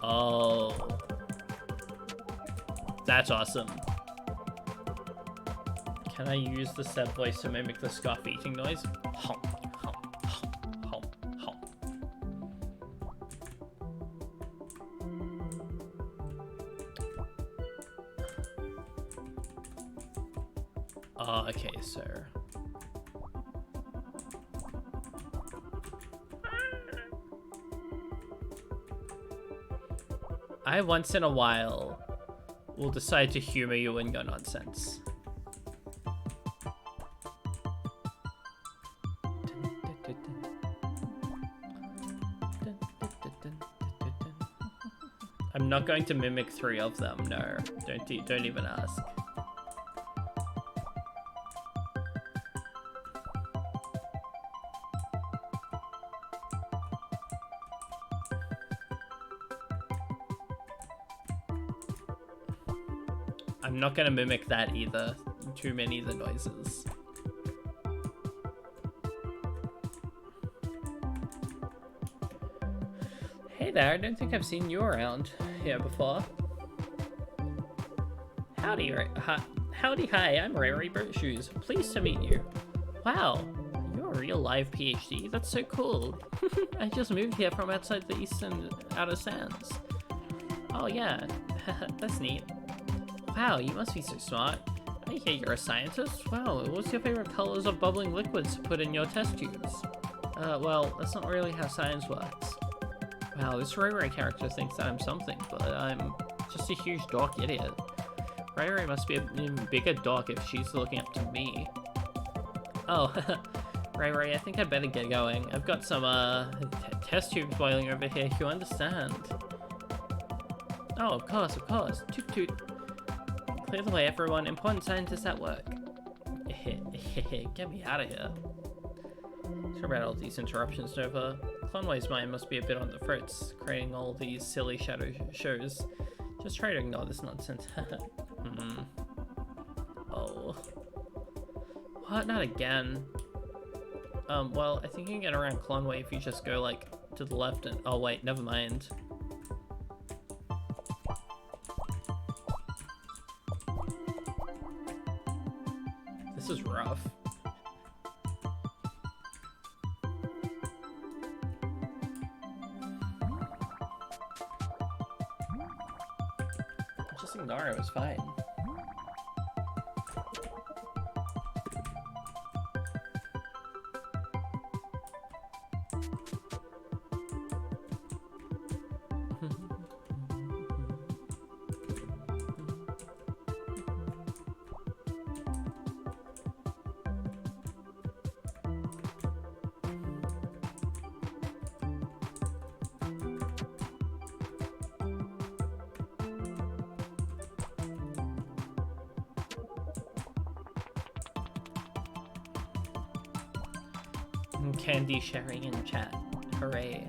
[SPEAKER 2] Oh. That's awesome. Can I use the step voice to mimic the scarf eating noise? Hump, hump, hump, hump, hump. Oh, okay, so... I once in a while will decide to humor you in your nonsense. I'm not going to mimic 3 of them. No, don't even ask. I'm not gonna mimic that either. Too many of the noises. Hey there, I don't think I've seen you around here before. Howdy, hi, I'm Rary Birdshoes. Pleased to meet you. Wow, you're a real live PhD. That's so cool. I just moved here from outside the eastern outer sands. Oh yeah, that's neat. Wow, you must be so smart. I hear you're a scientist. Wow, what's your favorite colors of bubbling liquids to put in your test tubes? Well, that's not really how science works. Wow, this Ray Ray character thinks that I'm something, but I'm just a huge dork idiot. Ray Ray must be an even bigger dork if she's looking up to me. Oh, Right, I think I'd better get going. I've got some, test tubes boiling over here, you understand? Oh, of course. Toot toot. Clear the way, everyone. Important scientists at work. Get me out of here. Sorry about all these interruptions, Nova. Conway's mind must be a bit on the fritz, creating all these silly shadow shows. Just try to ignore this nonsense. Oh. What? Not again. Well, I think you can get around Conway if you just go, like, to the left and... Oh, wait, never mind. This is rough. Just ignore it was fine. Candy sharing in chat. Hooray.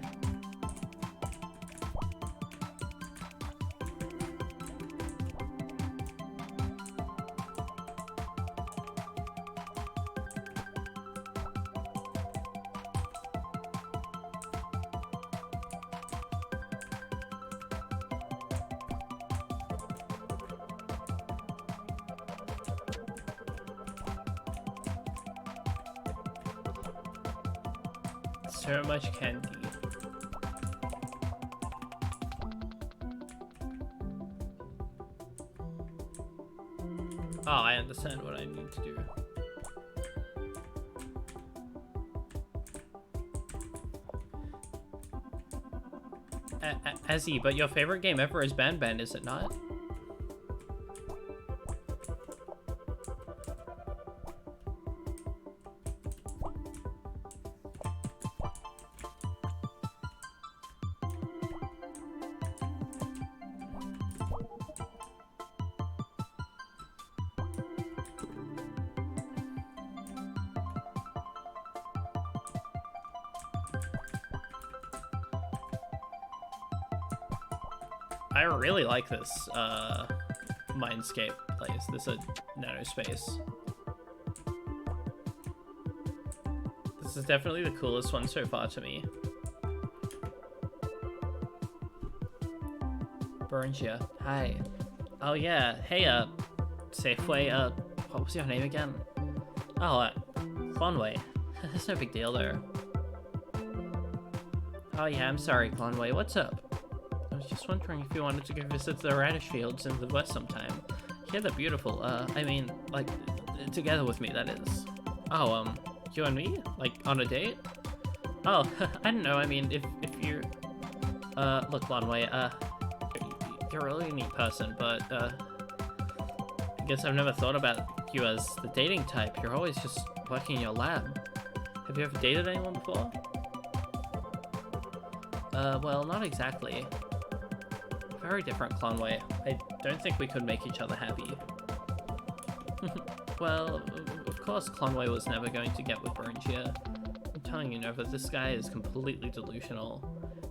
[SPEAKER 2] So much candy. Oh, I understand what I need to do. Azzy, but your favorite game ever is Ban Ban, is it not? I really like this Mindscape place. This is nanospace. This is definitely the coolest one so far to me. Beringia, hi. Oh yeah, hey Safeway, what was your name again? Oh, Conway. That's no big deal though. Oh yeah, I'm sorry, Conway, what's up? I was just wondering if you wanted to go visit the radish fields in the west sometime. Yeah, they're beautiful. I mean, like, together with me, that is. Oh, you and me? Like, on a date? Oh, I don't know, I mean, if you're... look, Lonway, you're a really neat person, but, I guess I've never thought about you as the dating type. You're always just working in your lab. Have you ever dated anyone before? Well, not exactly. Very different, Conway. I don't think we could make each other happy. Well, of course Conway was never going to get with Beringia. I'm telling you, Nova, this guy is completely delusional.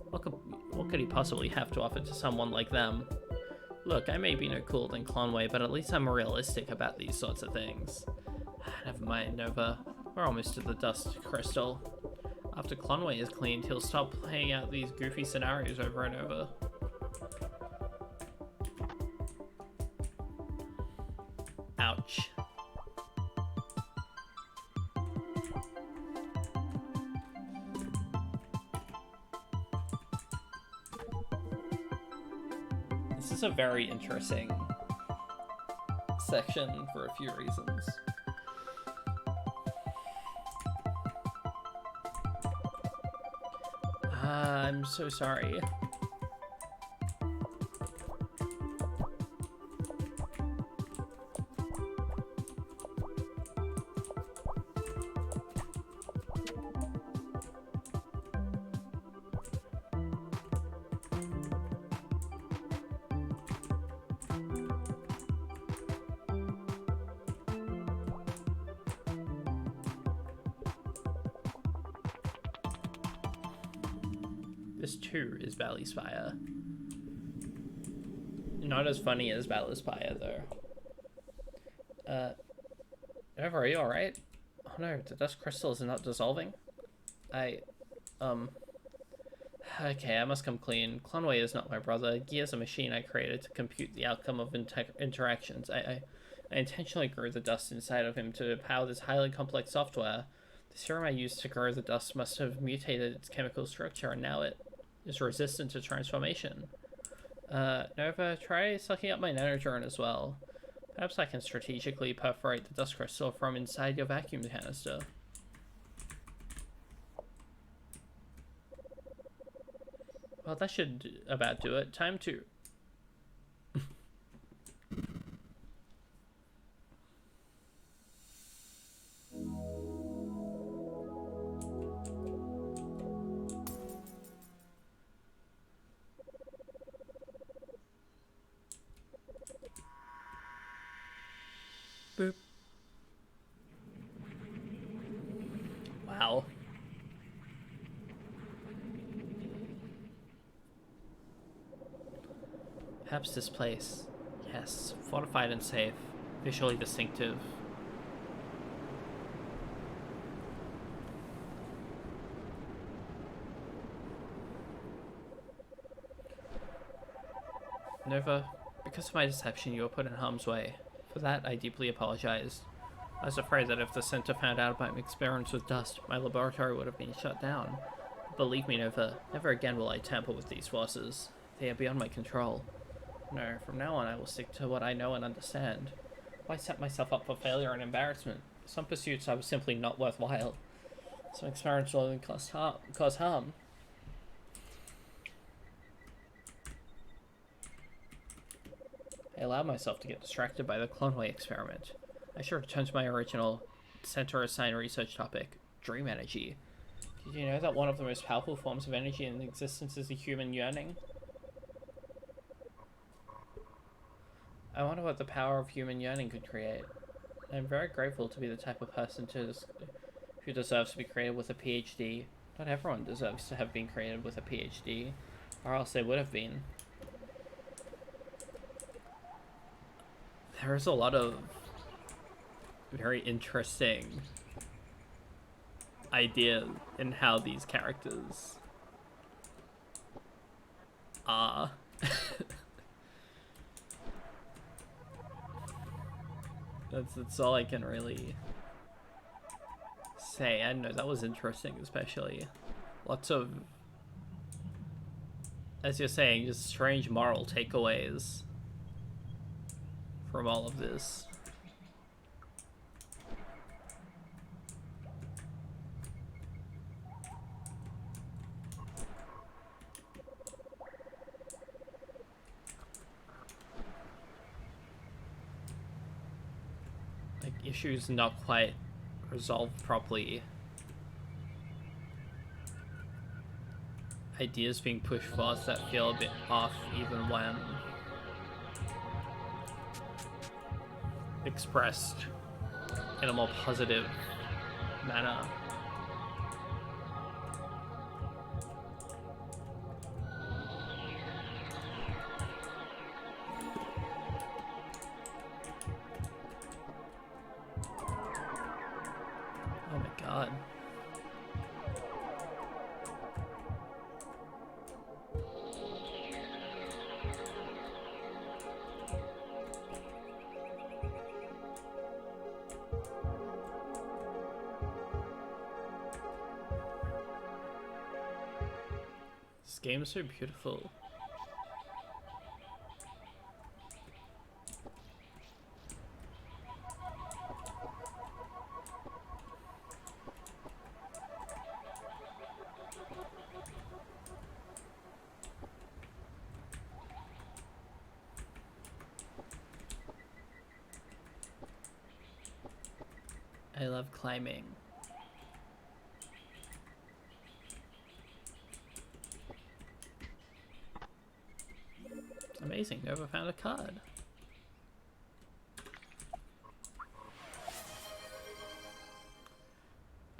[SPEAKER 2] What could he possibly have to offer to someone like them? Look, I may be no cooler than Conway, but at least I'm realistic about these sorts of things. Never mind, Nova. We're almost at the dust crystal. After Conway is cleaned, he'll stop playing out these goofy scenarios over and over. Ouch. This is a very interesting section for a few reasons. I'm so sorry. This too is Valley Spire. Not as funny as Valley Spire though. Nova, are you alright? Oh no, the dust crystals are not dissolving. Okay, I must come clean. Clonway is not my brother. He is a machine I created to compute the outcome of interactions. I intentionally grew the dust inside of him to power this highly complex software. The serum I used to grow the dust must have mutated its chemical structure, and now it is resistant to transformation. Nova, try sucking up my nanodrone as well. Perhaps I can strategically perforate the dust crystal from inside your vacuum canister. Well, that should about do it. Time to... Boop. Wow. Perhaps this place. Yes, fortified and safe. Visually distinctive. Nova, because of my deception, you were put in harm's way. For that, I deeply apologize. I was afraid that if the center found out about my experiments with dust, my laboratory would have been shut down. But believe me, Nova, never again will I tamper with these forces. They are beyond my control. No, from now on I will stick to what I know and understand. Why set myself up for failure and embarrassment? Some pursuits I was simply not worthwhile. Some experiments will only cause harm. I allowed myself to get distracted by the Clonway experiment. I should return to my original center-assigned research topic, dream energy. Did you know that one of the most powerful forms of energy in existence is the human yearning? I wonder what the power of human yearning could create. I'm very grateful to be the type of person who deserves to be created with a PhD. Not everyone deserves to have been created with a PhD, or else they would have been. There's a lot of very interesting ideas in how these characters are. That's all I can really say. I don't know, that was interesting, especially. Lots of, as you're saying, just strange moral takeaways from all of this. Like, issues not quite resolved properly. Ideas being pushed forth that feel a bit off even when expressed in a more positive manner. Oh my god. This game is so beautiful. I love climbing. It's amazing, Nova found a card.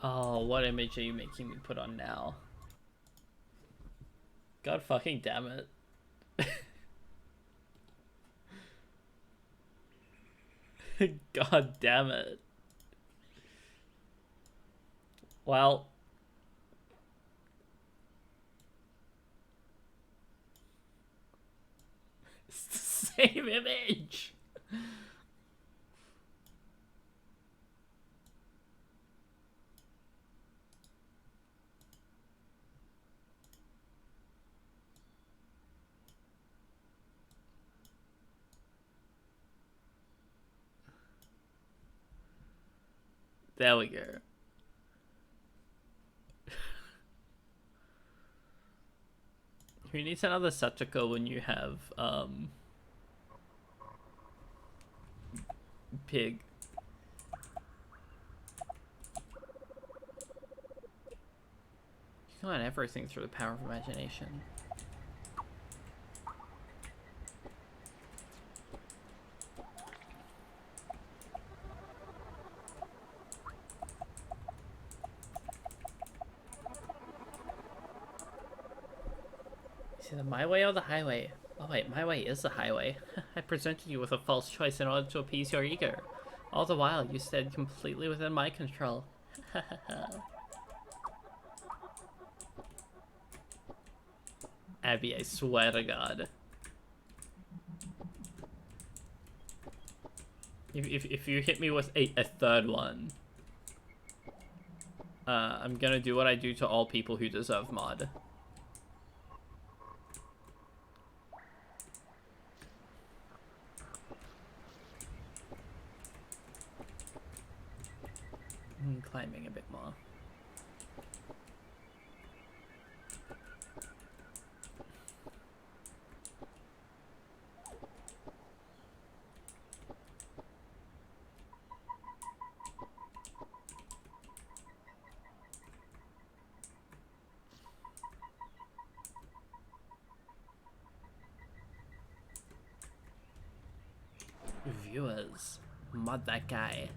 [SPEAKER 2] Oh, what image are you making me put on now? God fucking damn it. God damn it. Well. It's the same image. There we go. Who needs another Satoko when you have, Pig? You can learn everything through the power of imagination. Is it my way or the highway? Oh wait, my way is the highway. I presented you with a false choice in order to appease your ego. All the while, you stayed completely within my control. Abby, I swear to God. If you hit me with a third one, I'm gonna do what I do to all people who deserve mod. Climbing a bit more. Viewers, mod that guy.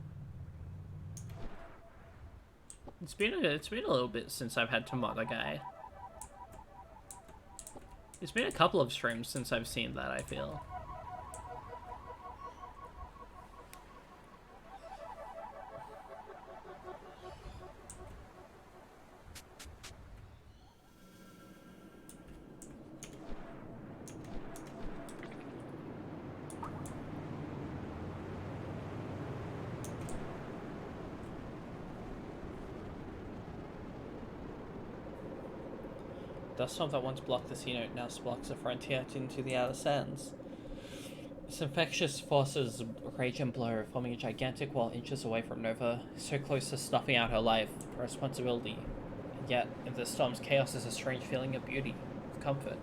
[SPEAKER 2] It's been a little bit since I've had to mod a guy. It's been a couple of streams since I've seen that, I feel. The storm that once blocked the sea note now blocks the frontier into the outer sands. Its infectious forces rage and blow, forming a gigantic wall inches away from Nova, so close to snuffing out her life, her responsibility. And yet, in the storm's chaos is a strange feeling of beauty, of comfort.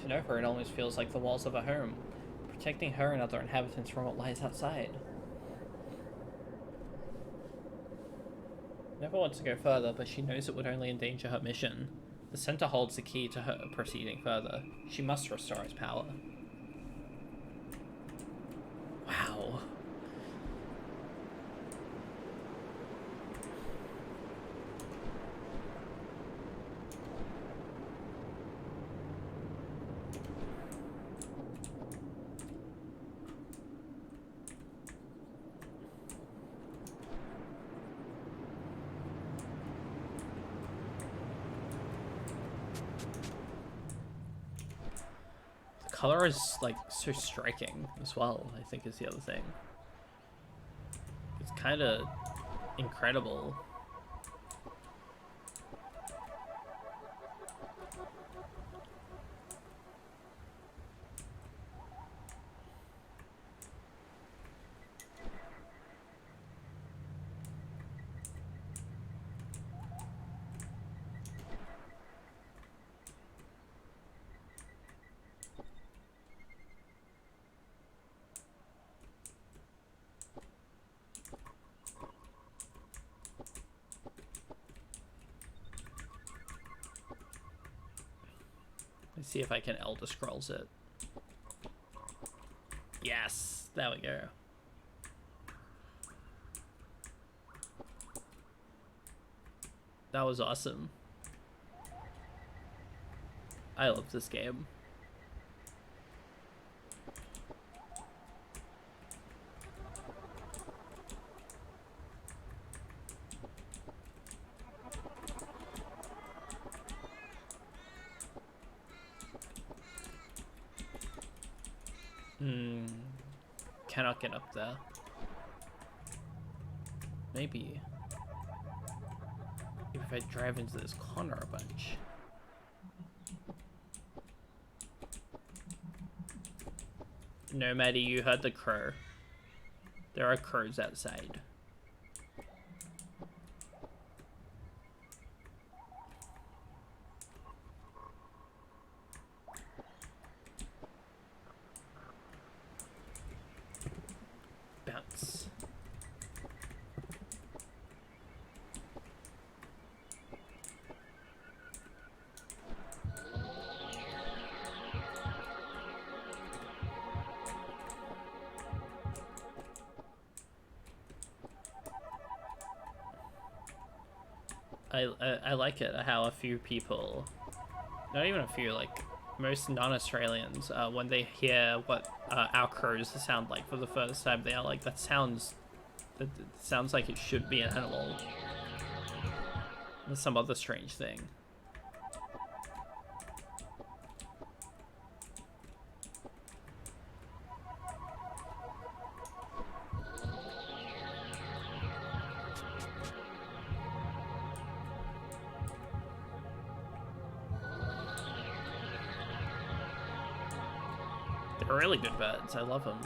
[SPEAKER 2] To Nova, it almost feels like the walls of a home, protecting her and other inhabitants from what lies outside. Nova wants to go further, but she knows it would only endanger her mission. The center holds the key to her proceeding further. She must restore its power. Wow. Color is like so striking as well, I think is the other thing. It's kind of incredible. Let's see if I can Elder Scrolls it. Yes, there we go. That was awesome.
[SPEAKER 1] I love this game. Cannot get up there. Maybe if I drive into this corner a bunch. No, Maddie, you heard the crow. There are crows outside. Bounce. I like it how a few people, not even a few, like most non-Australians, when they hear what our crows sound like for the first time, they are like, that sounds like it should be an animal. Or some other strange thing. They're really good birds. I love them.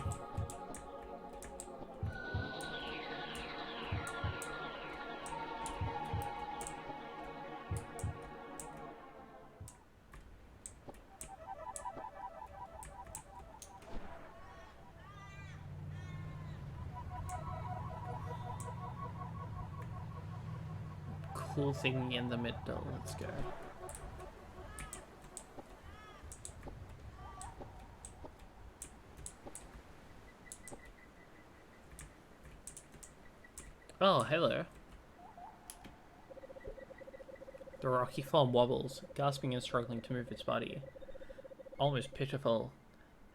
[SPEAKER 1] Cool thing in the middle. Let's go. Oh, hello. The rocky form wobbles, gasping and struggling to move its body. Almost pitiful.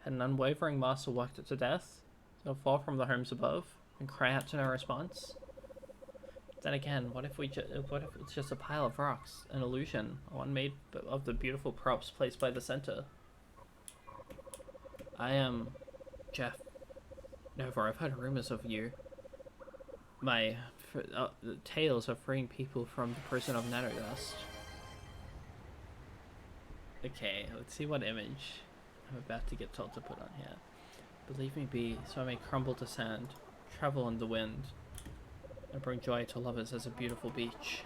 [SPEAKER 1] Had an unwavering master worked it to death? So fall from the homes above and cry out to no response? Then again, what if it's just a pile of rocks, an illusion, one made of the beautiful props placed by the center? I am Jeff. Nova, I've heard rumors of you. The tales of freeing people from the prison of nanodust. Okay, let's see what image I'm about to get told to put on here. Believe me be, so I may crumble to sand, travel in the wind, and bring joy to lovers as a beautiful beach.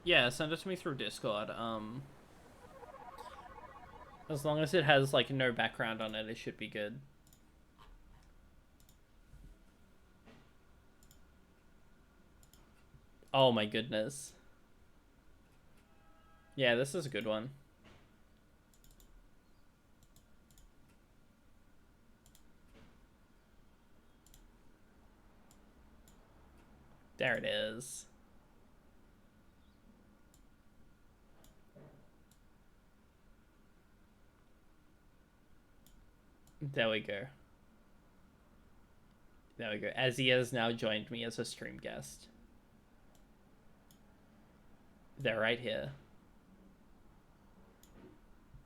[SPEAKER 1] Yeah, send it to me through Discord. As long as it has like no background on it, it should be good. Oh my goodness. Yeah, this is a good one. There it is. There we go. There we go. Azzy has now joined me as a stream guest. They're right here.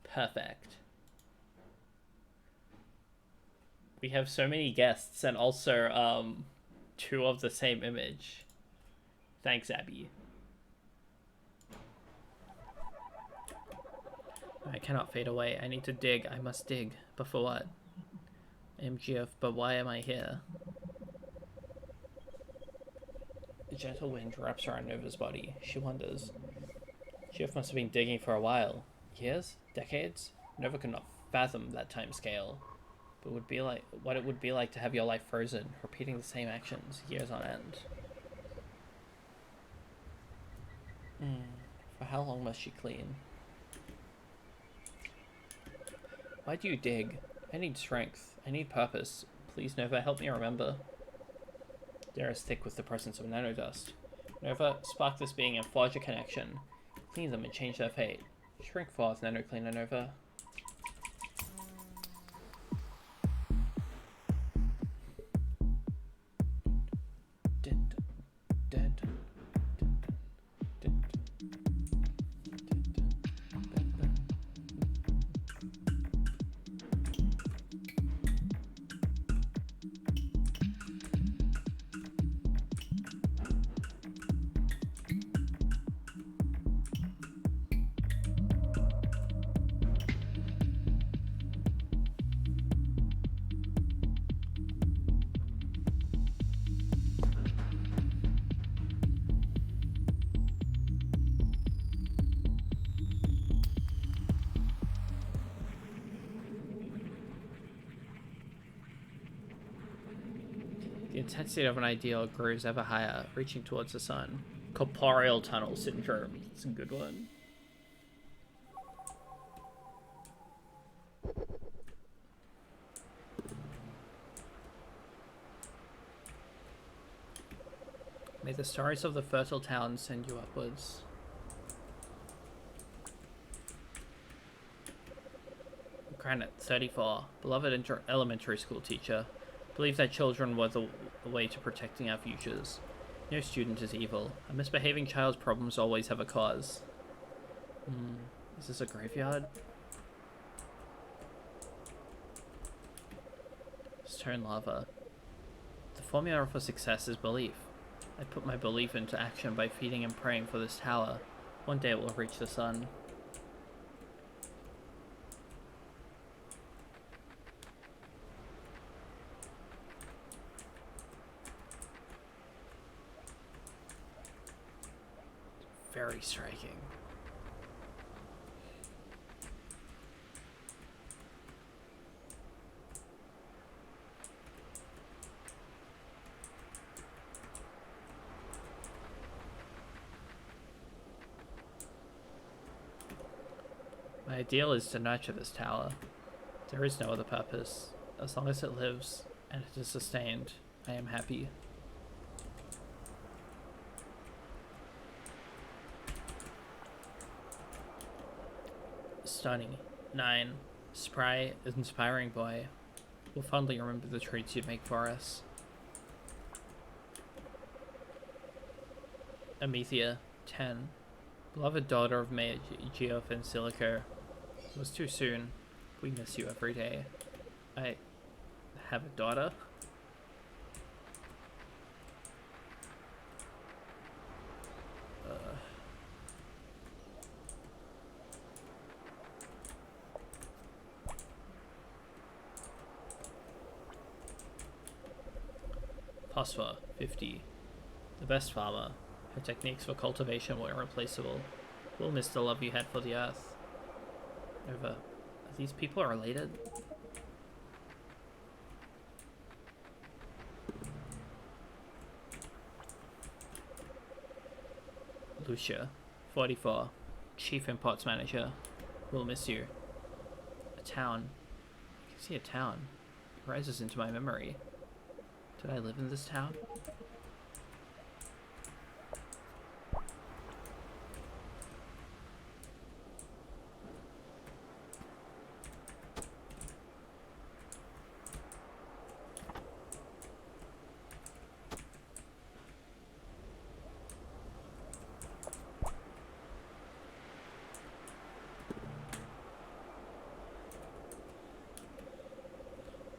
[SPEAKER 1] Perfect. We have so many guests and also two of the same image. Thanks, Abby. I cannot fade away. I need to dig. I must dig. But for what? MGF, but why am I here? The gentle wind wraps around Nova's body. She wonders. GF must have been digging for a while. Years? Decades? Nova could not fathom that time scale. But would be like what it would be like to have your life frozen, repeating the same actions years on end. For how long must she clean? Why do you dig? I need strength. I need purpose. Please, Nova, help me remember. The air is thick with the presence of nanodust.
[SPEAKER 2] Nova, spark this being and forge a connection. Clean them and change their fate. Shrink forth, Nano Cleaner Nova. The intensity of an ideal grows ever higher, reaching towards the sun. Corporeal tunnel syndrome. It's a good one. May the stars of the fertile town send you upwards. Granite, 34. Beloved elementary school teacher. Believe that children were the way to protecting our futures. No student is evil. A misbehaving child's problems always have a cause. Is this a graveyard? Stone lava. The formula for success is belief. I put my belief into action by feeding and praying for this tower. One day it will reach the sun. Very striking. My ideal is to nurture this tower. There is no other purpose. As long as it lives and it is sustained, I am happy. Stunning. 9. Spry, inspiring boy. We'll fondly remember the treats you make for us. Amethea. 10. Beloved daughter of Mayor Geoff and Silico. It was too soon. We miss you every day. I have a daughter? Phosphor, 50. The best farmer. Her techniques for cultivation were irreplaceable. We'll miss the love you had for the earth. Nova, are these people related? Lucia, 44. Chief Imports Manager. We'll miss you. A town. I can see a town. It rises into my memory. Did I live in this town?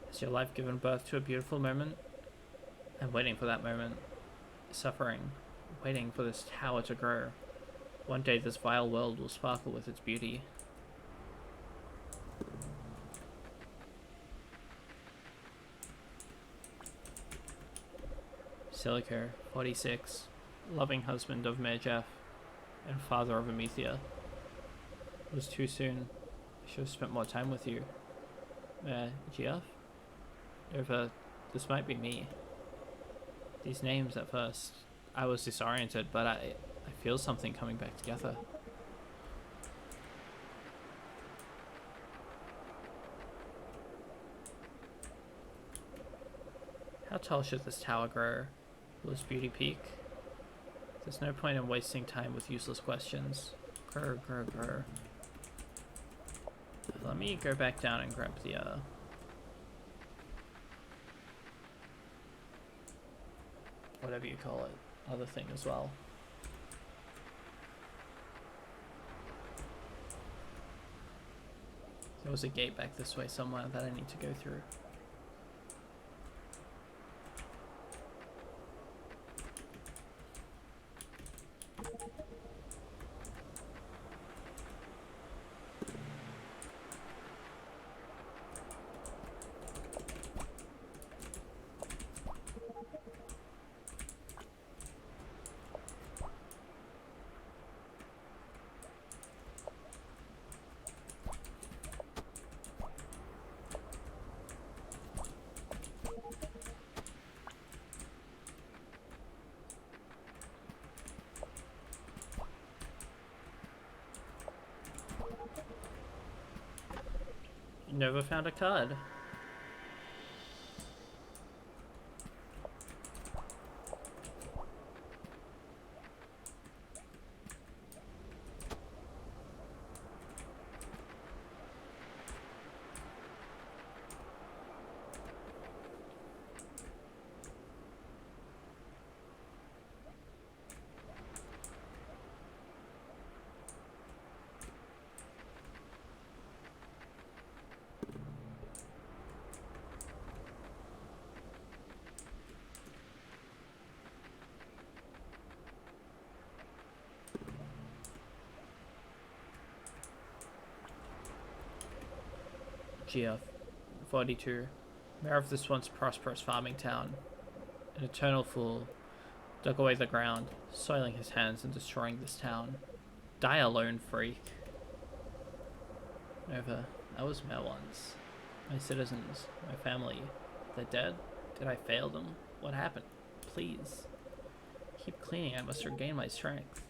[SPEAKER 2] Has your life given birth to a beautiful moment? I'm waiting for that moment. Suffering. Waiting for this tower to grow. One day this vile world will sparkle with its beauty. Silico, 46. Loving husband of Mayor Jeff and father of Amethea. It was too soon. I should have spent more time with you. Mayor Jeff? Over. This might be me. These names at first, I was disoriented, but I feel something coming back together. How tall should this tower grow? Will its beauty peak? There's no point in wasting time with useless questions. Grr, grr, grr. Let me go back down and grab the, whatever you call it, other thing as well. There was a gate back this way somewhere that I need to go through. Never found a card. GF 42. Mayor of this once prosperous farming town. An eternal fool. Dug away the ground, soiling his hands and destroying this town. Die alone, freak. Nova, that was Mayor once. My citizens, my family, they're dead? Did I fail them? What happened? Please. Keep cleaning, I must regain my strength.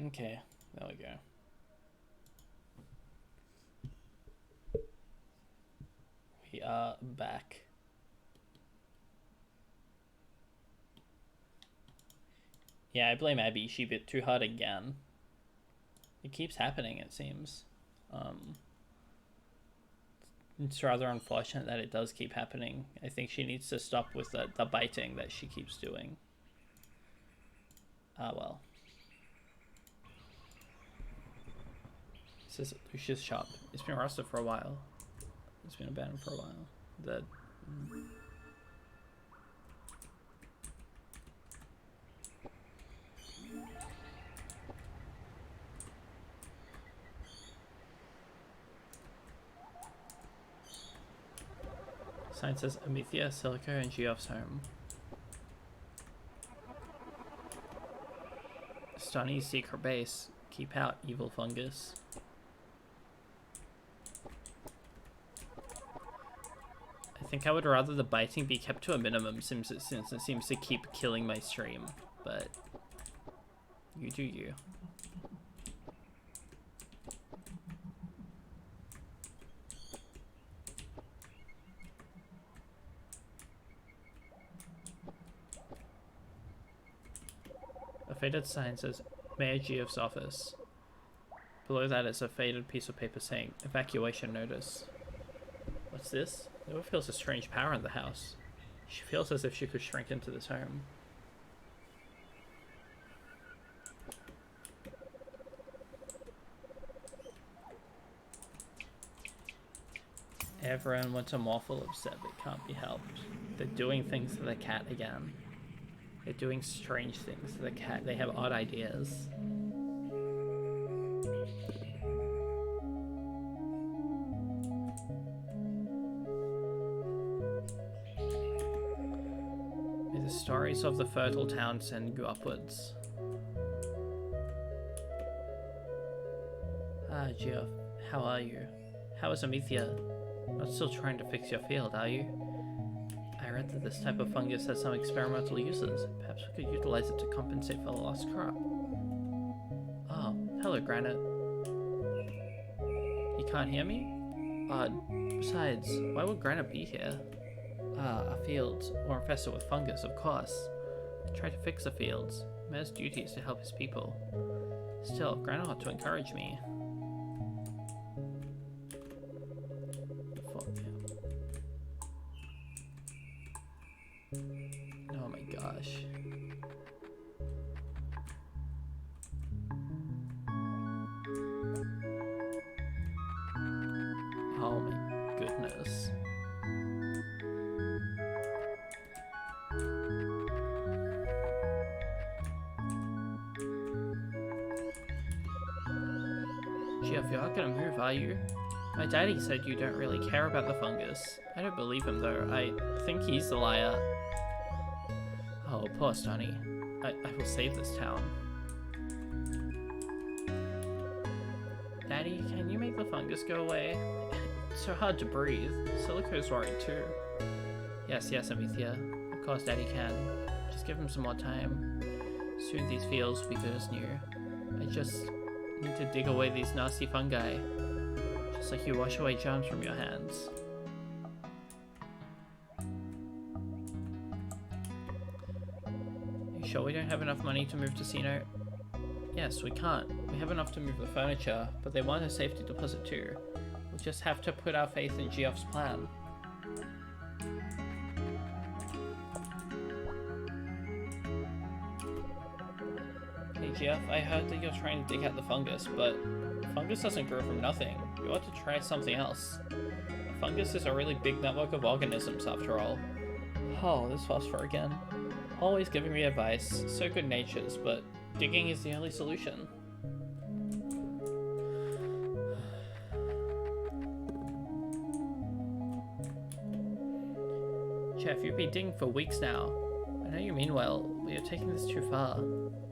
[SPEAKER 2] Okay, there we go. We are back. Yeah, I blame Abby. She bit too hard again. It keeps happening, it seems. It's rather unfortunate that it does keep happening. I think she needs to stop with the biting that she keeps doing. Ah, well. This is Lucia's shop. It's been rusted for a while. It's been abandoned for a while. The sign says Amethea, Silica, and Geoff's home. Stunny's secret base. Keep out, evil fungus. I think I would rather the biting be kept to a minimum since it seems to keep killing my stream, but you do you. A faded sign says Mayor Geoff's office. Below that is a faded piece of paper saying evacuation notice. What's this? Nova feels a strange power in the house. She feels as if she could shrink into this home. Everyone wants a morsel of Seb. It can't be helped. They're doing things to the cat again. They're doing strange things to the cat. They have odd ideas. May the stories of the fertile town send you upwards. Ah, Geoff, how are you? How is Amethea? Not still trying to fix your field, are you? I read that this type of fungus has some experimental uses. Perhaps we could utilize it to compensate for the lost crop. Oh, hello, Granite. You can't hear me? Odd. Besides, why would Granite be here? Ah, our fields were infested with fungus, of course. Try to fix the fields. Mayor's duty is to help his people. Still, Granite ought to encourage me. Oh my gosh. Oh my goodness. Geoff, you aren't gonna move, are you? My daddy said you don't really care about the fungus. I don't believe him though. I think he's the liar. Oh, poor Stoney. I will save this town. Daddy, can you make the fungus go away? It's so hard to breathe. Silico's worried too. Yes, Amethea. Of course Daddy can. Just give him some more time. Soon these fields will be good as new. I just need to dig away these nasty fungi. Just like you wash away germs from your hands. Are you sure we don't have enough money to move to Sino? Yes, we can't. We have enough to move the furniture, but they want a safety deposit too. We'll just have to put our faith in Geoff's plan. Hey Geoff, I heard that you're trying to dig out the fungus, but fungus doesn't grow from nothing. You ought to try something else. A fungus is a really big network of organisms after all. Oh, this phosphor again. Always giving me advice, so good natures, but digging is the only solution. Geoff, you've been digging for weeks now. I know you mean well, but you're taking this too far.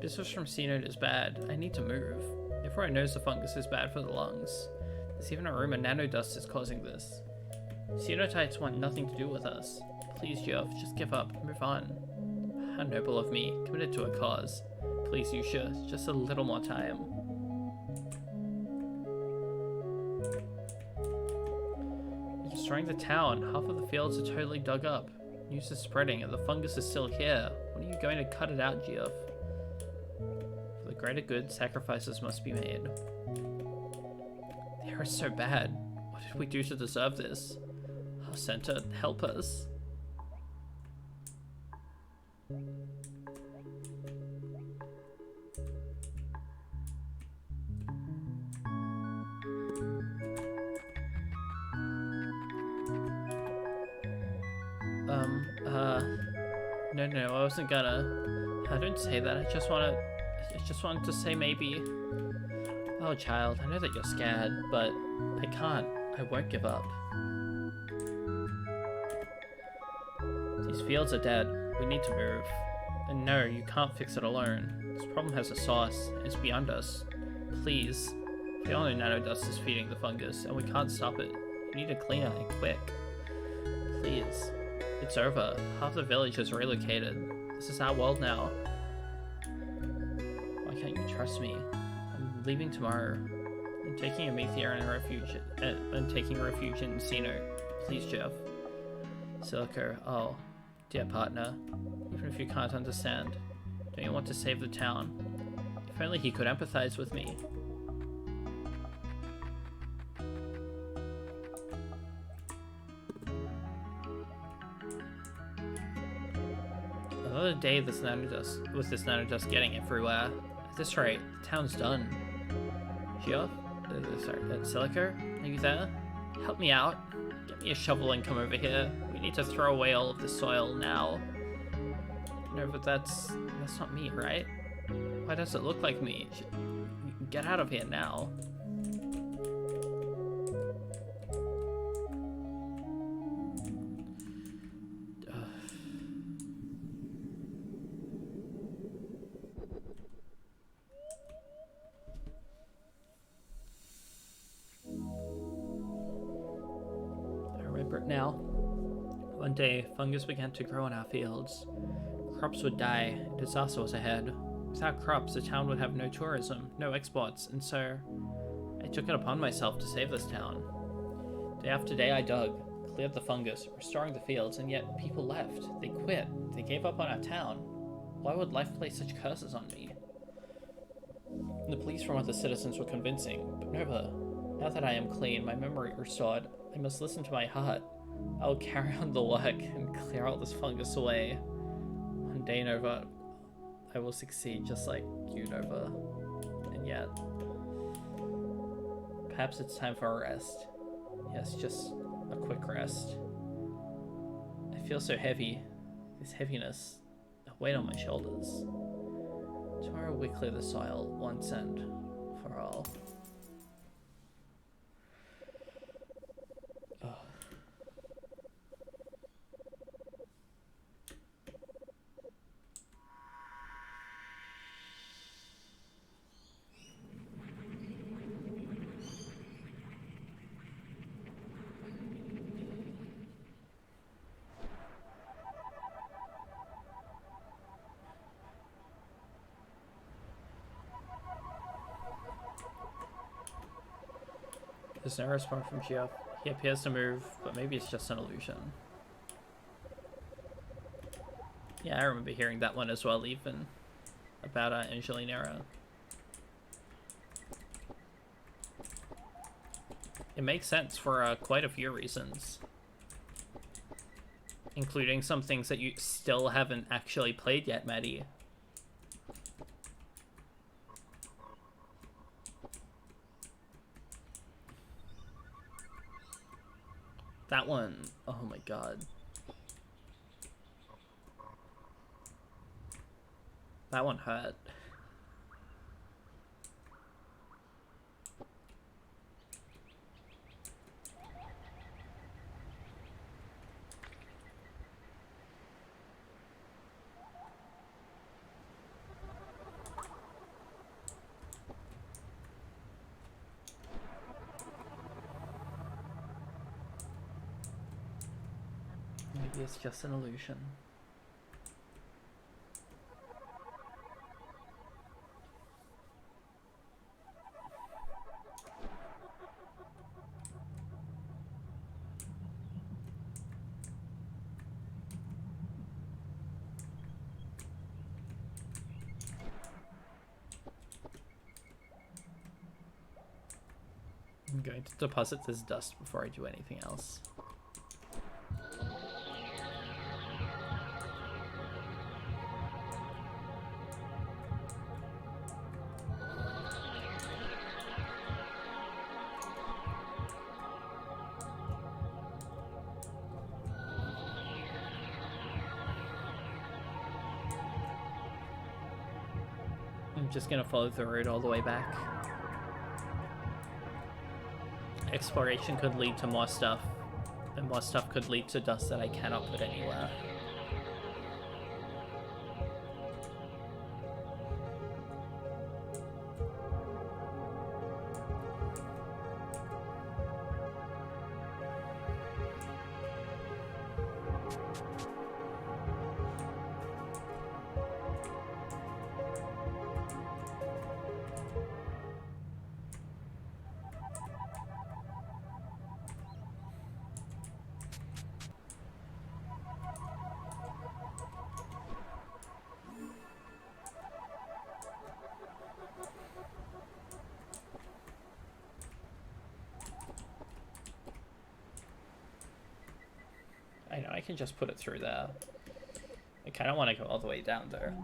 [SPEAKER 2] Business from C-Note is bad. I need to move. Everyone knows the fungus is bad for the lungs. There's even a rumor nanodust is causing this. Xenotites want nothing to do with us. Please, Geoff, just give up. Move on. How noble of me, committed to a cause. Please, Yusha, just a little more time. You're destroying the town. Half of the fields are totally dug up. News is spreading and the fungus is still here. When are you going to cut it out, Geoff? For the greater good, sacrifices must be made. They are so bad. What did we do to deserve this? Our center, help us. No, I wasn't gonna. I didn't say that. I just wanted to say maybe. Oh, child, I know that you're scared, but I can't. I won't give up. These fields are dead. We need to move. And no, you can't fix it alone. This problem has a source. It's beyond us. Please. We all know nanodust is feeding the fungus, and we can't stop it. You need to clean it, and quick. Please. It's over. Half the village has relocated. This is our world now. Why can't you trust me? I'm leaving tomorrow. I'm taking Amethea and refuge in Sino. Please, Geoff. Silico, oh, dear partner. Even if you can't understand, don't you want to save the town? If only he could empathize with me. Another day with this nanodust getting everywhere. At this rate, the town's done. Geoff? Sorry, Silico? Are you there? Help me out. Get me a shovel and come over here. We need to throw away all of the soil now. No, but that's not me, right? Why does it look like me? Get out of here now. I remember it now. One day, fungus began to grow in our fields. Crops would die, disaster was ahead. Without crops, the town would have no tourism, no exports, and so I took it upon myself to save this town. Day after day I dug, cleared the fungus, restoring the fields, and yet people left. They quit. They gave up on our town. Why would life play such curses on me? The pleas from other citizens were convincing, but Nova, now that I am clean, my memory restored, I must listen to my heart. I will carry on the work and clear all this fungus away. One day, Nova, I will succeed just like you, Nova. And yet, perhaps it's time for a rest. Yes, just a quick rest. I feel so heavy. This heaviness, a weight on my shoulders. Tomorrow we clear the soil once and for all. Oh. There's no response from Geoff. He appears to move, but maybe it's just an illusion. Yeah, I remember hearing that one as well, even about Angelina. It makes sense for quite a few reasons, including some things that you still haven't actually played yet, Maddie. That one, oh my god. That one hurt. Maybe it's just an illusion. I'm going to deposit this dust before I do anything else. I'm just gonna follow the road all the way back. Exploration could lead to more stuff, and more stuff could lead to dust that I cannot put anywhere. I know, I can just put it through there. I kind of want to go all the way down there.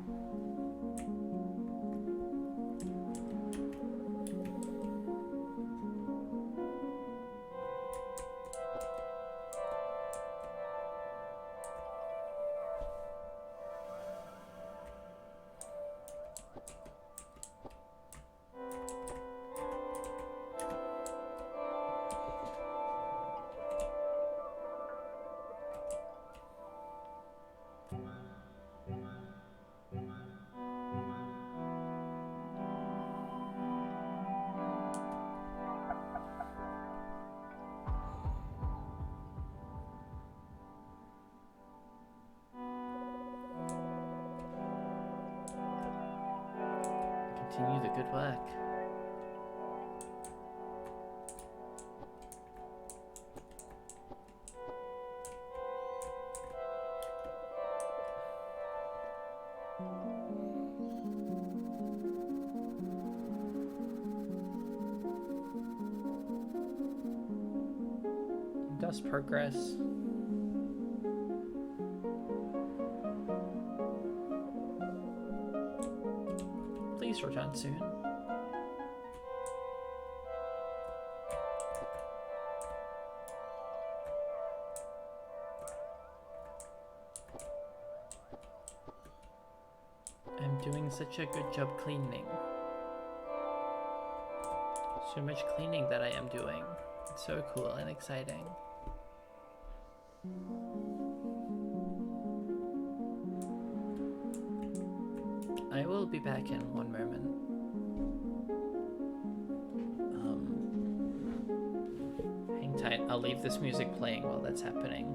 [SPEAKER 1] Continue the good work.
[SPEAKER 2] Does progress. Please return soon.
[SPEAKER 1] I'm doing such a good job cleaning. So much cleaning that I am doing. It's so cool and exciting. I will be back in one moment.
[SPEAKER 2] Hang tight, I'll leave this music playing while that's happening.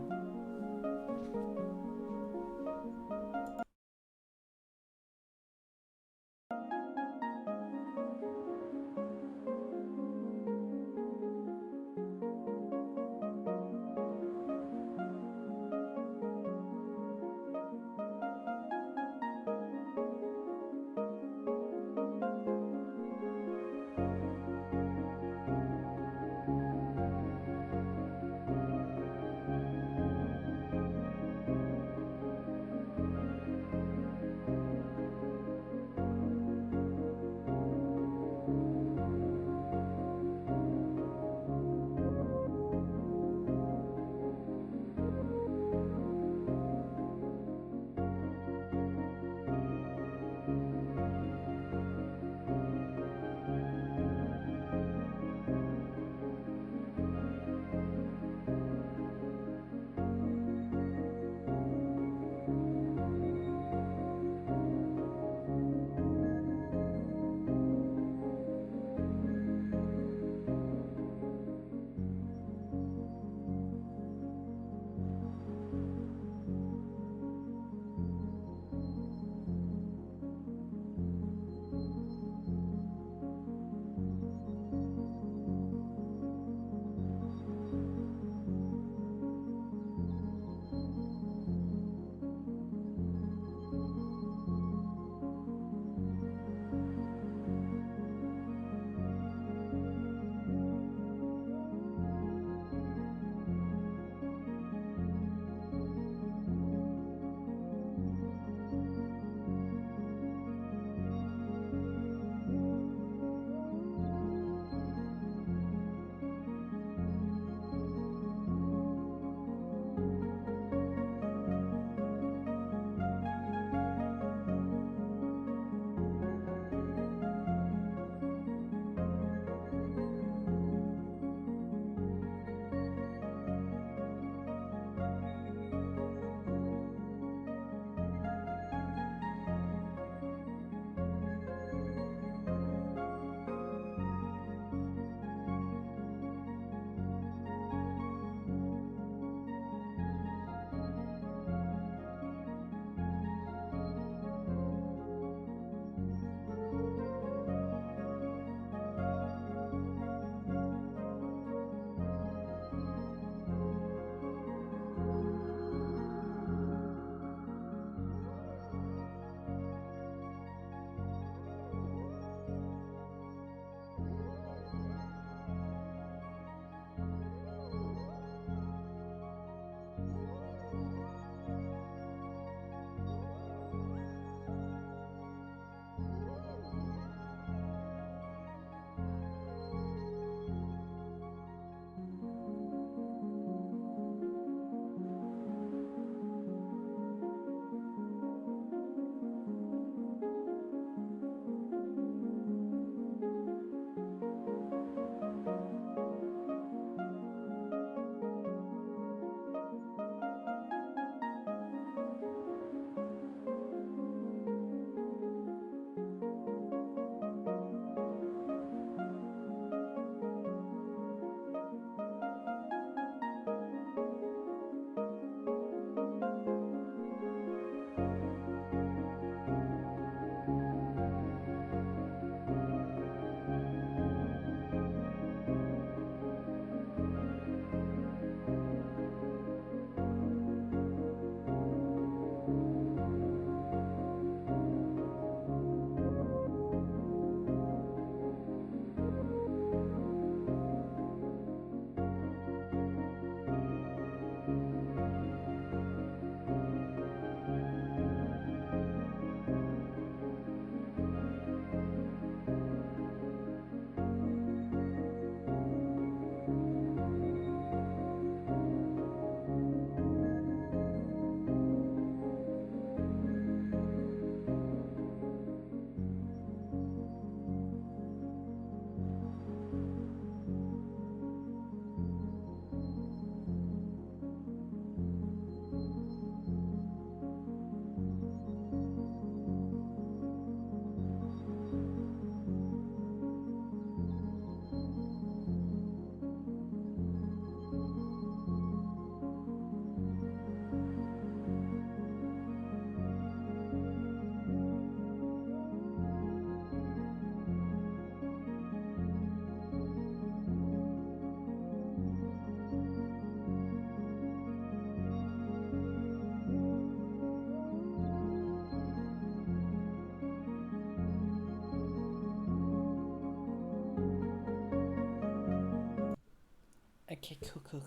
[SPEAKER 1] Okay,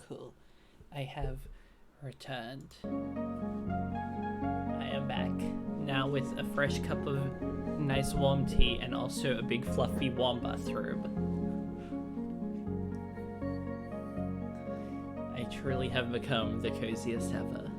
[SPEAKER 1] cool. I have returned. I am back. Now with a fresh cup of nice warm tea and also a big fluffy warm bathrobe. I truly have become the coziest ever.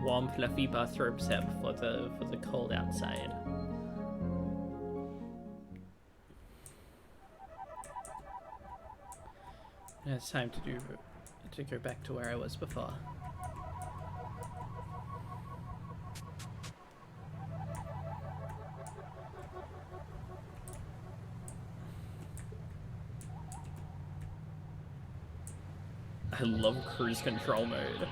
[SPEAKER 1] Warm fluffy bathrobe set for the cold outside. And it's time to go back to where I was before. I love cruise control mode.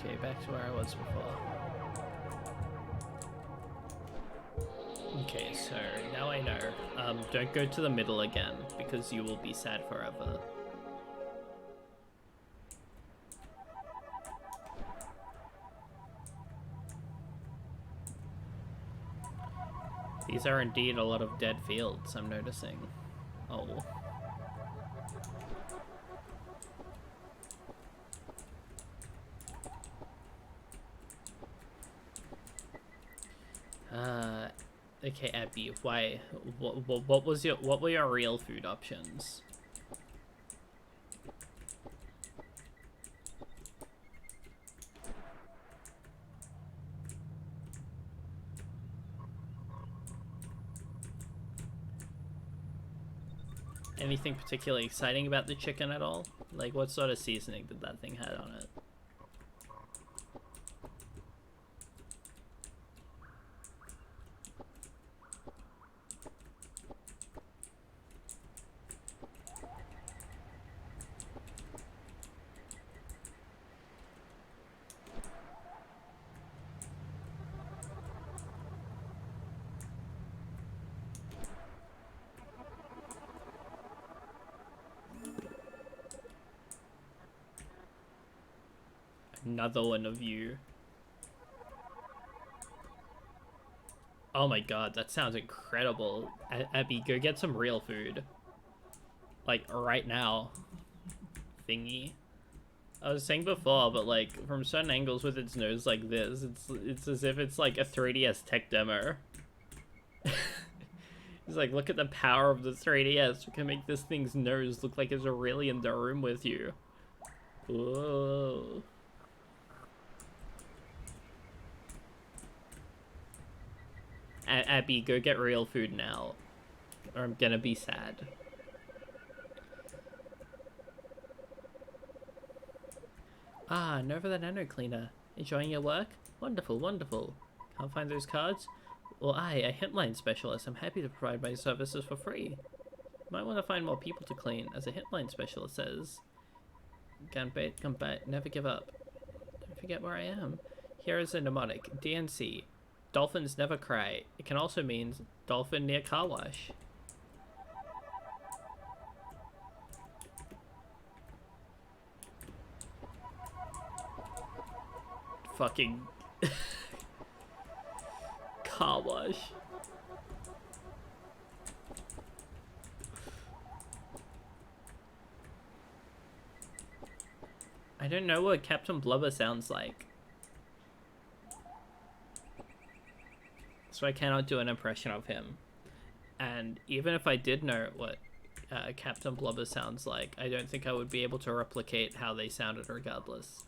[SPEAKER 1] Okay, back to where I was before. Okay, so now I know. Don't go to the middle again, because you will be sad forever. These are indeed a lot of dead fields, I'm noticing. Oh. Okay, Abby, why? What were your real food options? Anything particularly exciting about the chicken at all? Like, what sort of seasoning did that thing have on it? Another one of you. Oh my god, that sounds incredible. Abby, go get some real food. Like, right now. Thingy. I was saying before, but like, from certain angles with its nose like this, it's as if it's like a 3DS tech demo. It's like, look at the power of the 3DS. We can make this thing's nose look like it's really in the room with you. Whoa. Abby, go get real food now, or I'm gonna be sad. Ah, Nova the Nano Cleaner. Enjoying your work? Wonderful, wonderful. Can't find those cards? Well, a hitline specialist. I'm happy to provide my services for free. Might want to find more people to clean, as a hitline specialist says. Gunbait, never give up. Don't forget where I am. Here is a mnemonic. DNC. Dolphins never cry. It can also mean dolphin near car wash. Fucking car wash. I don't know what Captain Blubber sounds like, so I cannot do an impression of him. And even if I did know what Captain Blubber sounds like, I don't think I would be able to replicate how they sounded regardless.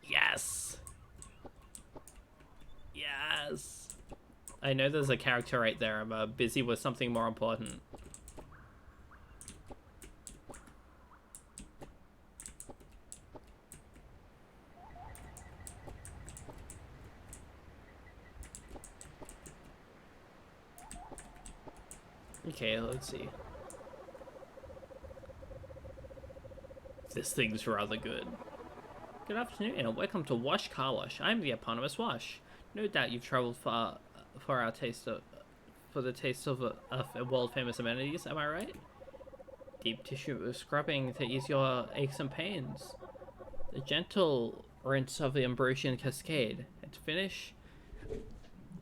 [SPEAKER 1] Yes! Yes! I know there's a character right there. I'm busy with something more important.
[SPEAKER 2] Okay, let's see. This thing's rather good. Good afternoon and welcome to Wash Car Wash. I'm the eponymous Wash. No doubt you've travelled far for our taste of, for the taste of world famous amenities, am I right? Deep tissue scrubbing to ease your aches and pains. The gentle rinse of the Ambrosian Cascade. And to finish,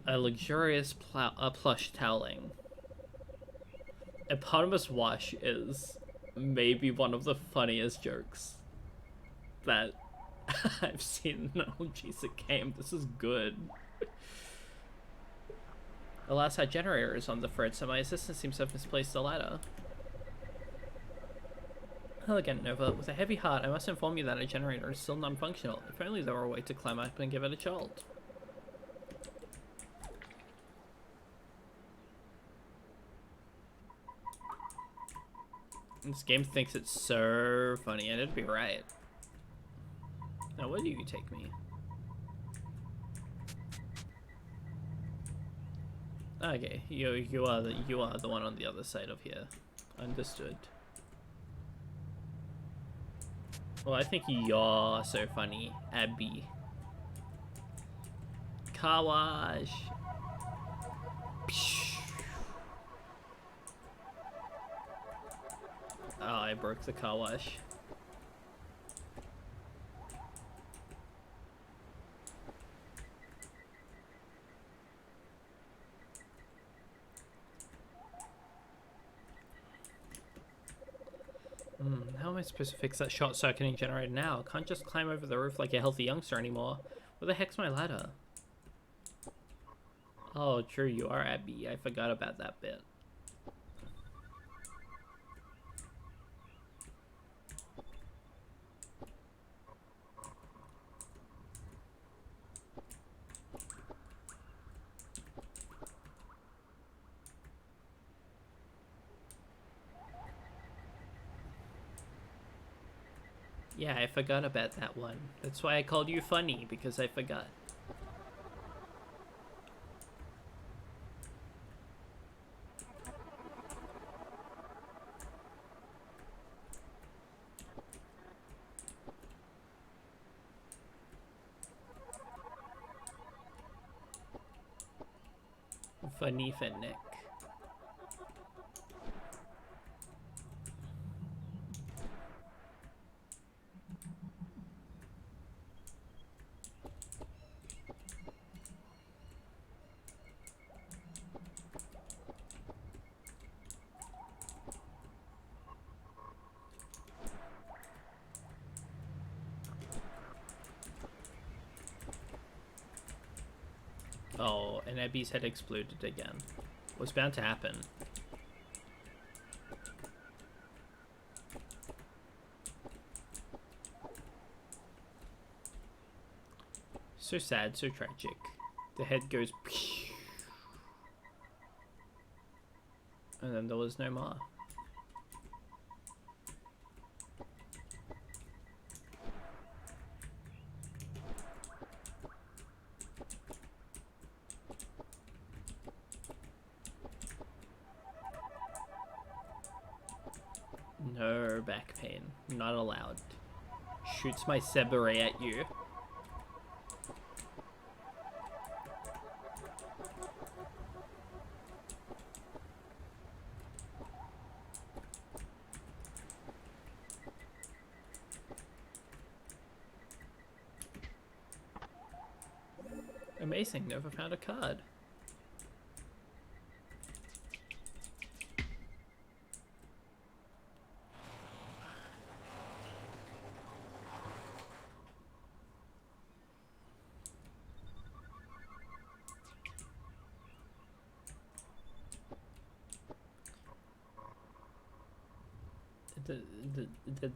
[SPEAKER 2] a luxurious plush toweling. Eponymous Wash is maybe one of the funniest jokes that I've seen in an Analgesic game. This is good. Alas, our generator is on the fritz, and my assistant seems to have misplaced the ladder. Elegant Nova, with a heavy heart, I must inform you that our generator is still non-functional. If only there were a way to climb up and give it a jolt. This game thinks it's so funny, and it'd be right. Now, where do you take me? Okay, you are the one on the other side of here. Understood. Well, I think you're so funny, Abby. Car wash. Oh, I broke the car wash. How am I supposed to fix that short circuiting generator now? Can't just climb over the roof like a healthy youngster anymore. Where the heck's my ladder? Oh, true, you are Abby. I forgot about that bit. Yeah, I forgot about that one. That's why I called you funny, because I forgot. Funny Fennec. Oh, and Abby's head exploded again. What's bound to happen? So sad, so tragic. The head goes... And then there was no more. No back pain. Not allowed. Shoots my Sebere at you. Amazing, never found a card.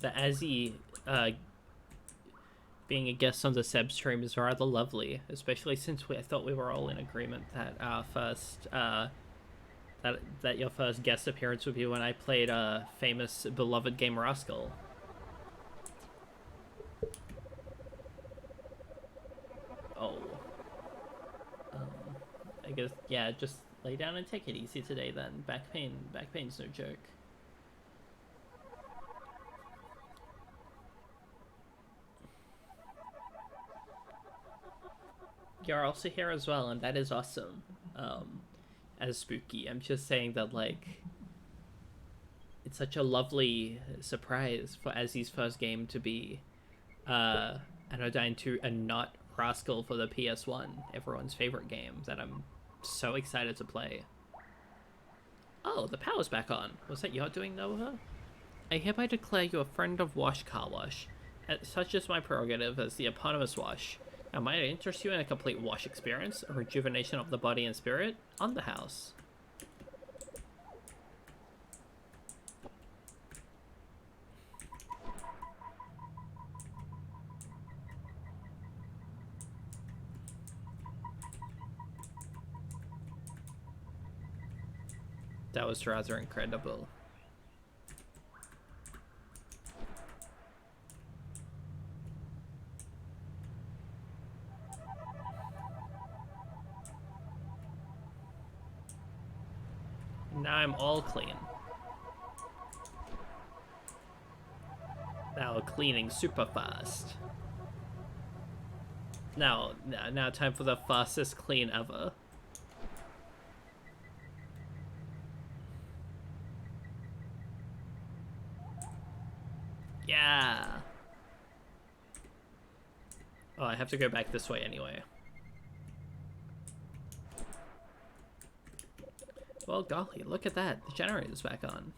[SPEAKER 2] The Azzy being a guest on the Seb stream is rather lovely, especially since I thought we were all in agreement that our first that your first guest appearance would be when I played a famous beloved game Rascal. Oh. I guess, yeah, just
[SPEAKER 1] Lay down and take it easy today then. Back pain's no joke. You're also here as well, and that is awesome. As Spooky, I'm just saying that, like, it's such a lovely surprise for Azzy's first game to be Anodyne 2 and not Rascal for the PS1, everyone's favorite game, that I'm so excited to play. Oh, the power's back on. Was that your doing, Noah? I hereby declare you a friend of Wash Car Wash. Such is my prerogative as the eponymous Wash. Now, might I interest you in a complete wash experience, a rejuvenation of the body and spirit, on the house. That was rather incredible. Now I'm all clean. Now cleaning super fast. Now time for the fastest clean ever. Yeah. Oh, I have to go back this way anyway. Well, golly, look at that. The generator's back on.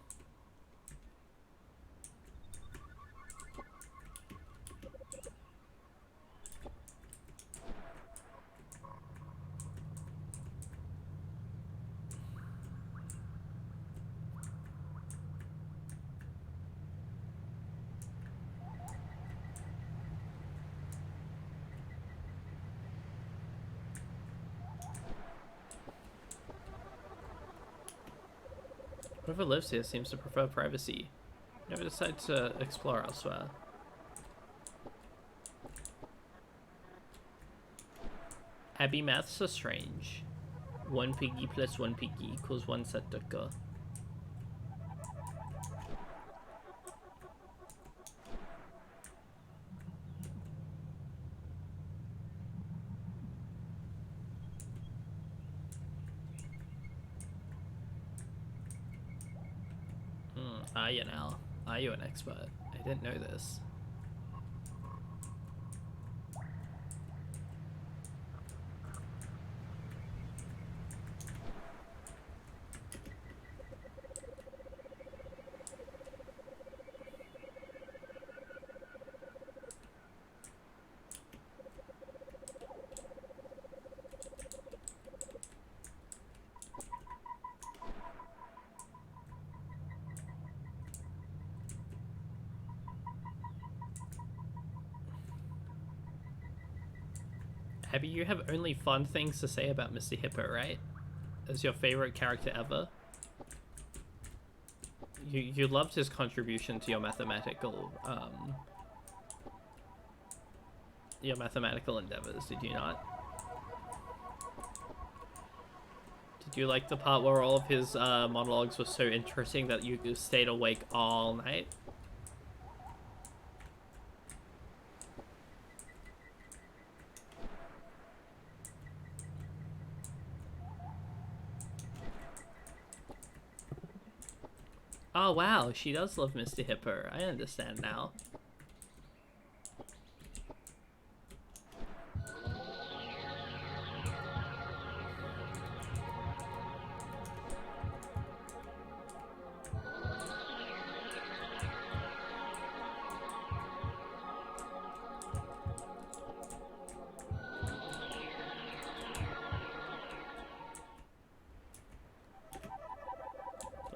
[SPEAKER 1] Whoever lives here seems to prefer privacy. Never decide to explore elsewhere. Abby maths are strange. 1 piggy plus 1 piggy equals 1 sataka. Are you now? Are you an expert? I didn't know this. Abby, you have only fun things to say about Mr. Hippo, right? As your favorite character ever. You loved his contribution to your mathematical endeavors, did you not? Did you like the part where all of his monologues were so interesting that you stayed awake all night? Oh wow, she does love Mr. Hippo. I understand now.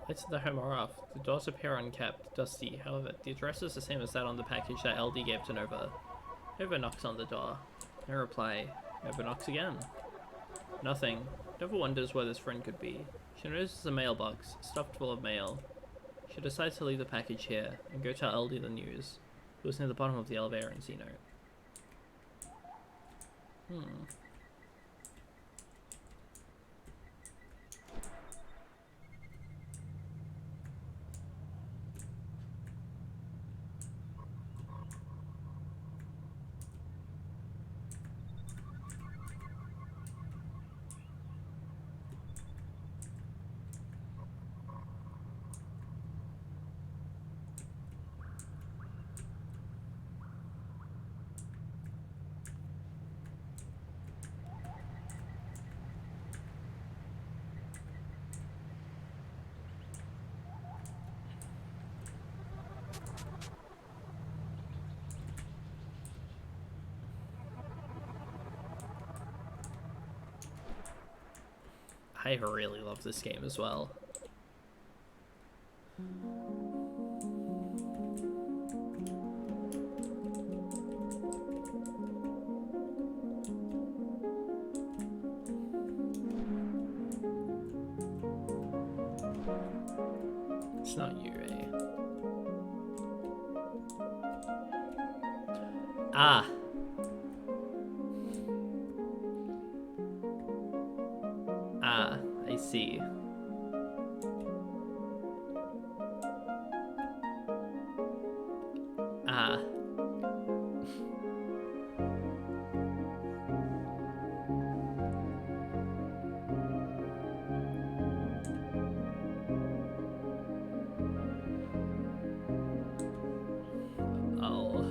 [SPEAKER 1] Lights in the home are off. The doors appear unkept, dusty. However, the address is the same as that on the package that LD gave to Nova. Nova knocks on the door. No reply. Nova knocks again. Nothing. Nova wonders where this friend could be. She notices a mailbox, stuffed full of mail. She decides to leave the package here, and go tell LD the news, who was near the bottom of the elevator in C-Note.
[SPEAKER 2] I really love this game as well. It's not you, eh? Ah. Ah, I see. Ah. Oh.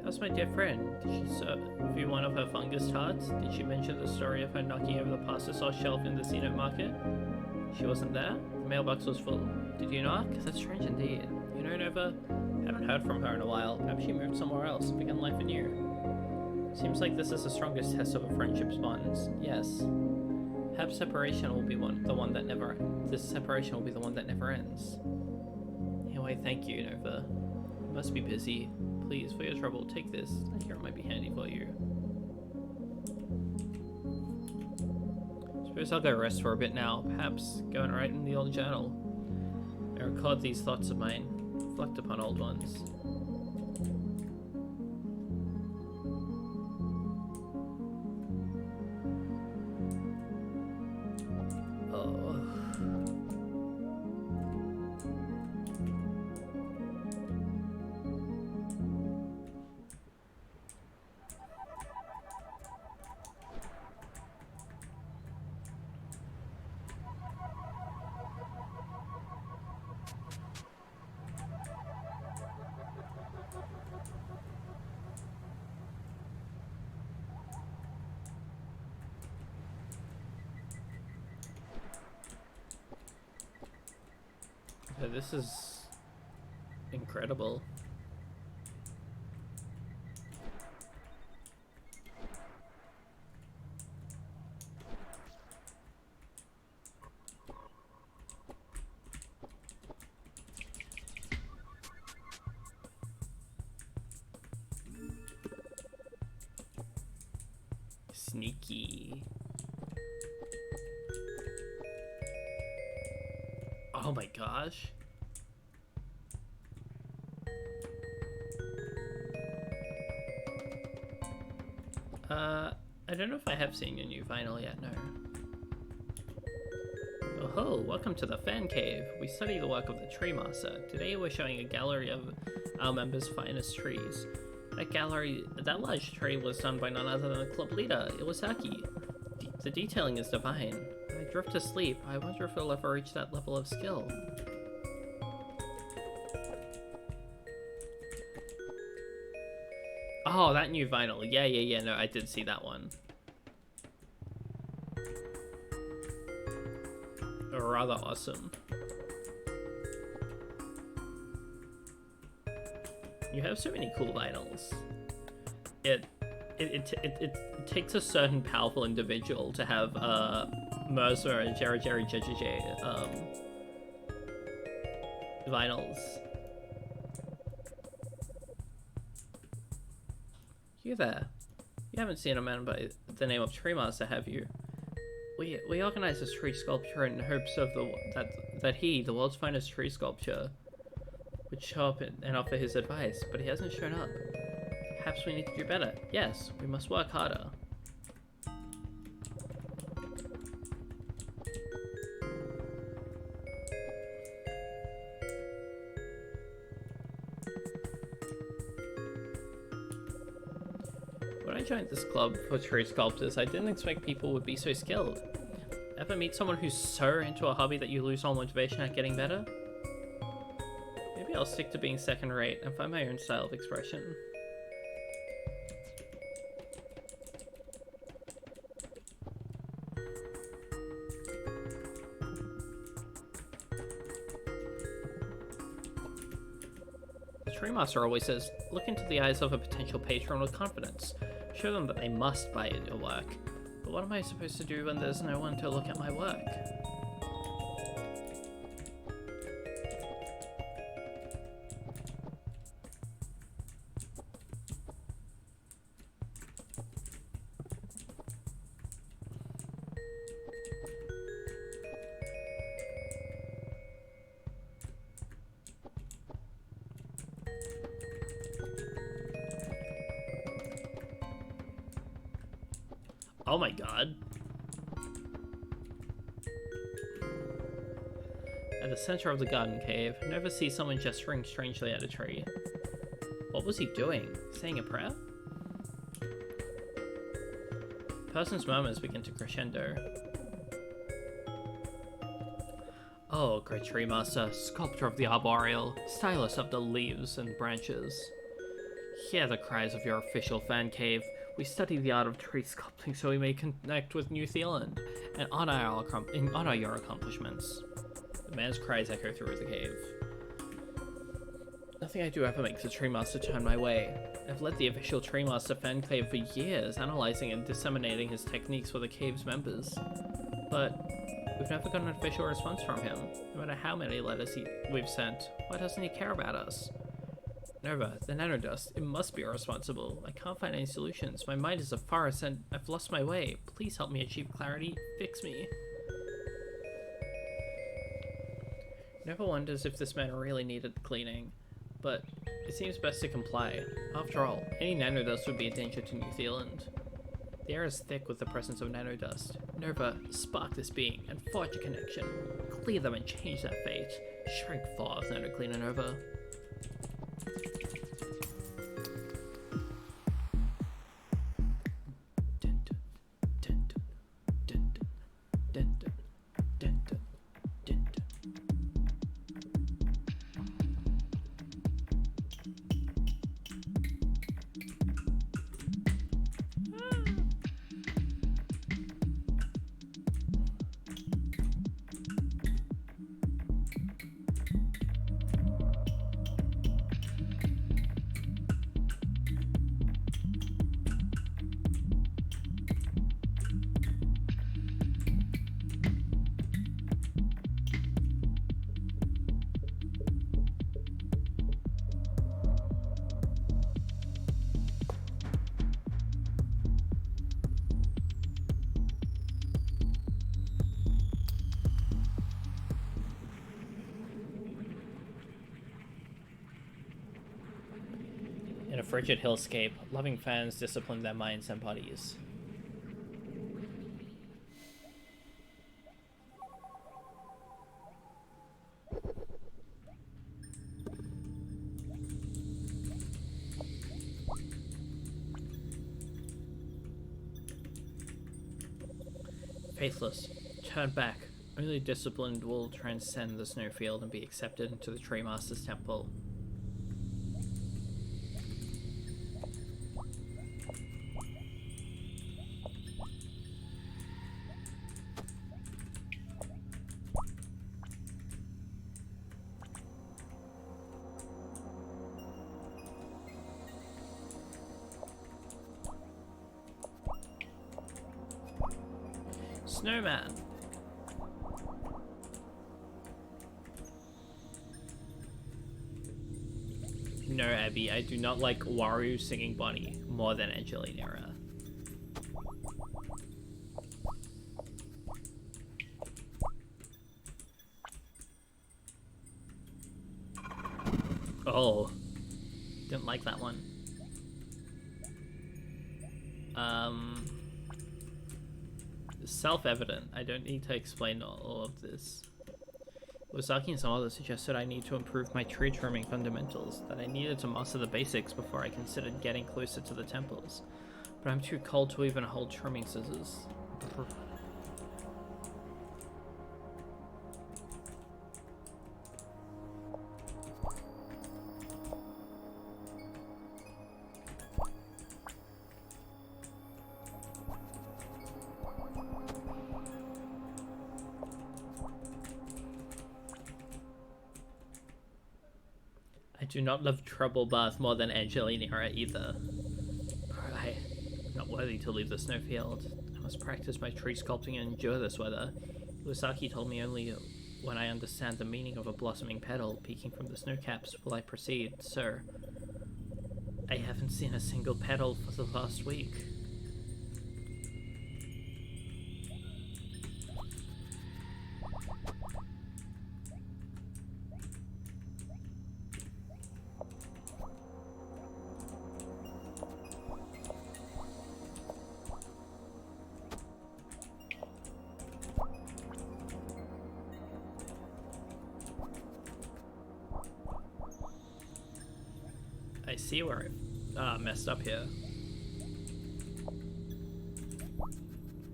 [SPEAKER 2] How's my dear friend? Did she serve you one of her fungus tarts? Did she mention the story of her knocking over the pasta sauce shelf in the Zenit market? She wasn't there? The mailbox was full. Did you knock? That's strange indeed. You know, Nova? Haven't heard from her in a while. Perhaps she moved somewhere else and began life anew. Seems like this is the strongest test of a friendship's bonds. Yes. Perhaps separation will be the one that never ends. Anyway, thank you, Nova. You must be busy. Please, for your trouble, take this. I hear it might be handy for you. Suppose I'll go rest for a bit now. Perhaps go and write in the old journal. I record these thoughts of mine. Reflect upon old ones. Oh. Yeah, this is incredible. Sneaky. Oh my gosh. I don't know if I have seen your new vinyl yet, no. Oh ho, welcome to the fan cave. We study the work of the tree master. Today we're showing a gallery of our members' finest trees. That large tree was done by none other than the club leader, Iwasaki. The detailing is divine. When I drift to sleep, I wonder if it'll ever reach that level of skill. Oh, that new vinyl. Yeah, no, I did see that one. Rather awesome. You have so many cool vinyls. It takes a certain powerful individual to have Mercer and Jerry JJJ vinyls. You there? You haven't seen a man by the name of Tree Master, have you? We organized this tree sculpture in hopes of that he, the world's finest tree sculptor, would show up and offer his advice, but he hasn't shown up. Perhaps we need to do better. Yes, we must work harder. When I joined this club for tree sculptors, I didn't expect people would be so skilled. Ever meet someone who's so into a hobby that you lose all motivation at getting better? Maybe I'll stick to being second rate and find my own style of expression. Tree Master always says, look into the eyes of a potential patron with confidence. Show them that they must buy your work. But what am I supposed to do when there's no one to look at my work? Oh my god. At the center of the garden cave, Nova sees someone gesturing strangely at a tree. What was he doing? Saying a prayer? The person's murmurs begin to crescendo. Oh, great tree master, sculptor of the arboreal, stylist of the leaves and branches. Hear the cries of your official fan cave. We study the art of tree sculpting so we may connect with New Zealand and honor your accomplishments. The man's cries echo through the cave. Nothing I do ever makes the Tree Master turn my way. I've led the official Tree Master fan cave for years, analyzing and disseminating his techniques for the cave's members. But we've never got an official response from him. No matter how many letters we've sent, why doesn't he care about us? Nova, the nanodust, it must be irresponsible. I can't find any solutions. My mind is a forest and I've lost my way. Please help me achieve clarity. Fix me. Nova wonders if this man really needed cleaning, but it seems best to comply. After all, any nanodust would be a danger to New Zealand. The air is thick with the presence of nanodust. Nova, spark this being and forge a connection. Clear them and change their fate. Shrink forth, Nanocleaner Nova. In a frigid hillscape, loving fans discipline their minds and bodies. Faithless, turn back. Only disciplined will transcend the snowfield and be accepted into the Tree Master's temple. Snowman. No, Abby, I do not like Waru singing Bonnie more than Angelina. Oh, didn't like that one. Self-evident. I don't need to explain all of this. Ozaki and some others suggested I need to improve my tree trimming fundamentals, that I needed to master the basics before I considered getting closer to the temples. But I'm too cold to even hold trimming scissors. I do not love trouble bath more than Angelina either. I am not worthy to leave the snowfield. I must practice my tree sculpting and endure this weather. Iwasaki told me only when I understand the meaning of a blossoming petal peeking from the snowcaps will I proceed, sir. I haven't seen a single petal for the last week. I see where I messed up here.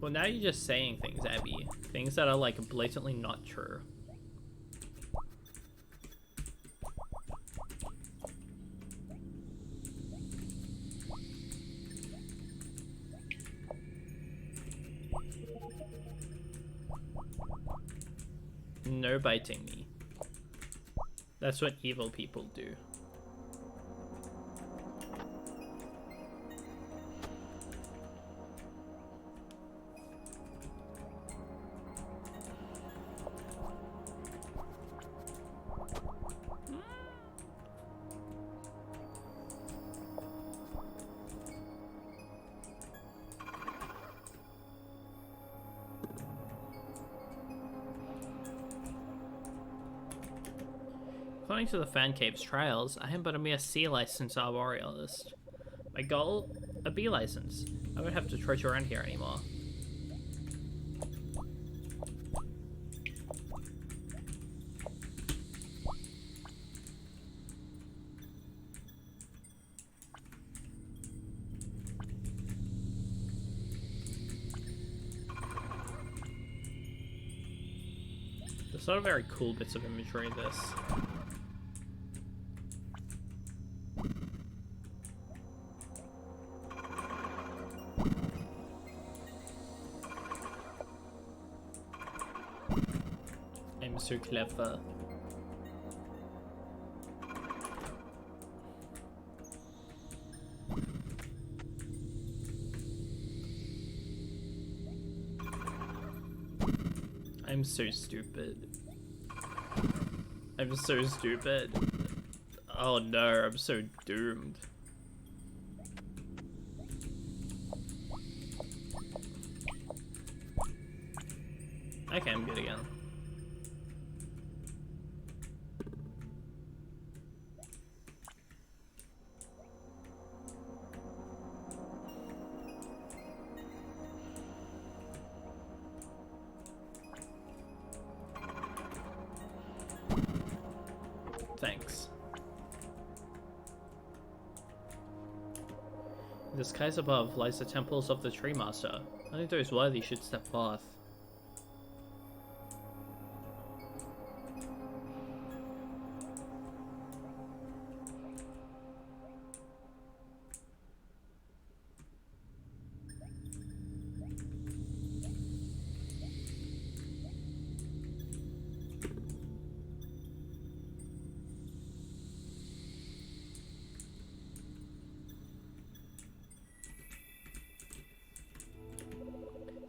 [SPEAKER 2] Well, now you're just saying things, Abby. Things that are, like, blatantly not true. No biting me. That's what evil people do. According to the Fan Cave's trials, I am but a mere C-licensed arborealist. My goal? A B license. I won't have to trudge around here anymore. There's a lot of very cool bits of imagery in this. I'm so clever. I'm so stupid. I'm so stupid. Oh no, I'm so doomed. Okay, I'm good again. Thanks. In the skies above lies the temples of the Tree Master. Only those worthy should step forth.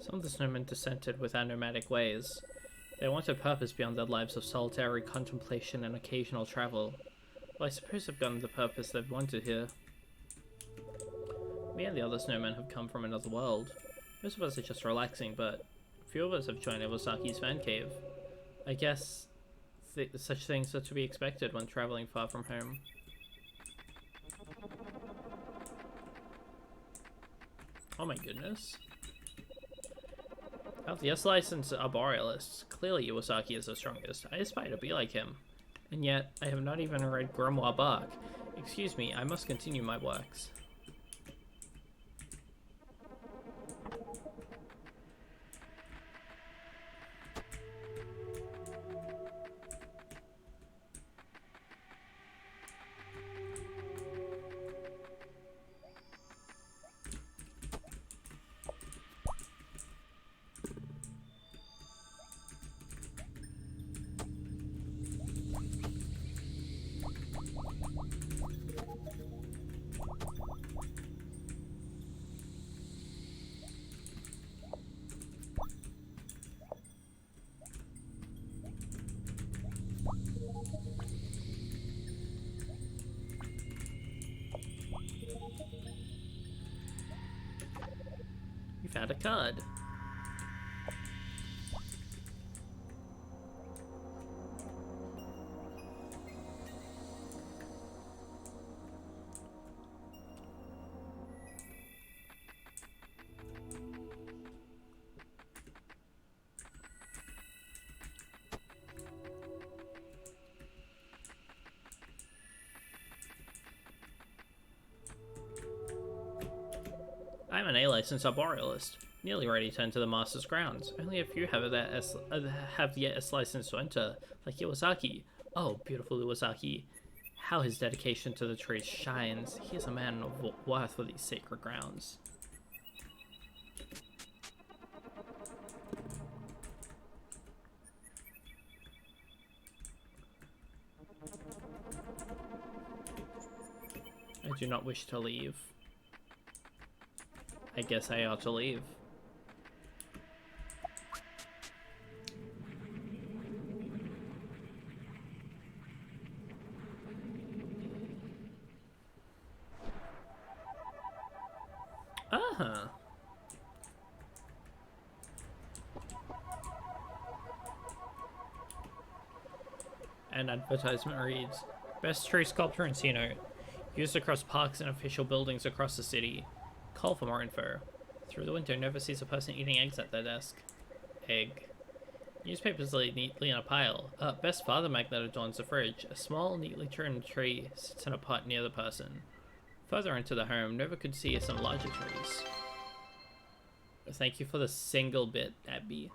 [SPEAKER 2] Some of the snowmen dissented with our nomadic ways. They wanted purpose beyond their lives of solitary contemplation and occasional travel. Well, I suppose they've gotten the purpose they've wanted here. Me and the other snowmen have come from another world. Most of us are just relaxing, but few of us have joined Iwasaki's fan cave. I guess such things are to be expected when traveling far from home. Oh my goodness. Of the S-licensed arborealists, clearly Iwasaki is the strongest. I aspire to be like him. And yet, I have not even read Grimoire Bark. Excuse me, I must continue my works.
[SPEAKER 1] out a card. I'm an A-licensed arborealist, nearly ready to enter the Master's grounds. Only a few have yet a license to enter, like Iwasaki. Oh, beautiful Iwasaki. How his dedication to the tree shines. He is a man of worth for these sacred grounds. I do not wish to leave. I guess I ought to leave. Uh-huh. An advertisement reads, Best tree sculpture in Sinnoh. Used across parks and official buildings across the city. Call for more info. Through the window, Nova sees a person eating eggs at their desk. Egg. Newspapers lay neatly in a pile. Best father magnet adorns the fridge. A small, neatly trimmed tree sits in a pot near the person. Further into the home, Nova could see some larger trees. Thank you for the single bit, Abby.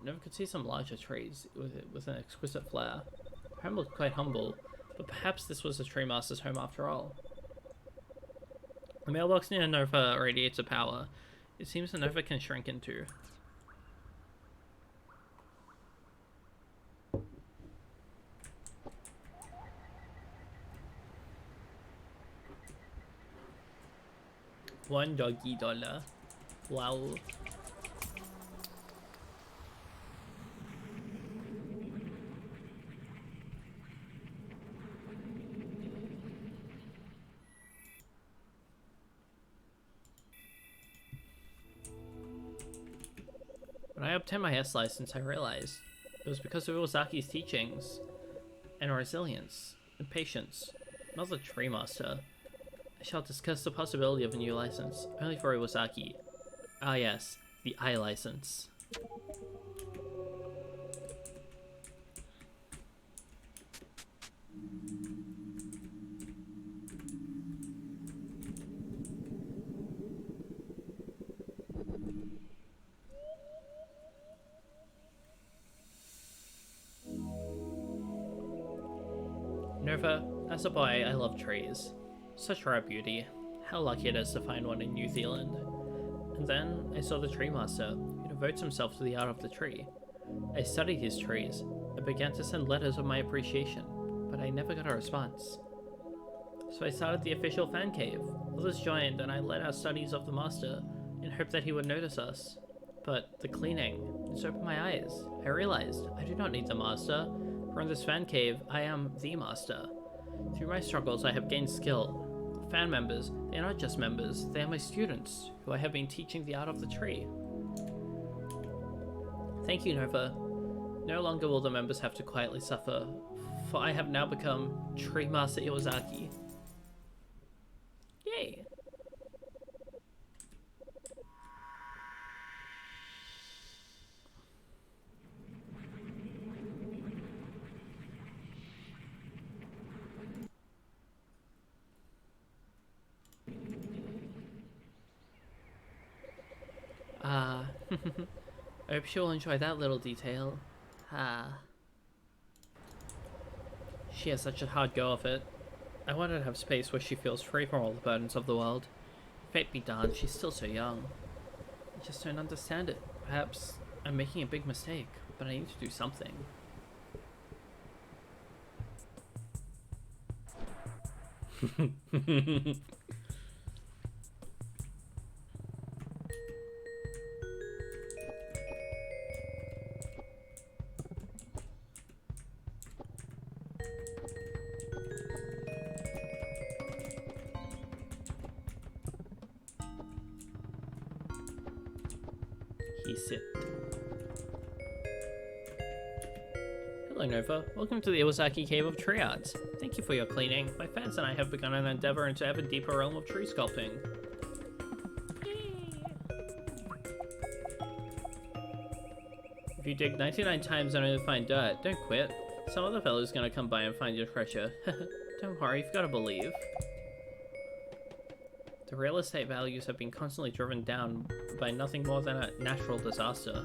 [SPEAKER 1] Nova could see some larger trees with an exquisite flair. Her home looked quite humble, but perhaps this was the Tree Master's home after all. The mailbox near Nova radiates a power. It seems that Nova can shrink into. $1. Wow. When I obtained my S license, I realized it was because of Iwasaki's teachings and resilience and patience, not the Tree Master. I shall discuss the possibility of a new license, only for Iwasaki. Ah yes, the I license. Nova, as a boy, I love trees. Such rare beauty. How lucky it is to find one in New Zealand. And then I saw the Tree Master, who devotes himself to the art of the tree. I studied his trees. I began to send letters of my appreciation, but I never got a response. So I started the official fan cave. Others joined, and I led our studies of the Master, in hope that he would notice us. But the cleaning, it's opened my eyes. I realized I do not need the Master, for in this fan cave, I am the Master. Through my struggles, I have gained skill. Fan members, they are not just members, they are my students, who I have been teaching the art of the tree. Thank you, Nova. No longer will the members have to quietly suffer, for I have now become Tree Master Iwasaki. Yay! I hope she'll enjoy that little detail. She has such a hard go of it. I want her to have space where she feels free from all the burdens of the world. Fate be darned, she's still so young. I just don't understand it. Perhaps I'm making a big mistake, but I need to do something.
[SPEAKER 2] He sit. Hello, Nova. Welcome to the Iwasaki Cave of Tree Arts. Thank you for your cleaning. My fans and I have begun an endeavor into ever deeper realm of tree sculpting. If you dig 99 times and only find dirt, don't quit. Some other fellow's gonna come by and find your treasure. Don't worry, you've gotta believe. The real estate values have been constantly driven down by nothing more than a natural disaster.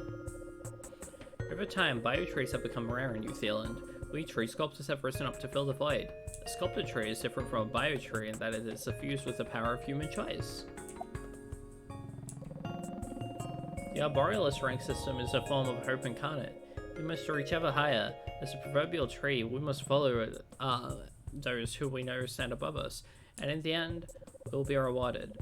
[SPEAKER 2] Over time, biotrees have become rare in New Zealand. We tree sculptors have risen up to fill the void. A sculpted tree is different from a biotree in that it is suffused with the power of human choice. The Arborealist rank system is a form of hope incarnate. We must reach ever higher. As a proverbial tree, we must follow those who we know stand above us, and in the end, we will be rewarded.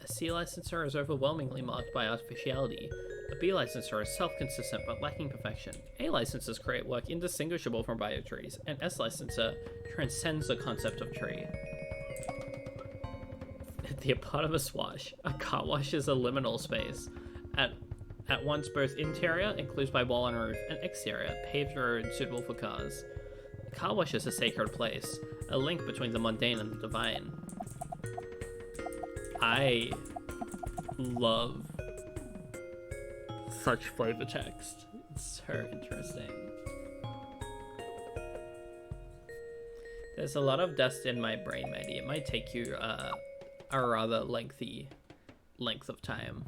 [SPEAKER 2] A C licenser is overwhelmingly marked by artificiality. A B licenser is self-consistent but lacking perfection. A licensers create work indistinguishable from biotrees, and S licenser transcends the concept of tree. The eponymous wash. A car wash is a liminal space. At once both interior, enclosed by wall and roof, and exterior, paved road suitable for cars. A car wash is a sacred place, a link between the mundane and the divine. I love such flavor text. It's so interesting. There's a lot of dust in my brain, matey. It might take you a rather lengthy length of time.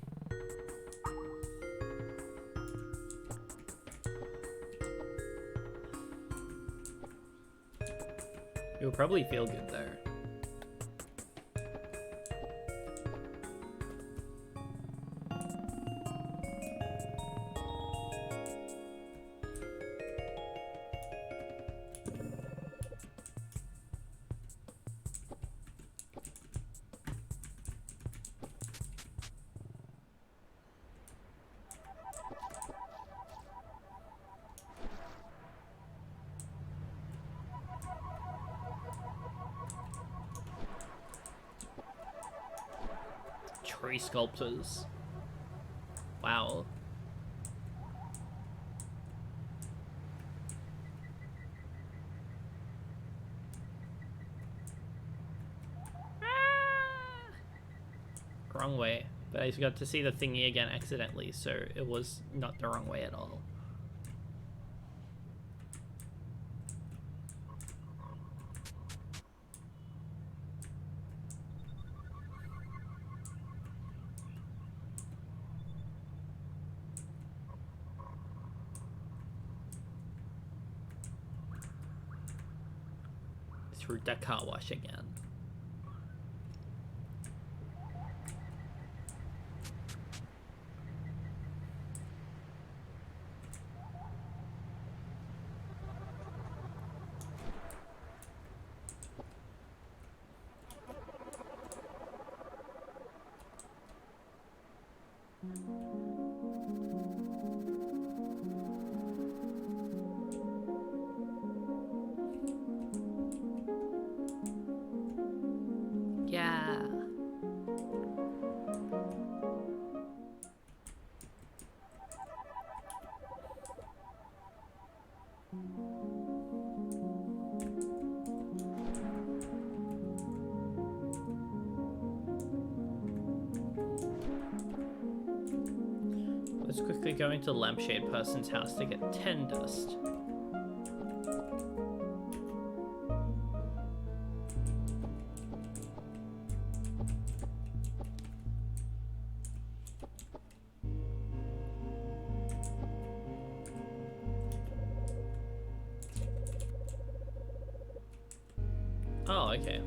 [SPEAKER 2] You'll probably feel good there. Tree sculptors. Wow. Wrong way. But I got to see the thingy again accidentally, so it was not the wrong way at all. Through the car wash again. Yeah. Let's quickly go into Lampshade Person's house to get 10 dust. Oh, okay.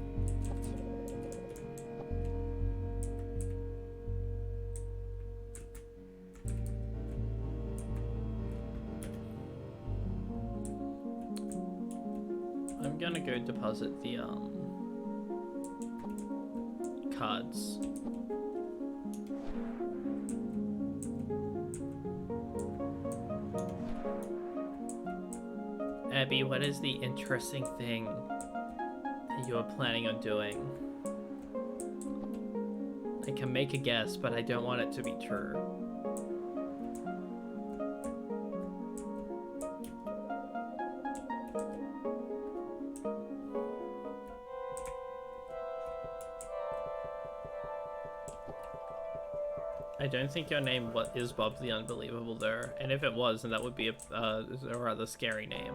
[SPEAKER 2] I'm gonna go deposit the cards. Abby, what is the interesting thing that you are planning on doing? I can make a guess, but I don't want it to be true. I don't think your name is Bob the Unbelievable though, and if it was, then that would be a rather scary name.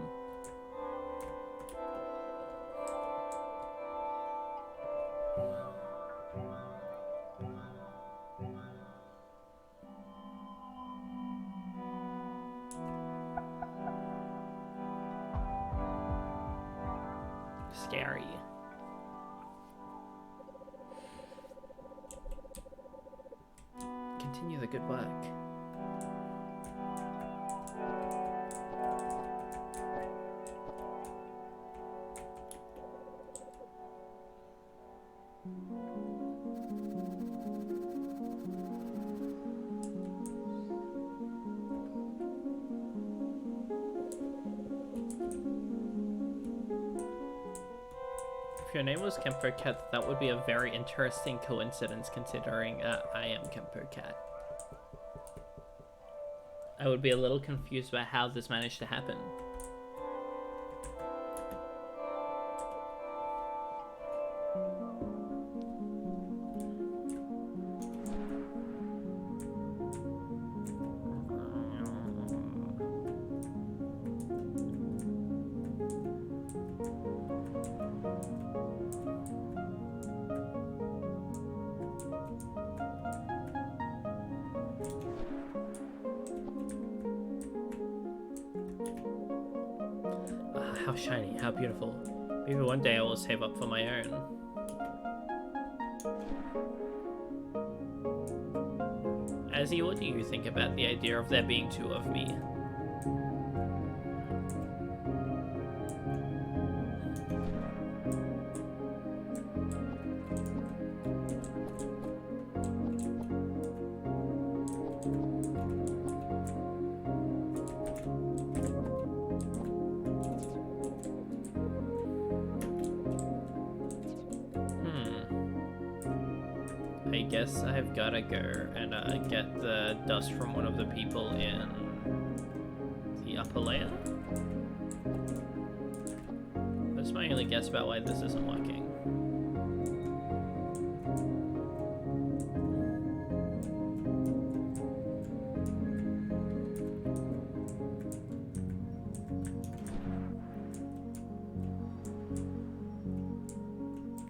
[SPEAKER 2] Scary. Continue the good work. If your name was Kempo Cat, that would be a very interesting coincidence considering I am Kempo Cat. I would be a little confused about how this managed to happen. How shiny, how beautiful. Maybe one day I will save up for my own. Azzy, what do you think about the idea of there being two of me? I guess I've gotta go and get the dust from one of the people in the upper layer. That's my only guess about why this isn't working.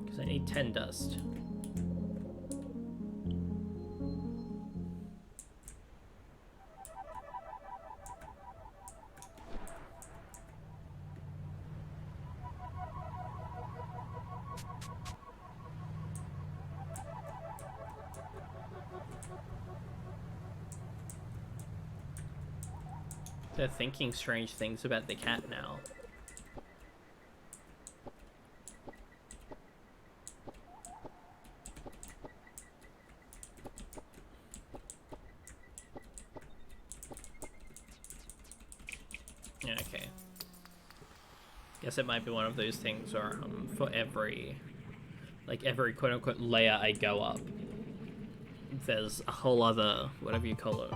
[SPEAKER 2] Because I need 10 dust. They're thinking strange things about the cat now. Yeah, okay. Guess it might be one of those things where for every quote-unquote layer I go up, there's a whole other, whatever you call it.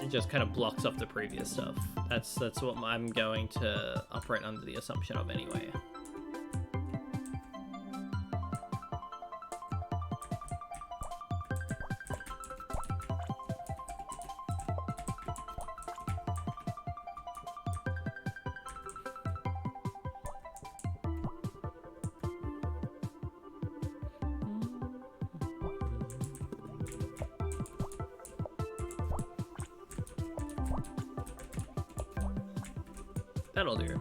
[SPEAKER 2] It just kind of blocks off the previous stuff. That's what I'm going to operate under the assumption of anyway. That'll do.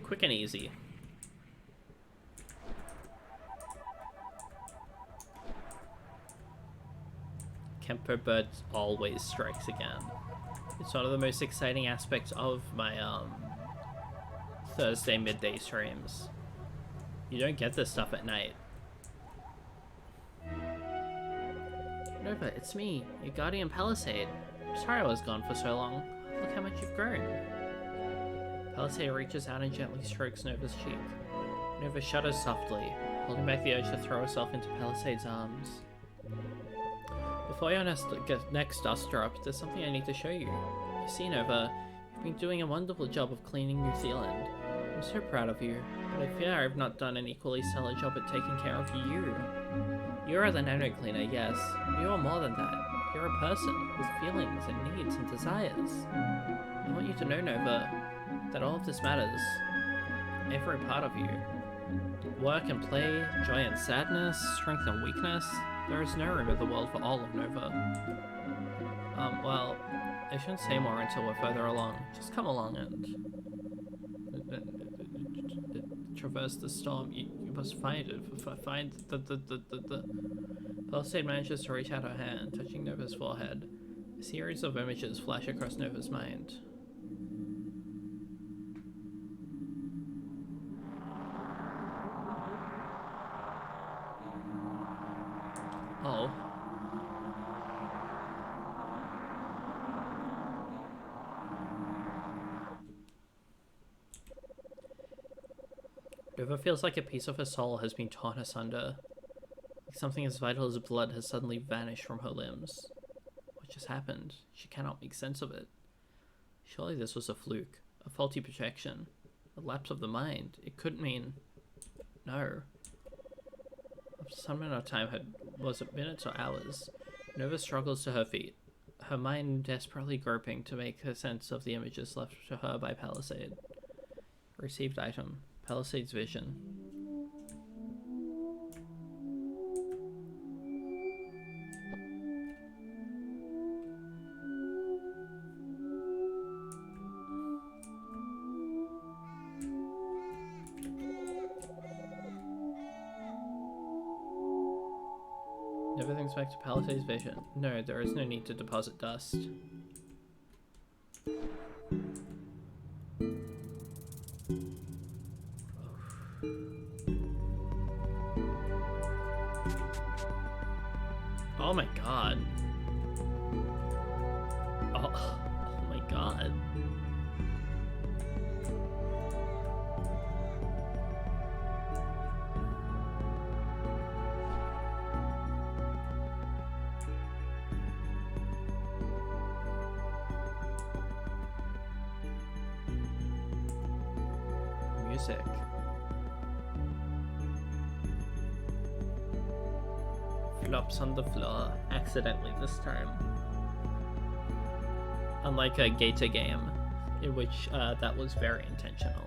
[SPEAKER 2] Quick and easy. Kempo Bird always strikes again. It's one of the most exciting aspects of my Thursday midday streams. You don't get this stuff at night.
[SPEAKER 1] Nova, it's me, your guardian Palisade. Sorry I was gone for so long. Look how much you've grown. Palisade reaches out and gently strokes Nova's cheek. Nova shudders softly, holding back the urge to throw herself into Palisade's arms. Before your next dust drop, there's something I need to show you. You see, Nova, you've been doing a wonderful job of cleaning New Zealand. I'm so proud of you, but I fear I've not done an equally stellar job at taking care of you. You are the nano cleaner, yes, but you are more than that. You're a person with feelings and needs and desires. I want you to know, Nova, that all of this matters. Every part of you. Work and play, joy and sadness, strength and weakness. There is no room in the world for all of Nova. Well, I shouldn't say more until we're further along. Just come along and traverse the storm. You must find it. Find the Palisade manages to reach out her hand, touching Nova's forehead. A series of images flash across Nova's mind. Oh. Nova feels like a piece of her soul has been torn asunder. Like something as vital as blood has suddenly vanished from her limbs. What just happened? She cannot make sense of it. Surely this was a fluke, a faulty projection, a lapse of the mind. It couldn't mean... No. After some amount of time, was it minutes or hours? Nova struggles to her feet, her mind desperately groping to make her sense of the images left to her by Palisade. Received item. Palisade's vision. Never thinks back to Palisade's vision. No, there is no need to deposit dust. Oh my god. Oh my god. Music. Flops on the floor, accidentally this time. Unlike a Gator game, in which that was very intentional.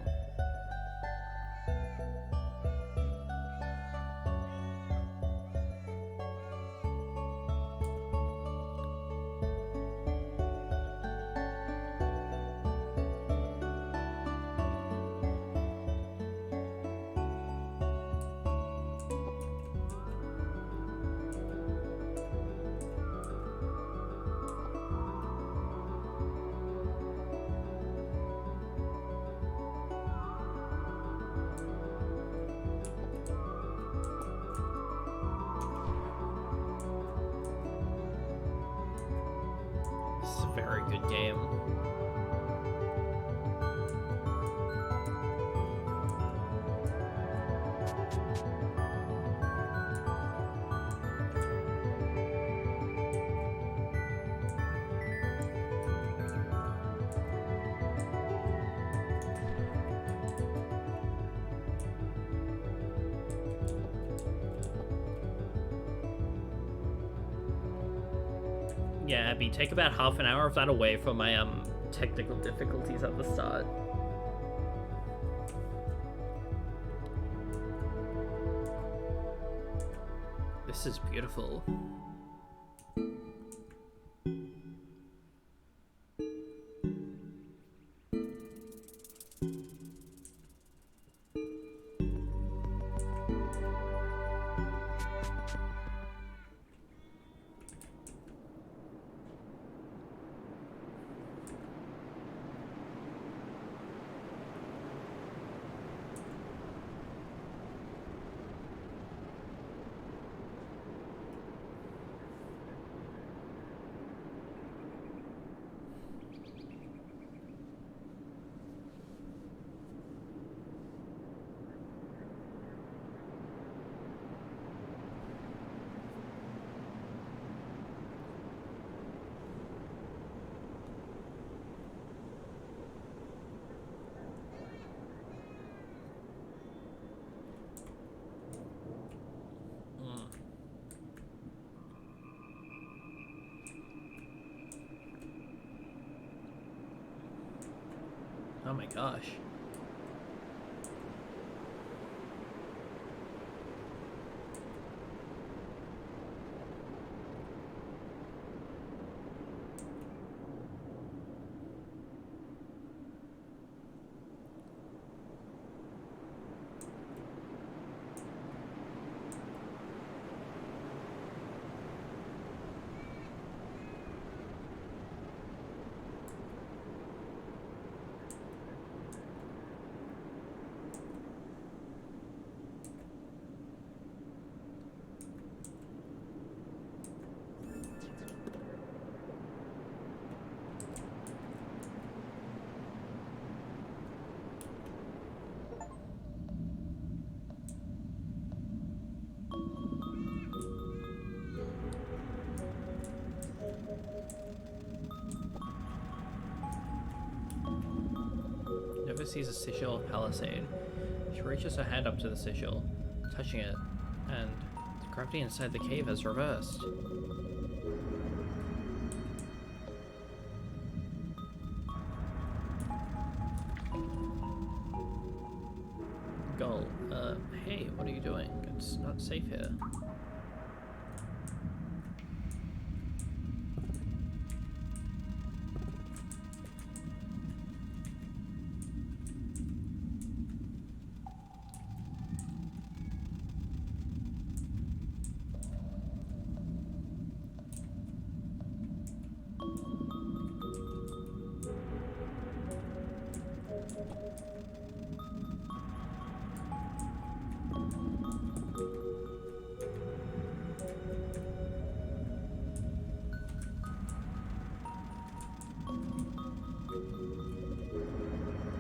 [SPEAKER 1] This is a very good game. Yeah, Abby, take about half an hour of that away from my technical difficulties at the start. This is beautiful.
[SPEAKER 2] Oh my gosh. Nova sees a sigil of Palisade. She reaches her hand up to the sigil, touching it, and the gravity inside the cave has reversed. Gull, hey, what are you doing? It's not safe here.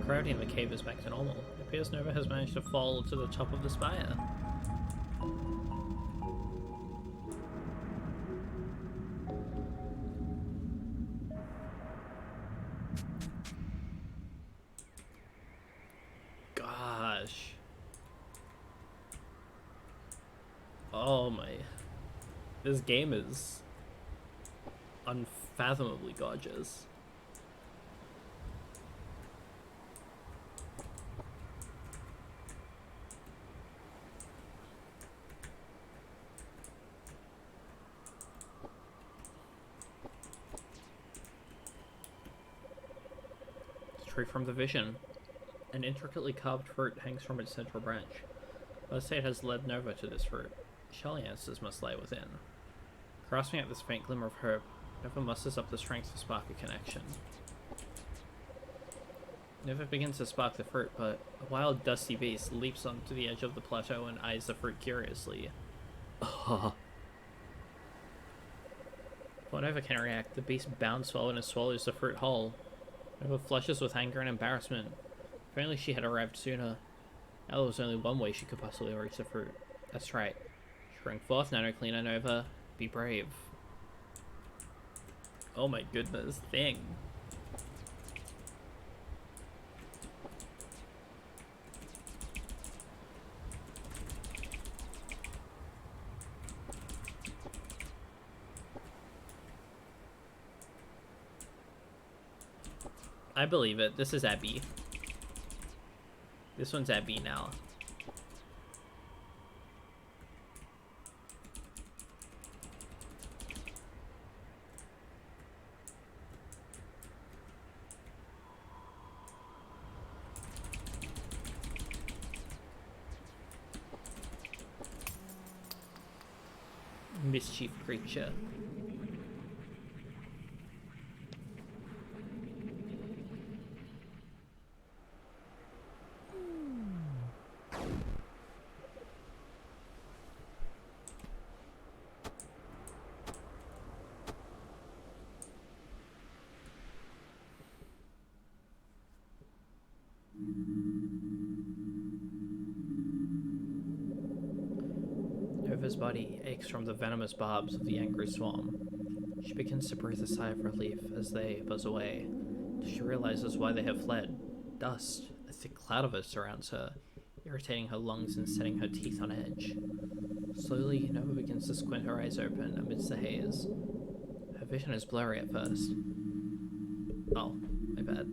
[SPEAKER 2] Gravity in the cave is back to normal. It appears Nova has managed to fall to the top of the spire. Gosh. Oh my. This game is unfathomably gorgeous. Straight from the vision. An intricately carved fruit hangs from its central branch. Palisade has led Nova to this fruit. Surely answers must lie within. Grasping at this faint glimmer of hope, Nova musters up the strength to spark a connection. Nova begins to spark the fruit, but a wild dusty beast leaps onto the edge of the plateau and eyes the fruit curiously. Before Nova can react, the beast bounds forward and swallows the fruit whole. Nova flushes with anger and embarrassment. If only she had arrived sooner. Now there was only one way she could possibly reach the fruit. That's right. Spring forth, Nano Cleaner Nova. Be brave. Oh my goodness, thing. I believe it. This is Abby. This one's Abby now. Mischief creature. Nova's body aches from the venomous barbs of the angry swarm. She begins to breathe a sigh of relief as they buzz away. She realizes why they have fled. Dust, a thick cloud of it surrounds her, irritating her lungs and setting her teeth on edge. Slowly, Nova begins to squint her eyes open amidst the haze. Her vision is blurry at first. Oh, my bad.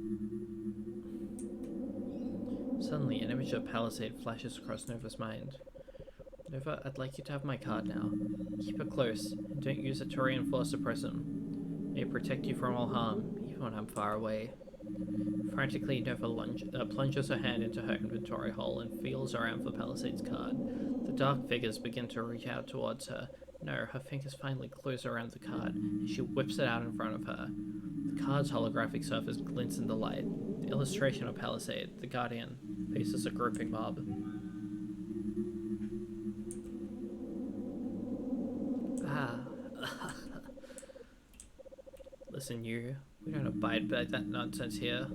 [SPEAKER 2] Suddenly, an image of Palisade flashes across Nova's mind. Nova, I'd like you to have my card now. Keep it close, and don't use it to reinforce the prism. May it protect you from all harm, even when I'm far away. Frantically, Nova plunges her hand into her inventory hole and feels around for Palisade's card. The dark figures begin to reach out towards her. No, her fingers finally close around the card, and she whips it out in front of her. The card's holographic surface glints in the light. The illustration of Palisade, the Guardian, faces a groping mob. Ah. Listen, you. We don't abide by that nonsense here.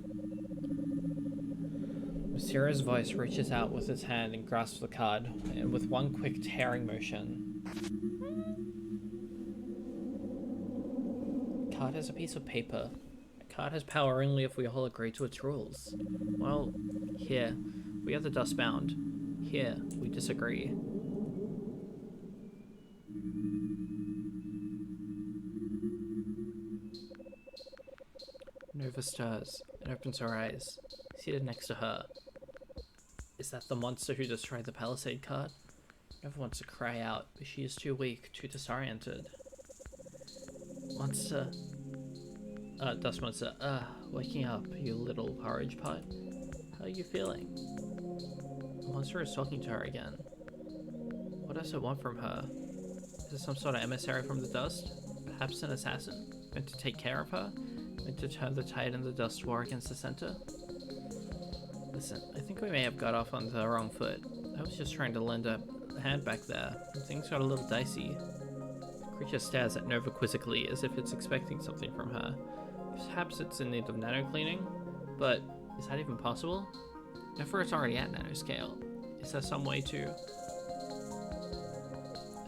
[SPEAKER 2] Masira's voice reaches out with his hand and grasps the card, and with one quick tearing motion. The card has a piece of paper. A card has power only if we all agree to its rules. Well, here, we are the Dustbound. Here, we disagree. Nova stirs and opens her eyes, seated next to her. Is that the monster who destroyed the Palisade card? Nova wants to cry out, but she is too weak, too disoriented. Monster. Dust monster. Waking up, you little porridge pot. How are you feeling? The monster is talking to her again. What does it want from her? Is it some sort of emissary from the dust? Perhaps an assassin? Meant to take care of her? Meant to turn the tide in the dust war against the center? Listen, I think we may have got off on the wrong foot. I was just trying to lend a hand back there, and things got a little dicey. The creature stares at Nova quizzically, as if it's expecting something from her. Perhaps it's in need of nano cleaning? But is that even possible? Nova is already at nanoscale. Is there some way to...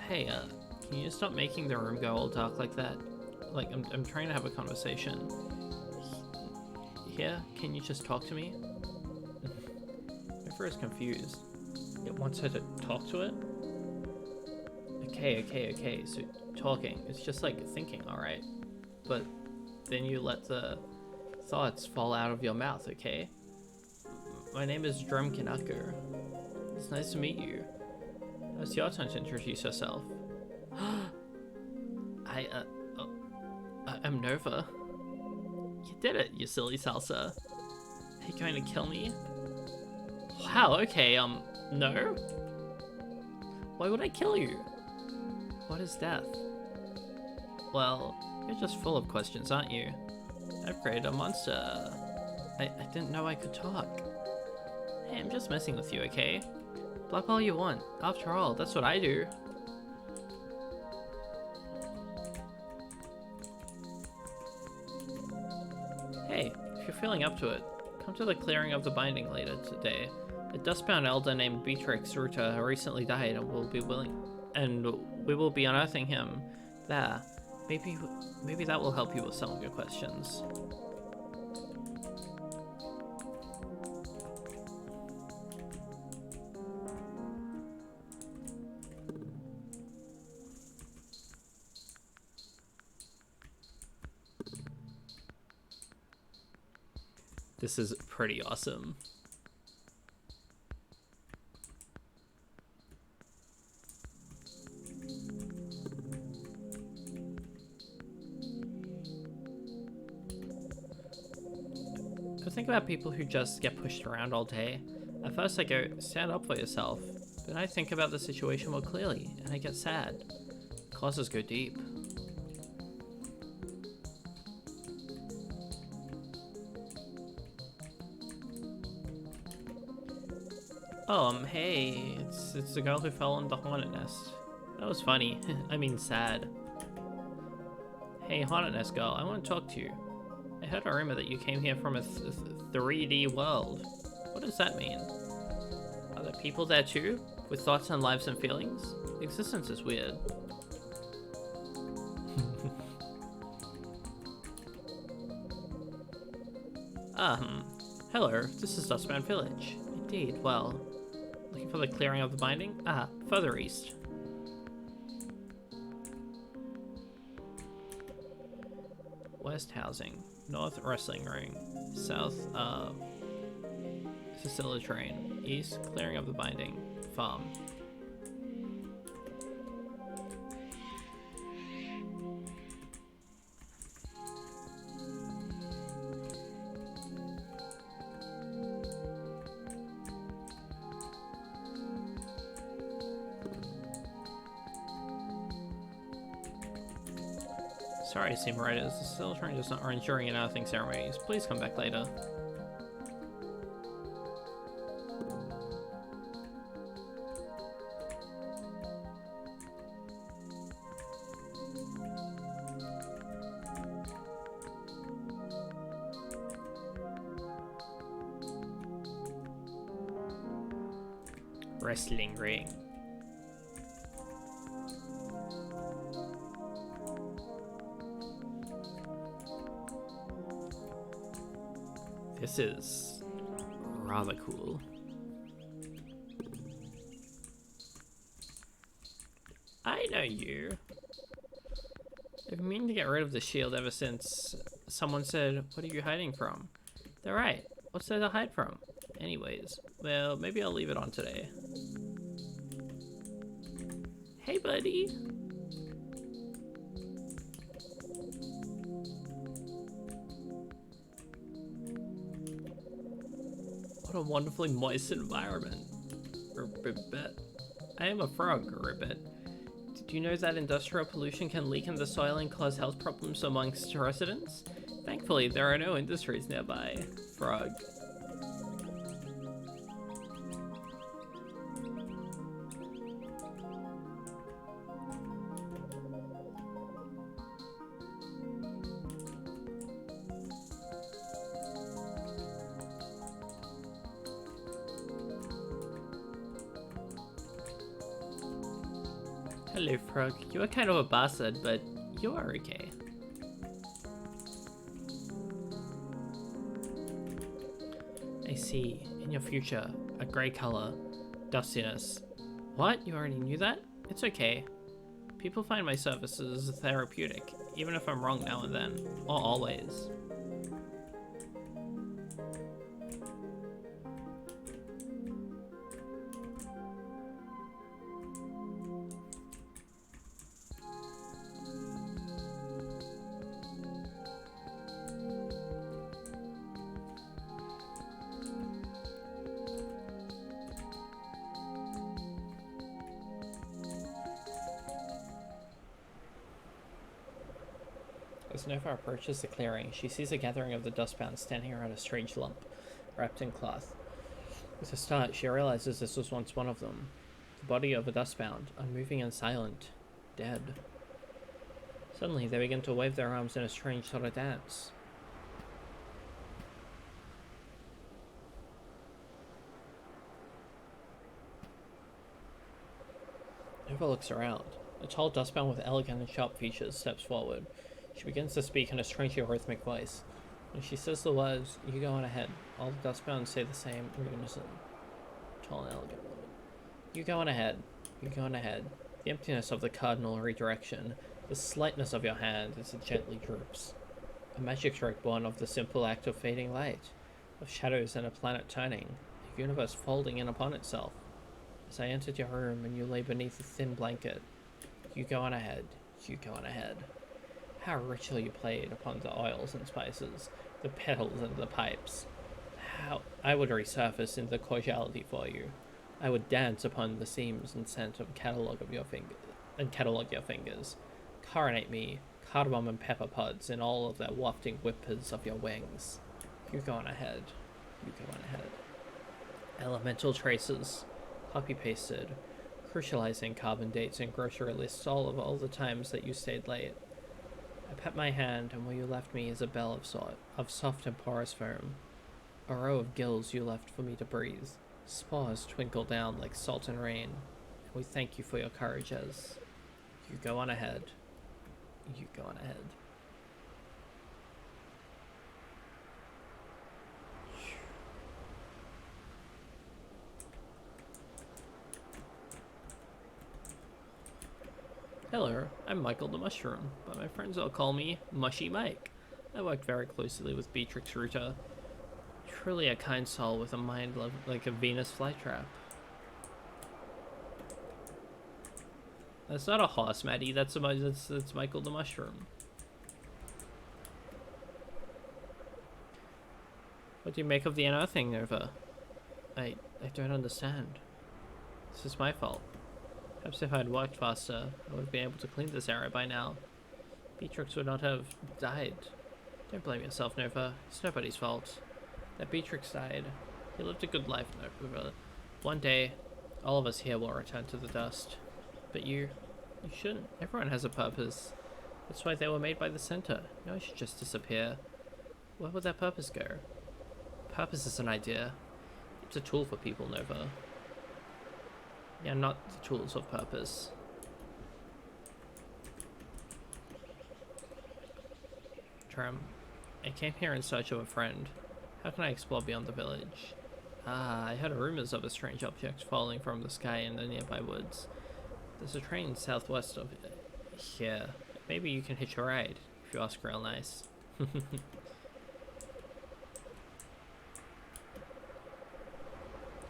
[SPEAKER 2] Hey, can you stop making the room go all dark like that? Like, I'm trying to have a conversation. Here, can you just talk to me? Nova is confused. It wants her to talk to it? Okay, so talking. It's just like thinking, alright? But then you let the thoughts fall out of your mouth, okay? My name is Drum Kanako. It's nice to meet you. Now it's your turn to introduce yourself. I'm Nova. You did it, you silly salsa. Are you going to kill me? Wow, okay, no? Why would I kill you? What is death? Well, you're just full of questions, aren't you? I've created a monster. I didn't know I could talk. Hey, I'm just messing with you, okay? Blab all you want. After all, that's what I do. Hey, if you're feeling up to it, come to the clearing of the binding later today. A dustbound elder named Beatrix Ruta recently died and we will be unearthing him there. Maybe that will help you with some of your questions. This is pretty awesome. I think about people who just get pushed around all day. At first I go, stand up for yourself. But I think about the situation more clearly, and I get sad. Causes go deep. Oh, hey, it's the girl who fell in the hornet nest. That was funny. I mean, sad. Hey, hornet nest girl, I want to talk to you. I heard a rumor that you came here from a 3D world. What does that mean? Are there people there too? With thoughts and lives and feelings? Existence is weird. Hello, this is Dustbound Village. Indeed, well, looking for the clearing of the binding? Further east. West housing, north wrestling ring, south Facility train. East, clearing of the binding. Farm. Sorry, Steam Riders. The Facility train does not arrange during and outing ceremonies. Please come back later. Wrestling ring. This is rather cool. I know you. I've been meaning to get rid of the shield ever since someone said, "What are you hiding from?" They're right. What's there to hide from? Anyways, well, maybe I'll leave it on today. Hey, buddy. What a wonderfully moist environment. Ribbit. I am a frog, Ribbit. Did you know that industrial pollution can leak in the soil and cause health problems amongst residents? Thankfully, there are no industries nearby. Frog. Hello, Frog. You are kind of a bastard, but you are okay. I see. In your future, a grey colour. Dustiness. What? You already knew that? It's okay. People find my services therapeutic, even if I'm wrong now and then. Or always. As Nova approaches the clearing, she sees a gathering of the dustbound standing around a strange lump, wrapped in cloth. With a start, she realizes this was once one of them. The body of a dustbound, unmoving and silent, dead. Suddenly, they begin to wave their arms in a strange sort of dance. Nova looks around. A tall dustbound with elegant and sharp features steps forward. She begins to speak in a strangely rhythmic voice. When she says the words, "You go on ahead," all the dustbounds say the same in unison. Tall and elegant woman. You go on ahead. You go on ahead. The emptiness of the cardinal redirection, the slightness of your hand as it gently droops. A magic trick born of the simple act of fading light, of shadows and a planet turning, a universe folding in upon itself. As I entered your room and you lay beneath a thin blanket, you go on ahead. You go on ahead. How richly you played upon the oils and spices, the petals and the pipes. How I would resurface in the cordiality for you. I would dance upon the seams and scent of catalog your fingers. Coronate me, cardamom and pepper pods in all of the wafting whippers of your wings. You go on ahead. You go on ahead. Elemental traces, copy pasted, crucializing carbon dates and grocery lists all the times that you stayed late. I pat my hand, and where you left me is a bell of soft and porous foam. A row of gills you left for me to breathe. Spores twinkle down like salt and rain. And we thank you for your courage as you go on ahead. You go on ahead. Hello, I'm Michael the Mushroom, but my friends all call me Mushy Mike. I worked very closely with Beatrix Ruta. Truly a kind soul with a mind like a Venus flytrap. That's not a horse, Maddie. That's Michael the Mushroom. What do you make of the unearthing, Nova? I don't understand. This is my fault. Perhaps if I'd worked faster, I would have been able to clean this area by now. Beatrix would not have died. Don't blame yourself, Nova. It's nobody's fault. That Beatrix died. He lived a good life, Nova. One day, all of us here will return to the dust. But you shouldn't. Everyone has a purpose. That's why they were made by the center. No one should just disappear. Where would that purpose go? Purpose is an idea. It's a tool for people, Nova. Yeah, not the tools of purpose. Tram, I came here in search of a friend. How can I explore beyond the village? Ah, I heard rumors of a strange object falling from the sky in the nearby woods. There's a train southwest of here. Maybe you can hitch a ride, if you ask real nice.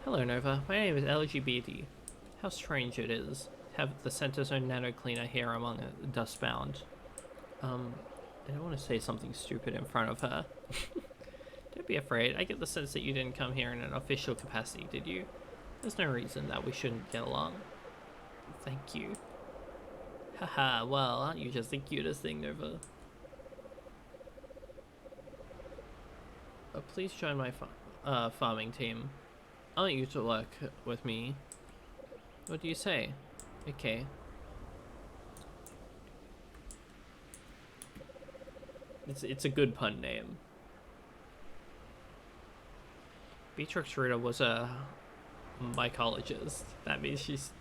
[SPEAKER 2] Hello, Nova. My name is LGBT. How strange it is. Have the center's own nano cleaner here among dustbound. I don't want to say something stupid in front of her. Don't be afraid. I get the sense that you didn't come here in an official capacity, did you? There's no reason that we shouldn't get along. Thank you. Haha, well, aren't you just the cutest thing, Nova? Please join my farming team. I want you to work with me. What do you say? Okay. It's a good pun name. Beatrix Rita was a mycologist. That means he's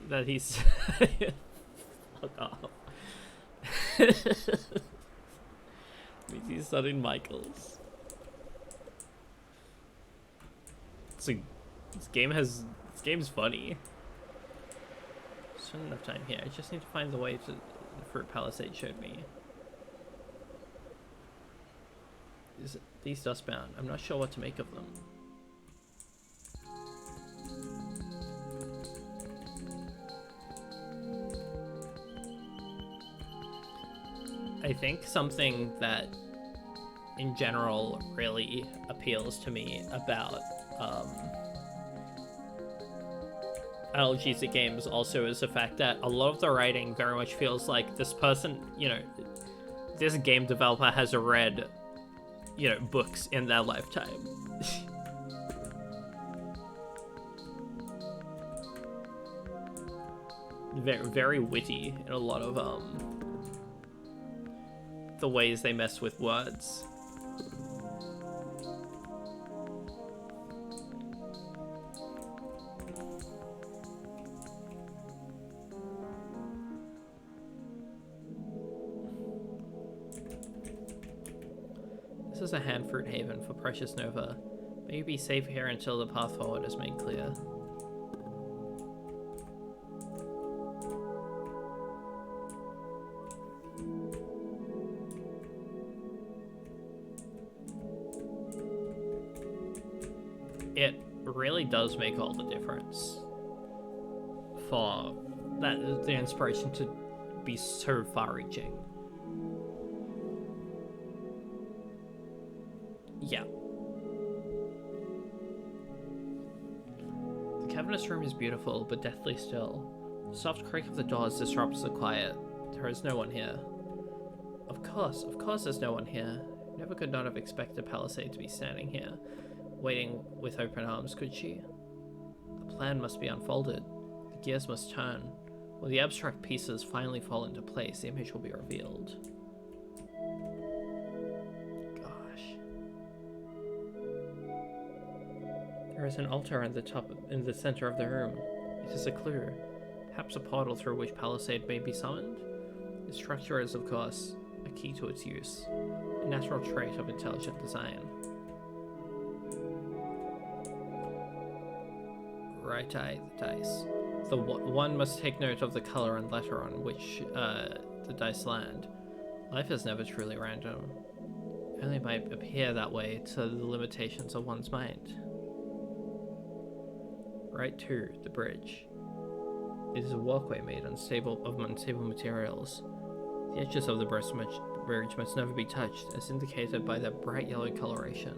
[SPEAKER 2] fuck off. Means he's studying Michaels. This game's funny. Just not enough time here. I just need to find the way to the fruit palisade showed me. These dustbound. I'm not sure what to make of them. I think something that in general really appeals to me about Analgesic Games also is the fact that a lot of the writing very much feels like this person, you know, this game developer has read, you know, books in their lifetime. Very, very witty in a lot of the ways they mess with words. This is a hand fruit haven for precious Nova. May you be safe here until the path forward is made clear. It really does make all the difference for that, the inspiration to be so far-reaching. Yeah. The cavernous room is beautiful, but deathly still. The soft creak of the doors disrupts the quiet. There is no one here. Of course there's no one here. Never could not have expected Palisade to be standing here, waiting with open arms, could she? The plan must be unfolded. The gears must turn. When the abstract pieces finally fall into place, the image will be revealed. There is an altar in the center of the room. It is a clue, perhaps a portal through which Palisade may be summoned. Its structure is, of course, a key to its use, a natural trait of intelligent design. Right-eye the dice. The one must take note of the color and letter on which the dice land. Life is never truly random. Only it might appear that way to the limitations of one's mind. Right to the bridge. It is a walkway made of unstable materials. The edges of the bridge must never be touched, as indicated by their bright yellow coloration.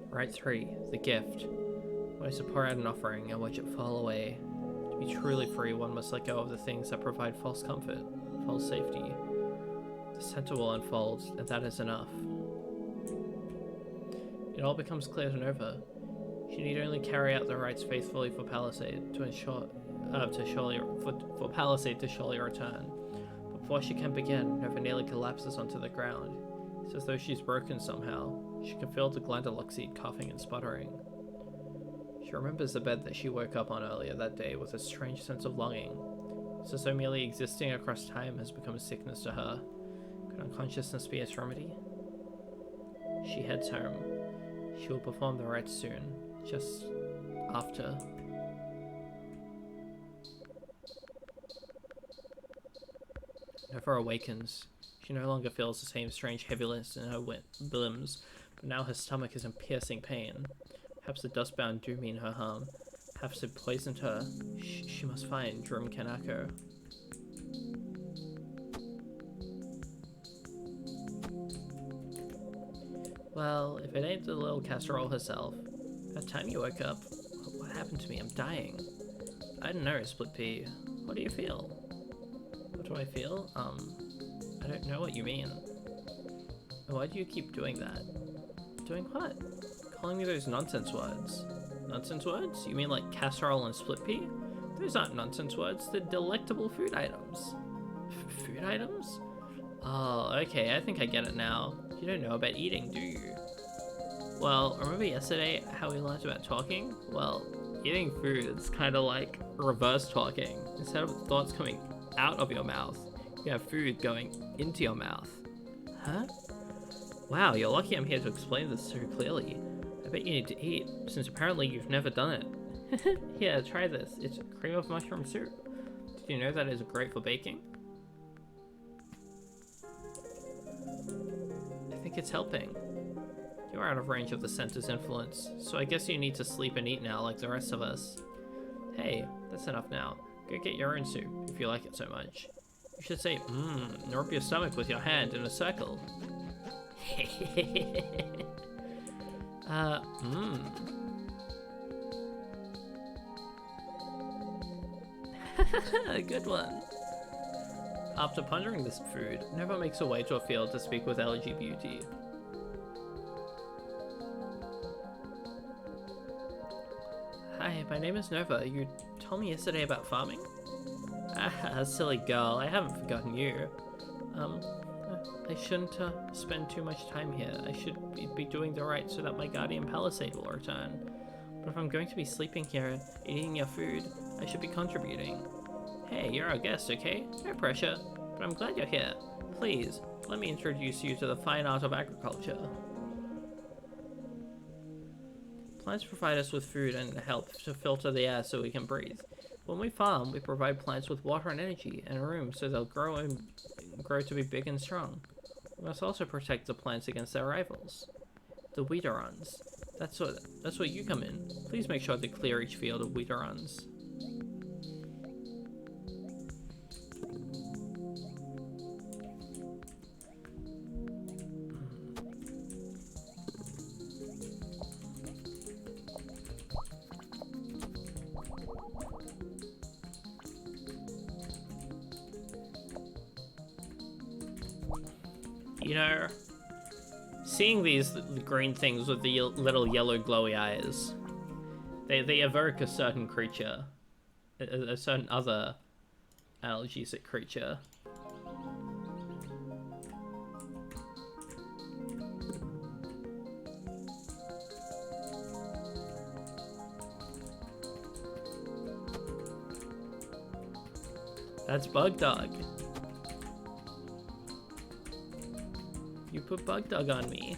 [SPEAKER 2] Right 3. The gift. When I should pour out an offering and watch it fall away. To be truly free, one must let go of the things that provide false comfort, false safety. The center will unfold, and that is enough. It all becomes clear to Nova. She need only carry out the rites faithfully for Palisade to Palisade to surely return. But before she can begin, Nova nearly collapses onto the ground. It's as though she's broken somehow. She can feel the Glandeloxide coughing and sputtering. She remembers the bed that she woke up on earlier that day with a strange sense of longing. It's as though merely existing across time has become a sickness to her. Could unconsciousness be its remedy? She heads home. She will perform the rites soon, just after. Nova awakens. She no longer feels the same strange heaviness in her limbs, but now her stomach is in piercing pain. Perhaps the dustbound do mean her harm. Perhaps it poisoned her. She must find Drum Kanako. Well, if it ain't the little casserole herself. That time you woke up, what happened to me? I'm dying. I don't know, Split Pea. What do you feel? What do I feel? I don't know what you mean. Why do you keep doing that? Doing what? Calling me those nonsense words. Nonsense words? You mean like casserole and Split Pea? Those aren't nonsense words, they're delectable food items. Food items? Oh, okay, I think I get it now. You don't know about eating, do you? Well, remember yesterday how we learned about talking? Well, eating food is kind of like reverse talking. Instead of thoughts coming out of your mouth, you have food going into your mouth. Huh? Wow, you're lucky I'm here to explain this so clearly. I bet you need to eat, since apparently you've never done it. Here, try this. It's cream of mushroom soup. Did you know that is great for baking? I think it's helping. You're out of range of the center's influence, so I guess you need to sleep and eat now like the rest of us. Hey, that's enough now. Go get your own soup, if you like it so much. You should say, and rub your stomach with your hand in a circle. Good one. After pondering this food, Nova makes her way to a field to speak with Elegy Beauty. Hi, my name is Nova. You told me yesterday about farming? Ah, silly girl, I haven't forgotten you. I shouldn't spend too much time here. I should be doing the right so that my guardian Palisade will return. But if I'm going to be sleeping here, eating your food, I should be contributing. Hey, you're our guest, okay? No pressure, but I'm glad you're here. Please, let me introduce you to the fine art of agriculture. Plants provide us with food and help to filter the air so we can breathe. When we farm, we provide plants with water and energy and room so they'll grow to be big and strong. We must also protect the plants against their rivals, the Weederons. That's where you come in. Please make sure to clear each field of Weederons. You know, seeing these green things with the little yellow glowy eyes, they evoke a certain creature, a certain other analgesic creature. That's Bug Dog. You put Bug Dog on me.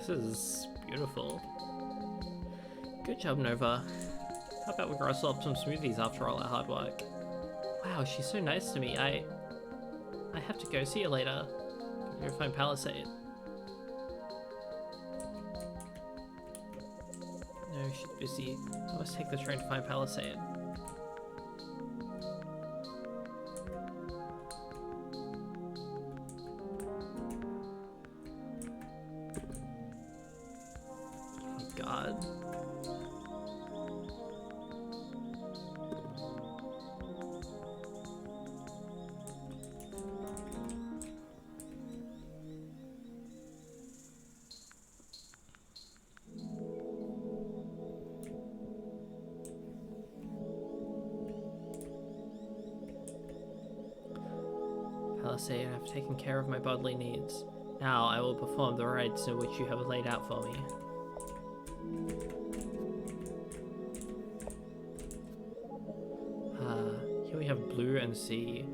[SPEAKER 2] This is beautiful. Good job, Nova. How about we rustle up some smoothies after all our hard work? Wow, she's so nice to me. I have to go. See you later. Go find Palisade. No, she's busy. I must take the train to find Palisade. Oh God. Palisade, I've taken care of my bodily needs. Now I will perform the rites in which you have laid out for me. Here we have blue and sea.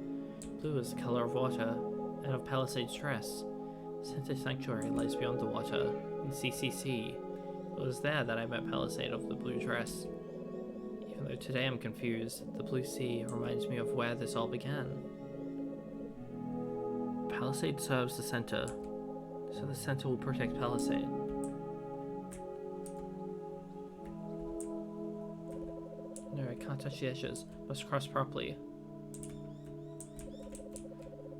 [SPEAKER 2] Blue is the color of water, and of Palisade's dress. Center Sanctuary lies beyond the water, in CCC. It was there that I met Palisade of the blue dress. Even though today I'm confused, the blue sea reminds me of where this all began. Palisade serves the center, so the center will protect Palisade. No, I can't touch the edges. Must cross properly.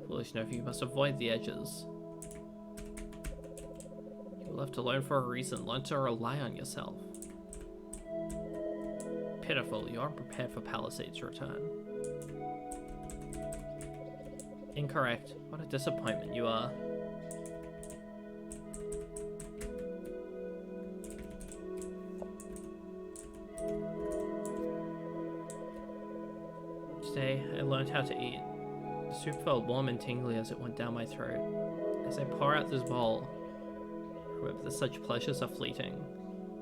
[SPEAKER 2] Foolish Nova, you must avoid the edges. You were left alone for a reason. Learn to rely on yourself. Pitiful, you aren't prepared for Palisade's return. Incorrect. What a disappointment you are. Today, I learned how to eat. The soup felt warm and tingly as it went down my throat. As I pour out this bowl, remember that such pleasures are fleeting.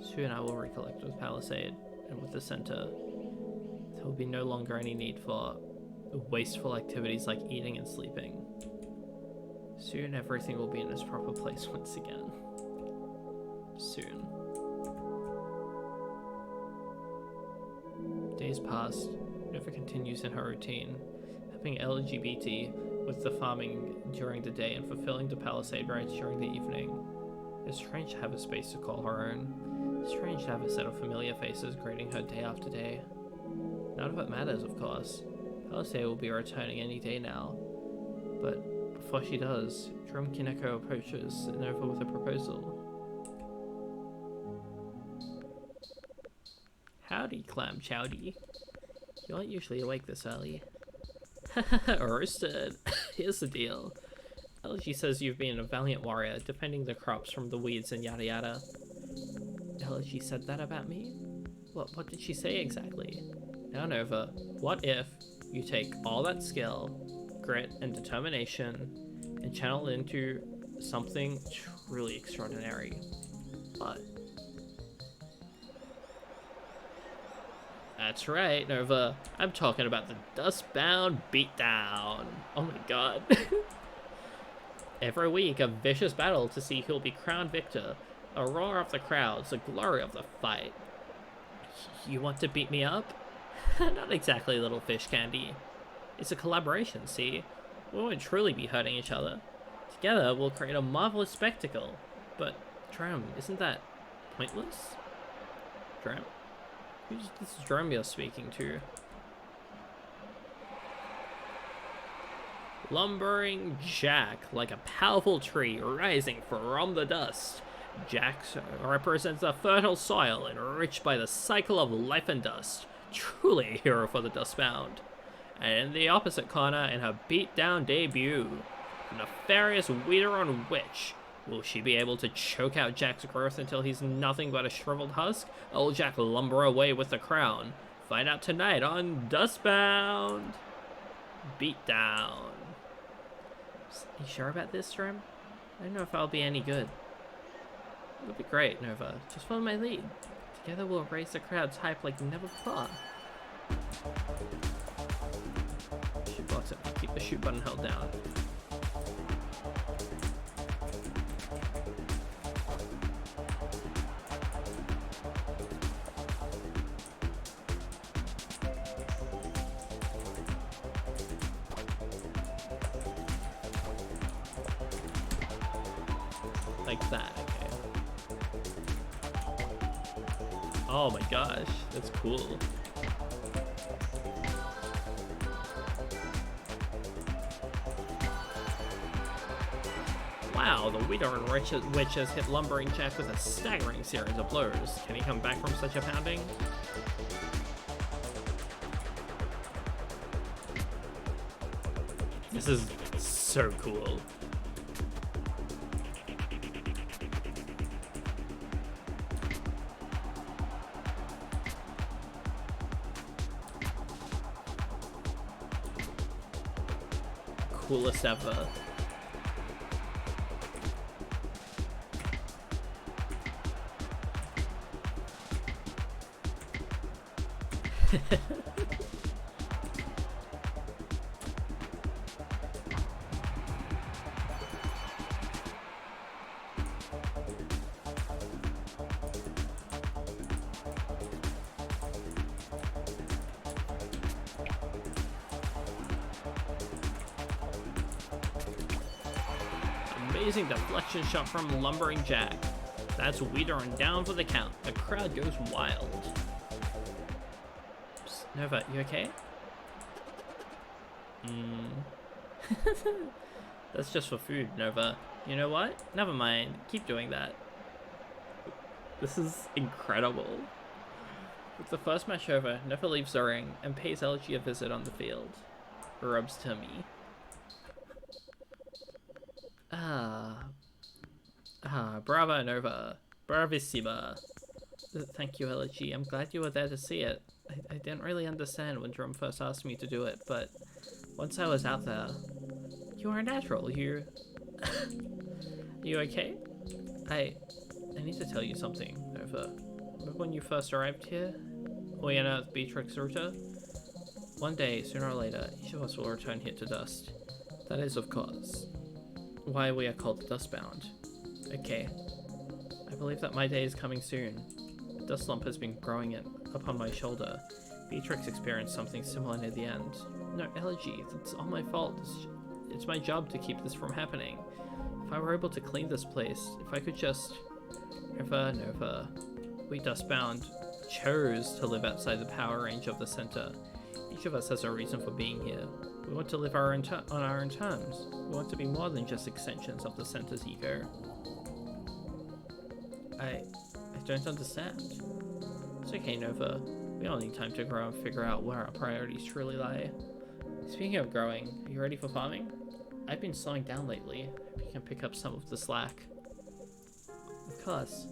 [SPEAKER 2] Soon I will recollect with Palisade, and with the center, there will be no longer any need for wasteful activities like eating and sleeping. Soon everything will be in its proper place once again. Soon. Days pass. Nova continues in her routine, helping LGBT with the farming during the day and fulfilling the Palisade rites during the evening. It's strange to have a space to call her own. It's strange to have a set of familiar faces greeting her day after day. None of it matters, of course. Palisade will be returning any day now, but before she does, Drum Kineko approaches Nova with a proposal. Howdy, Clam Chowdy. You aren't usually awake this early. Roasted. Here's the deal. LG says you've been a valiant warrior, defending the crops from the weeds and yada yada. LG said that about me? What did she say exactly? Now Nova, what if you take all that skill, grit, and determination and channel it into something truly extraordinary? What? That's right, Nova. I'm talking about the Dustbound Beatdown. Oh my god. Every week, a vicious battle to see who'll be crowned victor. A roar of the crowds, the glory of the fight. You want to beat me up? Not exactly, little fish candy. It's a collaboration, see? We won't truly be hurting each other. Together, we'll create a marvelous spectacle. But, Drum, isn't that pointless? Drum? Who's this Drum you're speaking to? Lumbering Jack, like a powerful tree rising from the dust. Jack represents the fertile soil enriched by the cycle of life and dust. Truly a hero for the Dustbound. And in the opposite corner, in her beatdown debut, nefarious Weederon Witch. Will she be able to choke out Jack's growth until he's nothing but a shriveled husk? Or will Jack lumber away with the crown? Find out tonight on Dustbound. Beatdown. You sure about this, Drum? I don't know if I'll be any good. It'll be great, Nova. Just follow my lead. Together we'll raise the crowd's hype like never before. Shoot button. Keep the shoot button held down. Like that, okay. Oh my gosh, that's cool. Wow, the Wheater Witch has hit Lumbering Jack with a staggering series of blows. Can he come back from such a pounding? This is so cool. Coolest ever. Amazing deflection shot from Lumbering Jack. That's Wheater and down for the count. The crowd goes wild. Psst, Nova, you okay? That's just for food, Nova. You know what? Never mind. Keep doing that. This is incredible. With the first match over, Nova leaves the ring and pays Elegy a visit on the field. Rubs tummy. Bravo, Nova. Bravissima. Thank you, Elegy. I'm glad you were there to see it. I didn't really understand when Drum first asked me to do it, but once I was out there, you are a natural. You okay? I need to tell you something, Nova. Remember when you first arrived here? We unearthed Beatrix Ruta? One day, sooner or later, each of us will return here to dust. That is, of course, why we are called Dustbound. Okay. I believe that my day is coming soon. A dust lump has been growing upon my shoulder. Beatrix experienced something similar near the end. No, Elegy, it's all my fault. It's my job to keep this from happening. If I were able to clean this place, if I could just... Nova. We Dustbound chose to live outside the power range of the center. Each of us has a reason for being here. We want to live on our own terms. We want to be more than just extensions of the center's ego. I don't understand. It's okay, Nova. We all need time to grow and figure out where our priorities truly lie. Speaking of growing, are you ready for farming? I've been slowing down lately. Hope you can pick up some of the slack. Of course.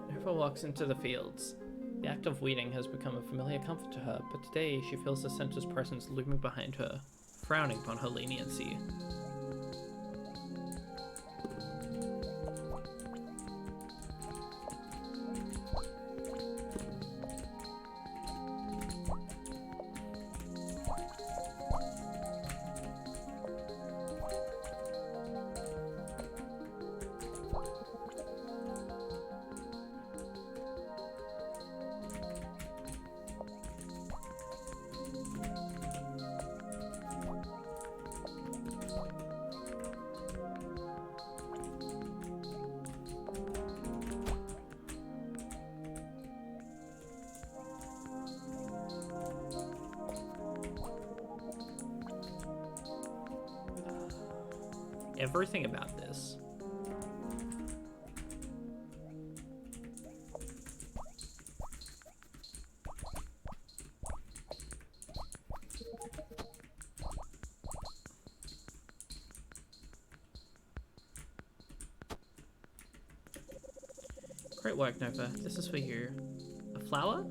[SPEAKER 2] Nova walks into the fields. The act of weeding has become a familiar comfort to her, but today she feels the center's presence looming behind her, frowning upon her leniency. Everything about this. Great work, Nova. This is for you. A flower?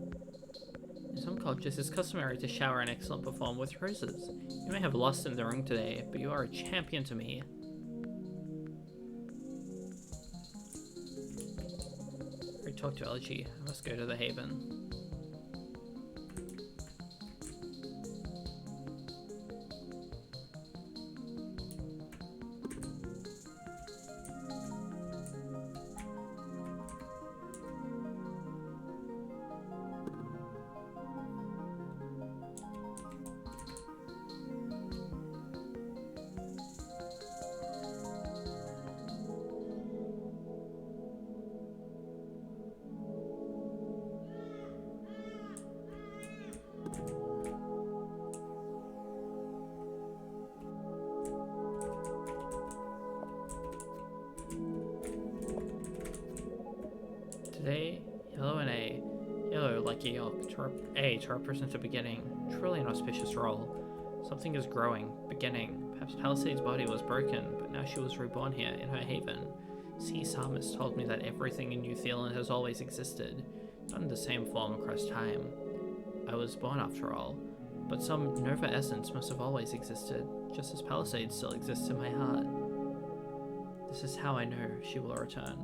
[SPEAKER 2] In some cultures, it's customary to shower an excellent performer with roses. You may have lost in the ring today, but you are a champion to me. Talk to Elegy. I must go to the Haven. Today, yellow like a yolk, to represent a beginning, truly an auspicious role. Something is growing, beginning. Perhaps Palisade's body was broken, but now she was reborn here in her haven. Sea Psalmist told me that everything in New Zealand has always existed, not in the same form across time. I was born after all, but some Nova essence must have always existed, just as Palisade still exists in my heart. This is how I know she will return.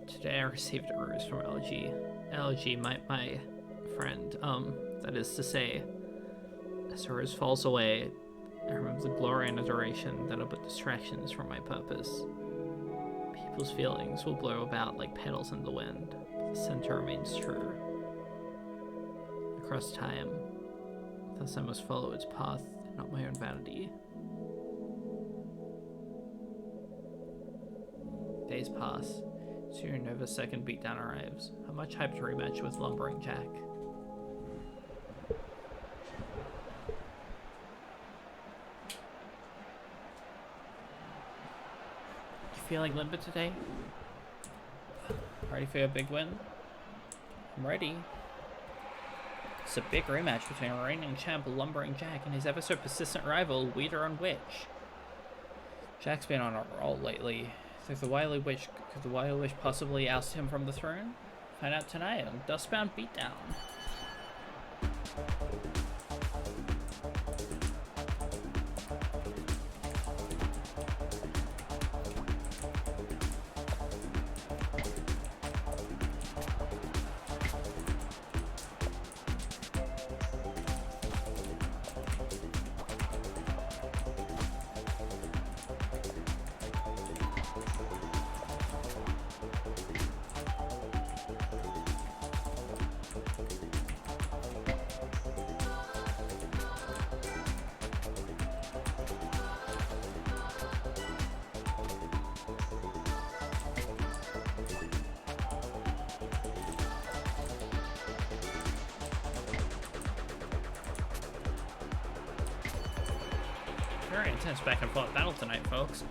[SPEAKER 2] Today I received a ruse from LG. LG, my friend, that is to say, as her ruse falls away, I remember the glory and adoration that are but distractions from my purpose. People's feelings will blow about like petals in the wind, but the center remains true. Across time, thus I must follow its path and not my own vanity. Days pass. Soon Nova's second beatdown arrives. A much hyped rematch with Lumbering Jack. You feeling limber today? Ready for your big win? I'm ready. It's a big rematch between reigning champ Lumbering Jack and his ever so persistent rival Weeder and Witch. Jack's been on a roll lately. Could the Wily Witch possibly oust him from the throne? Find out tonight on Dustbound Beatdown. Very intense back and forth battle tonight, folks.